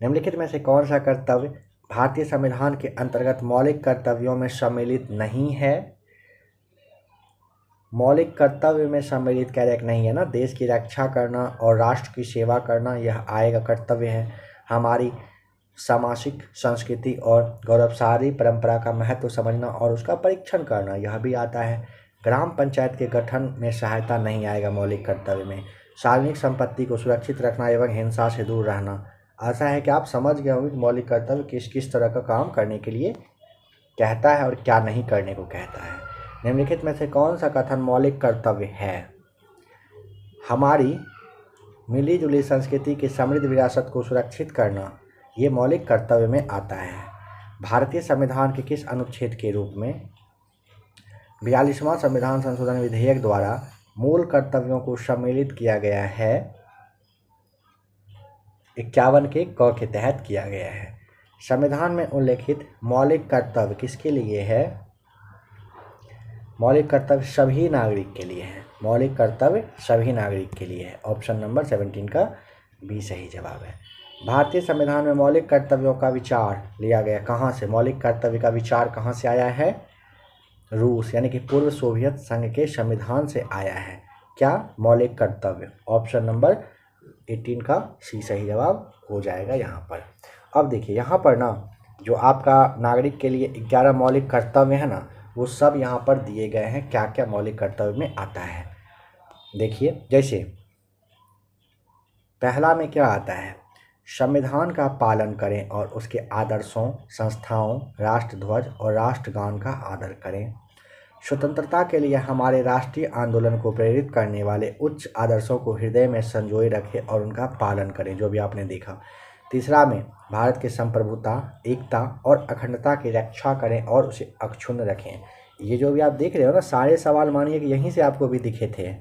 निम्नलिखित में से कौन सा कर्तव्य भारतीय संविधान के अंतर्गत मौलिक कर्तव्यों में सम्मिलित नहीं है? मौलिक कर्तव्य में सम्मिलित कैरेक्ट नहीं है ना। देश की रक्षा करना और राष्ट्र की सेवा करना, यह आएगा कर्तव्य है। हमारी सामाजिक संस्कृति और गौरवशाली परंपरा का महत्व समझना और उसका परीक्षण करना, यह भी आता है। ग्राम पंचायत के गठन में सहायता नहीं आएगा मौलिक कर्तव्य में। सार्वजनिक संपत्ति को सुरक्षित रखना एवं हिंसा से दूर रहना। आशा है कि आप समझ गए होंगे कि मौलिक कर्तव्य किस किस तरह का काम करने के लिए कहता है और क्या नहीं करने को कहता है। निम्नलिखित में से कौन सा कथन मौलिक कर्तव्य है? हमारी मिली जुली संस्कृति की समृद्ध विरासत को सुरक्षित करना, ये मौलिक कर्तव्य में आता है। भारतीय संविधान के किस अनुच्छेद के रूप में 42वां संविधान संशोधन विधेयक द्वारा मूल कर्तव्यों को सम्मिलित किया गया है? 51 के क के तहत किया गया है। संविधान में उल्लेखित मौलिक कर्तव्य किसके लिए है? मौलिक कर्तव्य सभी नागरिक के लिए है। मौलिक कर्तव्य सभी नागरिक के लिए है। ऑप्शन नंबर 17 का बी सही जवाब है। भारतीय संविधान में मौलिक कर्तव्यों का विचार लिया गया कहाँ से? मौलिक कर्तव्य का विचार कहाँ से आया है? रूस यानी कि पूर्व सोवियत संघ के संविधान से आया है। क्या? मौलिक कर्तव्य। ऑप्शन नंबर 18 का सी सही जवाब हो जाएगा यहाँ पर। अब देखिए यहाँ पर ना, जो आपका नागरिक के लिए 11 मौलिक कर्तव्य है ना, वो सब यहाँ पर दिए गए हैं क्या क्या मौलिक कर्तव्य में आता है। देखिए, जैसे पहला में क्या आता है? संविधान का पालन करें और उसके आदर्शों, संस्थाओं, राष्ट्रध्वज और राष्ट्रगान का आदर करें। स्वतंत्रता के लिए हमारे राष्ट्रीय आंदोलन को प्रेरित करने वाले उच्च आदर्शों को हृदय में संजोए रखें और उनका पालन करें, जो भी आपने देखा। तीसरा में भारत की संप्रभुता, एकता और अखंडता की रक्षा करें और उसे अक्षुण्ण रखें। ये जो भी आप देख रहे हो ना, सारे सवाल मानिए कि यहीं से आपको भी दिखे थे।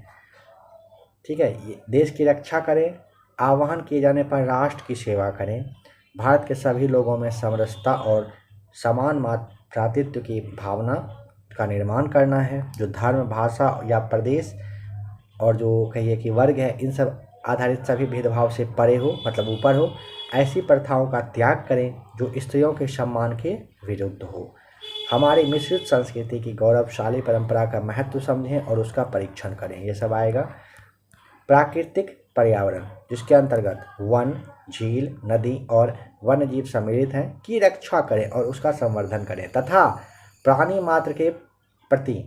ठीक है, ये देश की रक्षा करें, आह्वान किए जाने पर राष्ट्र की सेवा करें, भारत के सभी लोगों में समरसता और समान भ्रातृत्व की भावना का निर्माण करना है। जो धर्म, भाषा या प्रदेश और जो कहिए कि वर्ग है, इन सब आधारित सभी भेदभाव से परे हो, मतलब ऊपर हो। ऐसी प्रथाओं का त्याग करें जो स्त्रियों के सम्मान के विरुद्ध हो। हमारी मिश्रित संस्कृति की गौरवशाली परंपरा का महत्व समझें और उसका परीक्षण करें। ये सब आएगा। प्राकृतिक पर्यावरण, जिसके अंतर्गत वन, झील, नदी और वन्य जीव सम्मिलित हैं, की रक्षा करें और उसका संवर्धन करें तथा प्राणी मात्र के प्रति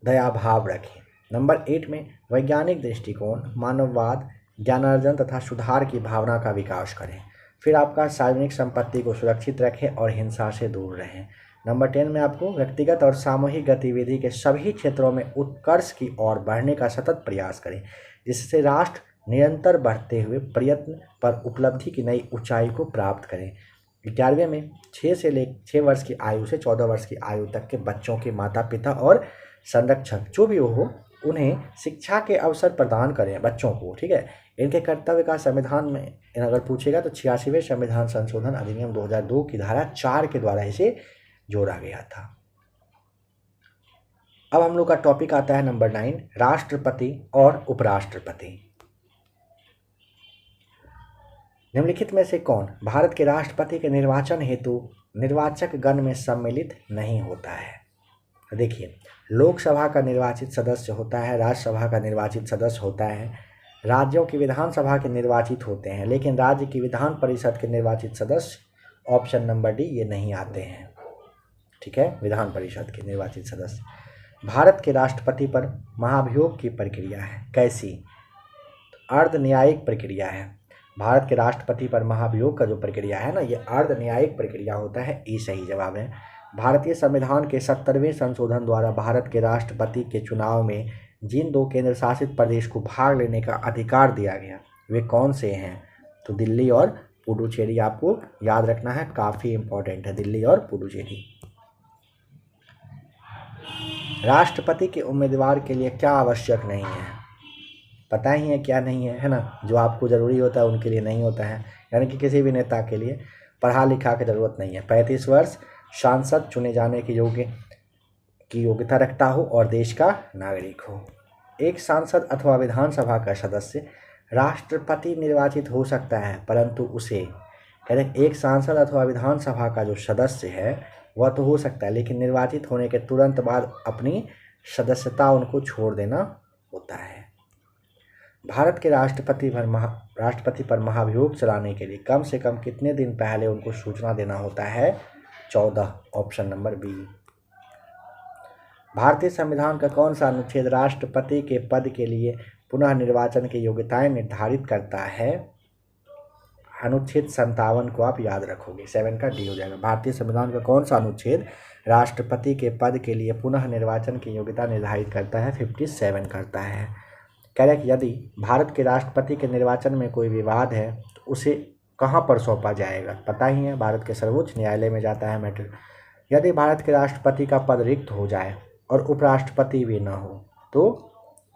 दया भाव रखें। नंबर 8 में वैज्ञानिक दृष्टिकोण, मानववाद, ज्ञानार्जन तथा सुधार की भावना का विकास करें। फिर आपका सार्वजनिक संपत्ति को सुरक्षित रखें और हिंसा से दूर रहें। नंबर 10 में आपको व्यक्तिगत और सामूहिक गतिविधि के सभी क्षेत्रों में उत्कर्ष की ओर बढ़ने का सतत प्रयास करें, जिससे राष्ट्र निरंतर बढ़ते हुए प्रयत्न पर उपलब्धि की नई ऊंचाई को प्राप्त करें। 11वें में 6 वर्ष की आयु से 14 वर्ष की आयु तक के बच्चों के माता पिता और संरक्षक जो भी हो, उन्हें शिक्षा के अवसर प्रदान करें बच्चों को। ठीक है, इनके कर्तव्य का संविधान में अगर पूछेगा तो 86वें संविधान संशोधन अधिनियम 2002 की धारा 4 के द्वारा इसे जोड़ा गया था। अब हम लोग का टॉपिक आता है नंबर 9, राष्ट्रपति और उपराष्ट्रपति। निम्नलिखित में से कौन भारत के राष्ट्रपति के निर्वाचन हेतु निर्वाचक गण में सम्मिलित नहीं होता है? देखिए, लोकसभा का निर्वाचित सदस्य होता है, राज्यसभा का निर्वाचित सदस्य होता है, राज्यों की विधानसभा के निर्वाचित होते हैं, लेकिन राज्य की विधान परिषद के निर्वाचित सदस्य ऑप्शन नंबर डी ये नहीं आते हैं। ठीक है, विधान परिषद के निर्वाचित सदस्य। भारत के राष्ट्रपति पर महाभियोग की प्रक्रिया है, कैसी? अर्ध न्यायिक प्रक्रिया है। भारत के राष्ट्रपति पर महाभियोग का जो प्रक्रिया है ना, ये अर्ध न्यायिक प्रक्रिया होता है। ये सही जवाब है। भारतीय संविधान के 70वें संशोधन द्वारा भारत के राष्ट्रपति के चुनाव में जिन 2 केंद्र शासित प्रदेश को भाग लेने का अधिकार दिया गया वे कौन से हैं? तो दिल्ली और पुडुचेरी आपको याद रखना है, काफ़ी इंपॉर्टेंट है दिल्ली और पुडुचेरी। राष्ट्रपति के उम्मीदवार के लिए क्या आवश्यक नहीं है? पता ही है क्या नहीं है ना? जो आपको ज़रूरी होता है उनके लिए नहीं होता है, यानी कि किसी भी नेता के लिए पढ़ा लिखा की ज़रूरत नहीं है। 35 वर्ष, सांसद चुने जाने की योग्यता रखता हो और देश का नागरिक हो। एक सांसद अथवा विधानसभा का सदस्य राष्ट्रपति निर्वाचित हो सकता है, परंतु उसे एक सांसद अथवा विधानसभा का जो सदस्य है वह तो हो सकता है, लेकिन निर्वाचित होने के तुरंत बाद अपनी सदस्यता उनको छोड़ देना होता है। भारत के राष्ट्रपति पर महाभियोग चलाने के लिए कम से कम कितने दिन पहले उनको सूचना देना होता है? 14, ऑप्शन नंबर बी। भारतीय संविधान का कौन सा अनुच्छेद राष्ट्रपति के पद के लिए पुनः निर्वाचन की योग्यताएं निर्धारित करता है? अनुच्छेद 57 को आप याद रखोगे, 7 का डी हो जाएगा। भारतीय संविधान का कौन सा अनुच्छेद राष्ट्रपति के पद के लिए पुनः निर्वाचन की योग्यता निर्धारित करता है? 57 करता है। करेक्ट। यदि भारत के राष्ट्रपति के निर्वाचन में कोई विवाद है तो उसे कहाँ पर सौंपा जाएगा? पता ही है, भारत के सर्वोच्च न्यायालय में जाता है मैटर। यदि भारत के राष्ट्रपति का पद रिक्त हो जाए और उपराष्ट्रपति भी ना हो तो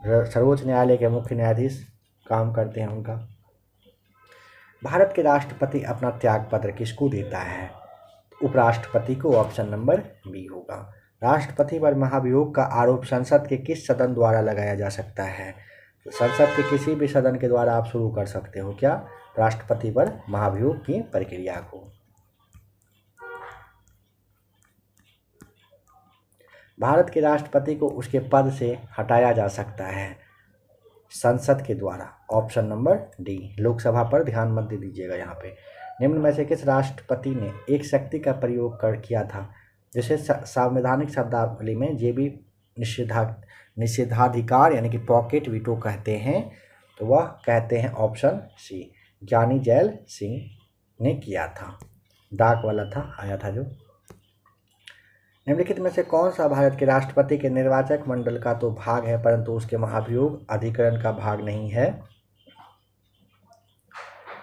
सर्वोच्च न्यायालय के मुख्य न्यायाधीश काम करते हैं उनका। भारत के राष्ट्रपति अपना त्याग पत्र किसको देता है? उपराष्ट्रपति को, ऑप्शन नंबर बी होगा। राष्ट्रपति पर महाभियोग का आरोप संसद के किस सदन द्वारा लगाया जा सकता है? संसद के किसी भी सदन के द्वारा आप शुरू कर सकते हो क्या? राष्ट्रपति पर महाभियोग की प्रक्रिया को। भारत के राष्ट्रपति को उसके पद से हटाया जा सकता है संसद के द्वारा, ऑप्शन नंबर डी। लोकसभा पर ध्यान मत दीजिएगा यहाँ पे। निम्न में से किस राष्ट्रपति ने एक शक्ति का प्रयोग किया था जिसे संवैधानिक शब्दावली में जेबी निषेधाधिकार यानी कि पॉकेट वीटो कहते हैं? तो वह कहते हैं ऑप्शन सी, ज्ञानी जैल सिंह ने किया था। डाक वाला था, आया था जो। निम्नलिखित में से कौन सा भारत के राष्ट्रपति के निर्वाचक मंडल का तो भाग है परंतु उसके महाभियोग अधिकरण का भाग नहीं है?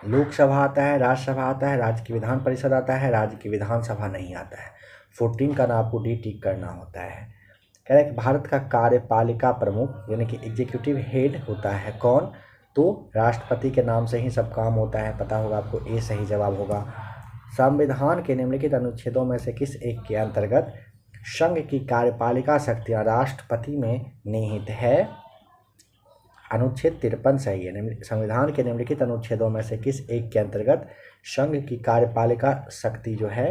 लोकसभा आता है, राज्यसभा आता है, राज्य की विधान परिषद आता है, राज्य की विधानसभा नहीं आता है। 14 का ना आपको डी टिक करना होता है। कह रहे हैं कि भारत का कार्यपालिका प्रमुख यानी कि एग्जीक्यूटिव हेड होता है कौन? तो राष्ट्रपति के नाम से ही सब काम होता है, पता होगा आपको। ए सही जवाब होगा। संविधान के निम्नलिखित अनुच्छेदों में से किस एक के अंतर्गत संघ की कार्यपालिका शक्तियां राष्ट्रपति में निहित है? अनुच्छेद 53 सही है। संविधान के निम्नलिखित अनुच्छेदों में से किस एक के अंतर्गत संघ की कार्यपालिका शक्ति जो है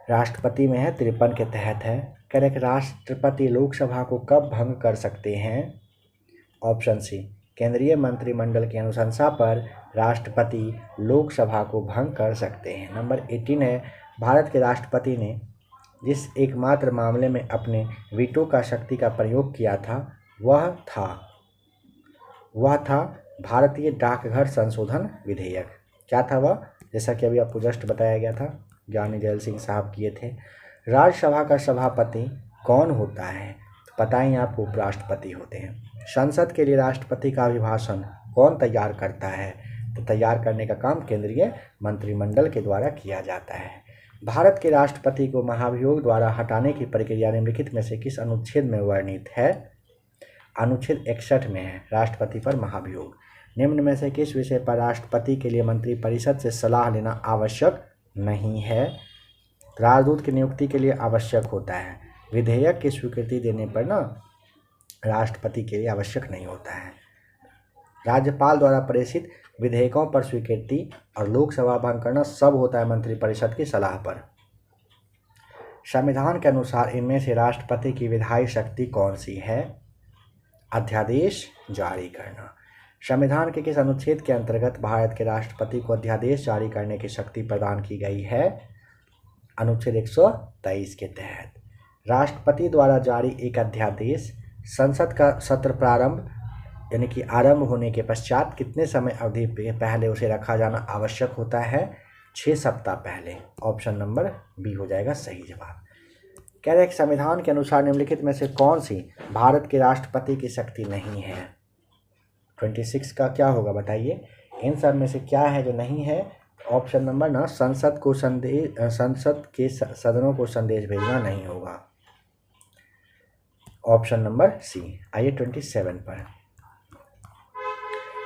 राष्ट्रपति में है? 53 के तहत है। कह रहे राष्ट्रपति लोकसभा को कब भंग कर सकते हैं? ऑप्शन सी, केंद्रीय मंत्रिमंडल की अनुशंसा पर राष्ट्रपति लोकसभा को भंग कर सकते हैं। नंबर 18 है, भारत के राष्ट्रपति ने जिस एकमात्र मामले में अपने वीटो का शक्ति का प्रयोग किया था वह था भारतीय डाकघर संशोधन विधेयक। क्या था वह? जैसा कि अभी आपको जस्ट बताया गया था, ज्ञानी जैल सिंह साहब किए थे। राज्यसभा का सभापति कौन होता है? तो पता ही आपको, उपराष्ट्रपति होते हैं। संसद के लिए राष्ट्रपति का अभिभाषण कौन तैयार करता है? तो तैयार करने का काम केंद्रीय मंत्रिमंडल के द्वारा किया जाता है। भारत के राष्ट्रपति को महाभियोग द्वारा हटाने की प्रक्रिया निम्नलिखित में से किस अनुच्छेद में वर्णित है? अनुच्छेद 61 में है, राष्ट्रपति पर महाभियोग। निम्न में से किस विषय पर राष्ट्रपति के लिए मंत्रिपरिषद से सलाह लेना आवश्यक नहीं है? राजदूत की नियुक्ति के लिए आवश्यक होता है। विधेयक की स्वीकृति देने पर ना राष्ट्रपति के लिए आवश्यक नहीं होता है। राज्यपाल द्वारा प्रेषित विधेयकों पर स्वीकृति और लोकसभा भंग करना सब होता है मंत्रिपरिषद की सलाह पर। संविधान के अनुसार इनमें से राष्ट्रपति की विधायी शक्ति कौन सी है? अध्यादेश जारी करना। संविधान के किस अनुच्छेद के अंतर्गत भारत के राष्ट्रपति को अध्यादेश जारी करने की शक्ति प्रदान की गई है? अनुच्छेद 123 के तहत। राष्ट्रपति द्वारा जारी एक अध्यादेश संसद का सत्र प्रारंभ यानी कि आरंभ होने के पश्चात कितने समय अवधि पहले उसे रखा जाना आवश्यक होता है? 6 सप्ताह पहले। ऑप्शन नंबर बी हो जाएगा सही जवाब। कह रहे हैं कि संविधान के अनुसार निम्नलिखित में से कौन सी भारत के राष्ट्रपति की शक्ति नहीं है? 26 का क्या होगा बताइए? इन सब में से क्या है जो नहीं है? ऑप्शन नंबर ना संसद के सदनों को संदेश भेजना नहीं होगा। Option number C. आइए 27 पर।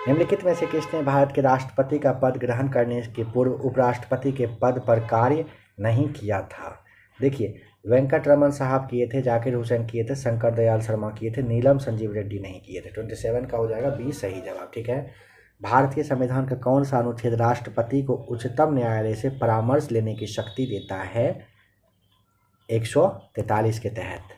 निम्नलिखित में से किसने भारत के राष्ट्रपति का पद ग्रहण करने के पूर्व उपराष्ट्रपति के पद पर कार्य नहीं किया था? देखिए, वेंकट रमन साहब किए थे, जाकिर हुसैन किए थे, शंकर दयाल शर्मा किए थे, नीलम संजीव रेड्डी नहीं किए थे। 27 का हो जाएगा बी सही जवाब। ठीक है। भारत के संविधान का कौन सा अनुच्छेद राष्ट्रपति को उच्चतम न्यायालय से परामर्श लेने की शक्ति देता है? 143 के तहत।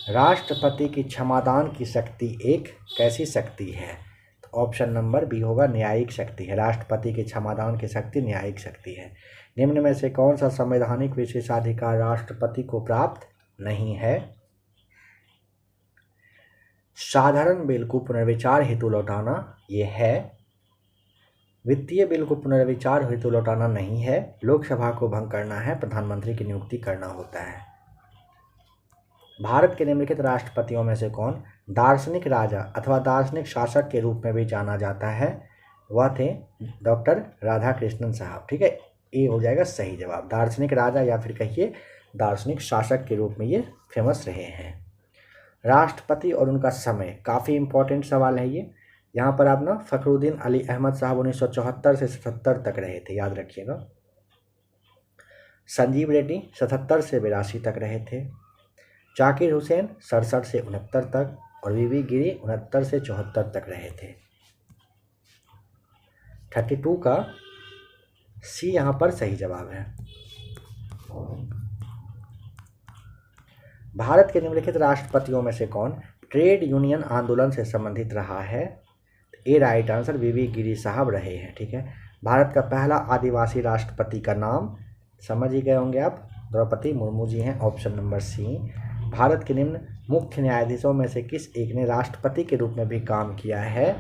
राष्ट्रपति की क्षमादान की शक्ति एक कैसी शक्ति है? तो ऑप्शन नंबर बी होगा न्यायिक शक्ति है। राष्ट्रपति की क्षमादान की शक्ति न्यायिक शक्ति है। निम्न में से कौन सा संवैधानिक विशेषाधिकार राष्ट्रपति को प्राप्त नहीं है? साधारण बिल को पुनर्विचार हेतु लौटाना ये है। वित्तीय बिल को पुनर्विचार हेतु लौटाना नहीं है। लोकसभा को भंग करना है। प्रधानमंत्री की नियुक्ति करना होता है। भारत के निम्नलिखित राष्ट्रपतियों में से कौन दार्शनिक राजा अथवा दार्शनिक शासक के रूप में भी जाना जाता है? वह थे डॉक्टर राधाकृष्णन साहब। ठीक है, ए हो जाएगा सही जवाब। दार्शनिक राजा या फिर कहिए दार्शनिक शासक के रूप में ये फेमस रहे हैं। राष्ट्रपति और उनका समय काफ़ी इंपॉर्टेंट सवाल है ये। यहाँ पर आप ना फखरुद्दीन अली अहमद साहब 1974 से 77 तक रहे थे, याद रखिएगा। संजीव रेड्डी 77 से 82 तक रहे थे। जाकिर हुसैन 67 से 69 तक और वीवी गिरी 69 से 74 तक रहे थे। 32 का सी यहाँ पर सही जवाब है। भारत के निम्नलिखित राष्ट्रपतियों में से कौन ट्रेड यूनियन आंदोलन से संबंधित रहा है? ए राइट आंसर वीवी गिरी साहब रहे हैं। ठीक है। भारत का पहला आदिवासी राष्ट्रपति का नाम समझ ही गए होंगे आप, द्रौपदी मुर्मू जी हैं। ऑप्शन नंबर सी। भारत के निम्न मुख्य न्यायाधीशों में से किस एक ने राष्ट्रपति के रूप में भी काम किया है?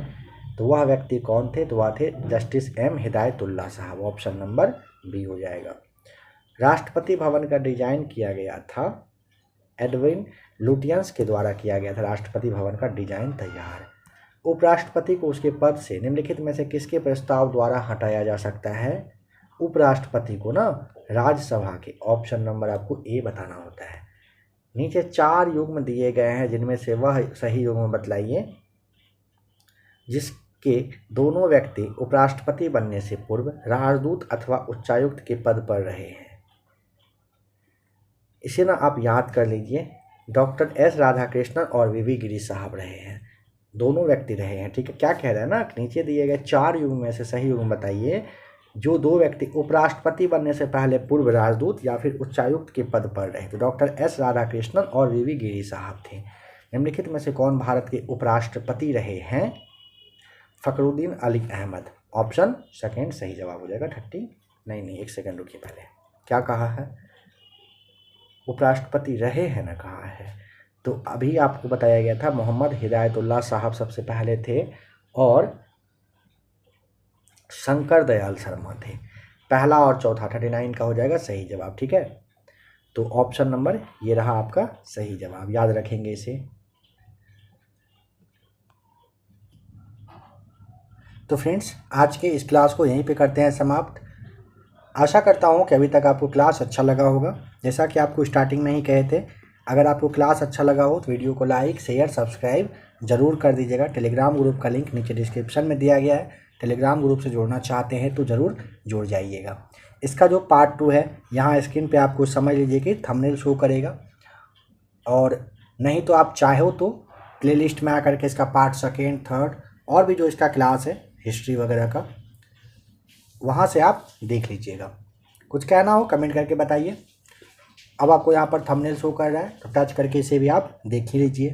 तो वह व्यक्ति कौन थे? तो वह थे जस्टिस एम हिदायतुल्लाह साहब। ऑप्शन नंबर बी हो जाएगा। राष्ट्रपति भवन का डिजाइन किया गया था एडविन लुटियंस के द्वारा किया गया था। राष्ट्रपति भवन का डिजाइन तैयार। उपराष्ट्रपति को उसके पद से निम्नलिखित में से किसके प्रस्ताव द्वारा हटाया जा सकता है? उपराष्ट्रपति को ना राज्यसभा के। ऑप्शन नंबर आपको ए बताना होता है। नीचे 4 युग्म दिए गए हैं जिनमें से वह सही युग्म बतलाइए जिसके दोनों व्यक्ति उपराष्ट्रपति बनने से पूर्व राजदूत अथवा उच्चायुक्त के पद पर रहे हैं। इसे ना आप याद कर लीजिए। डॉक्टर एस राधाकृष्णन और वीवी गिरी साहब रहे हैं, दोनों व्यक्ति रहे हैं। ठीक है। क्या कह रहे हैं ना, नीचे दिए गए 4 युग्म में से सही युग्म बताइए जो 2 व्यक्ति उपराष्ट्रपति बनने से पहले पूर्व राजदूत या फिर उच्चायुक्त के पद पर रहे। तो डॉक्टर एस राधाकृष्णन और वीवी गिरी साहब थे। निम्नलिखित में से कौन भारत के उपराष्ट्रपति रहे हैं? फखरुद्दीन अली अहमद। ऑप्शन सेकेंड सही जवाब हो जाएगा। 30 नहीं, एक सेकंड रुकिए, पहले क्या कहा है? उपराष्ट्रपति रहे हैं ना, कहा है। तो अभी आपको बताया गया था मोहम्मद हिदायतुल्लाह साहब सबसे पहले थे और शंकर दयाल शर्मा थे। पहला और चौथा 39 का हो जाएगा सही जवाब। ठीक है। तो ऑप्शन नंबर ये रहा आपका सही जवाब, याद रखेंगे इसे। तो फ्रेंड्स, आज के इस क्लास को यहीं पे करते हैं समाप्त। आशा करता हूँ कि अभी तक आपको क्लास अच्छा लगा होगा। जैसा कि आपको स्टार्टिंग में ही कहे थे, अगर आपको क्लास अच्छा लगा हो तो वीडियो को लाइक शेयर सब्सक्राइब जरूर कर दीजिएगा। टेलीग्राम ग्रुप का लिंक नीचे डिस्क्रिप्शन में दिया गया है। टेलीग्राम ग्रुप से जुड़ना चाहते हैं तो ज़रूर जुड़ जाइएगा। इसका जो पार्ट 2 है, यहाँ स्क्रीन पे आपको समझ लीजिए कि थंबनेल शो करेगा, और नहीं तो आप चाहो तो प्लेलिस्ट में आकर के इसका पार्ट 2, 3 और भी जो इसका क्लास है हिस्ट्री वगैरह का, वहाँ से आप देख लीजिएगा। कुछ कहना हो कमेंट करके बताइए। अब आपको यहाँ पर थंबनेल शो कर रहा है तो टच करके इसे भी आप देख ही लीजिए।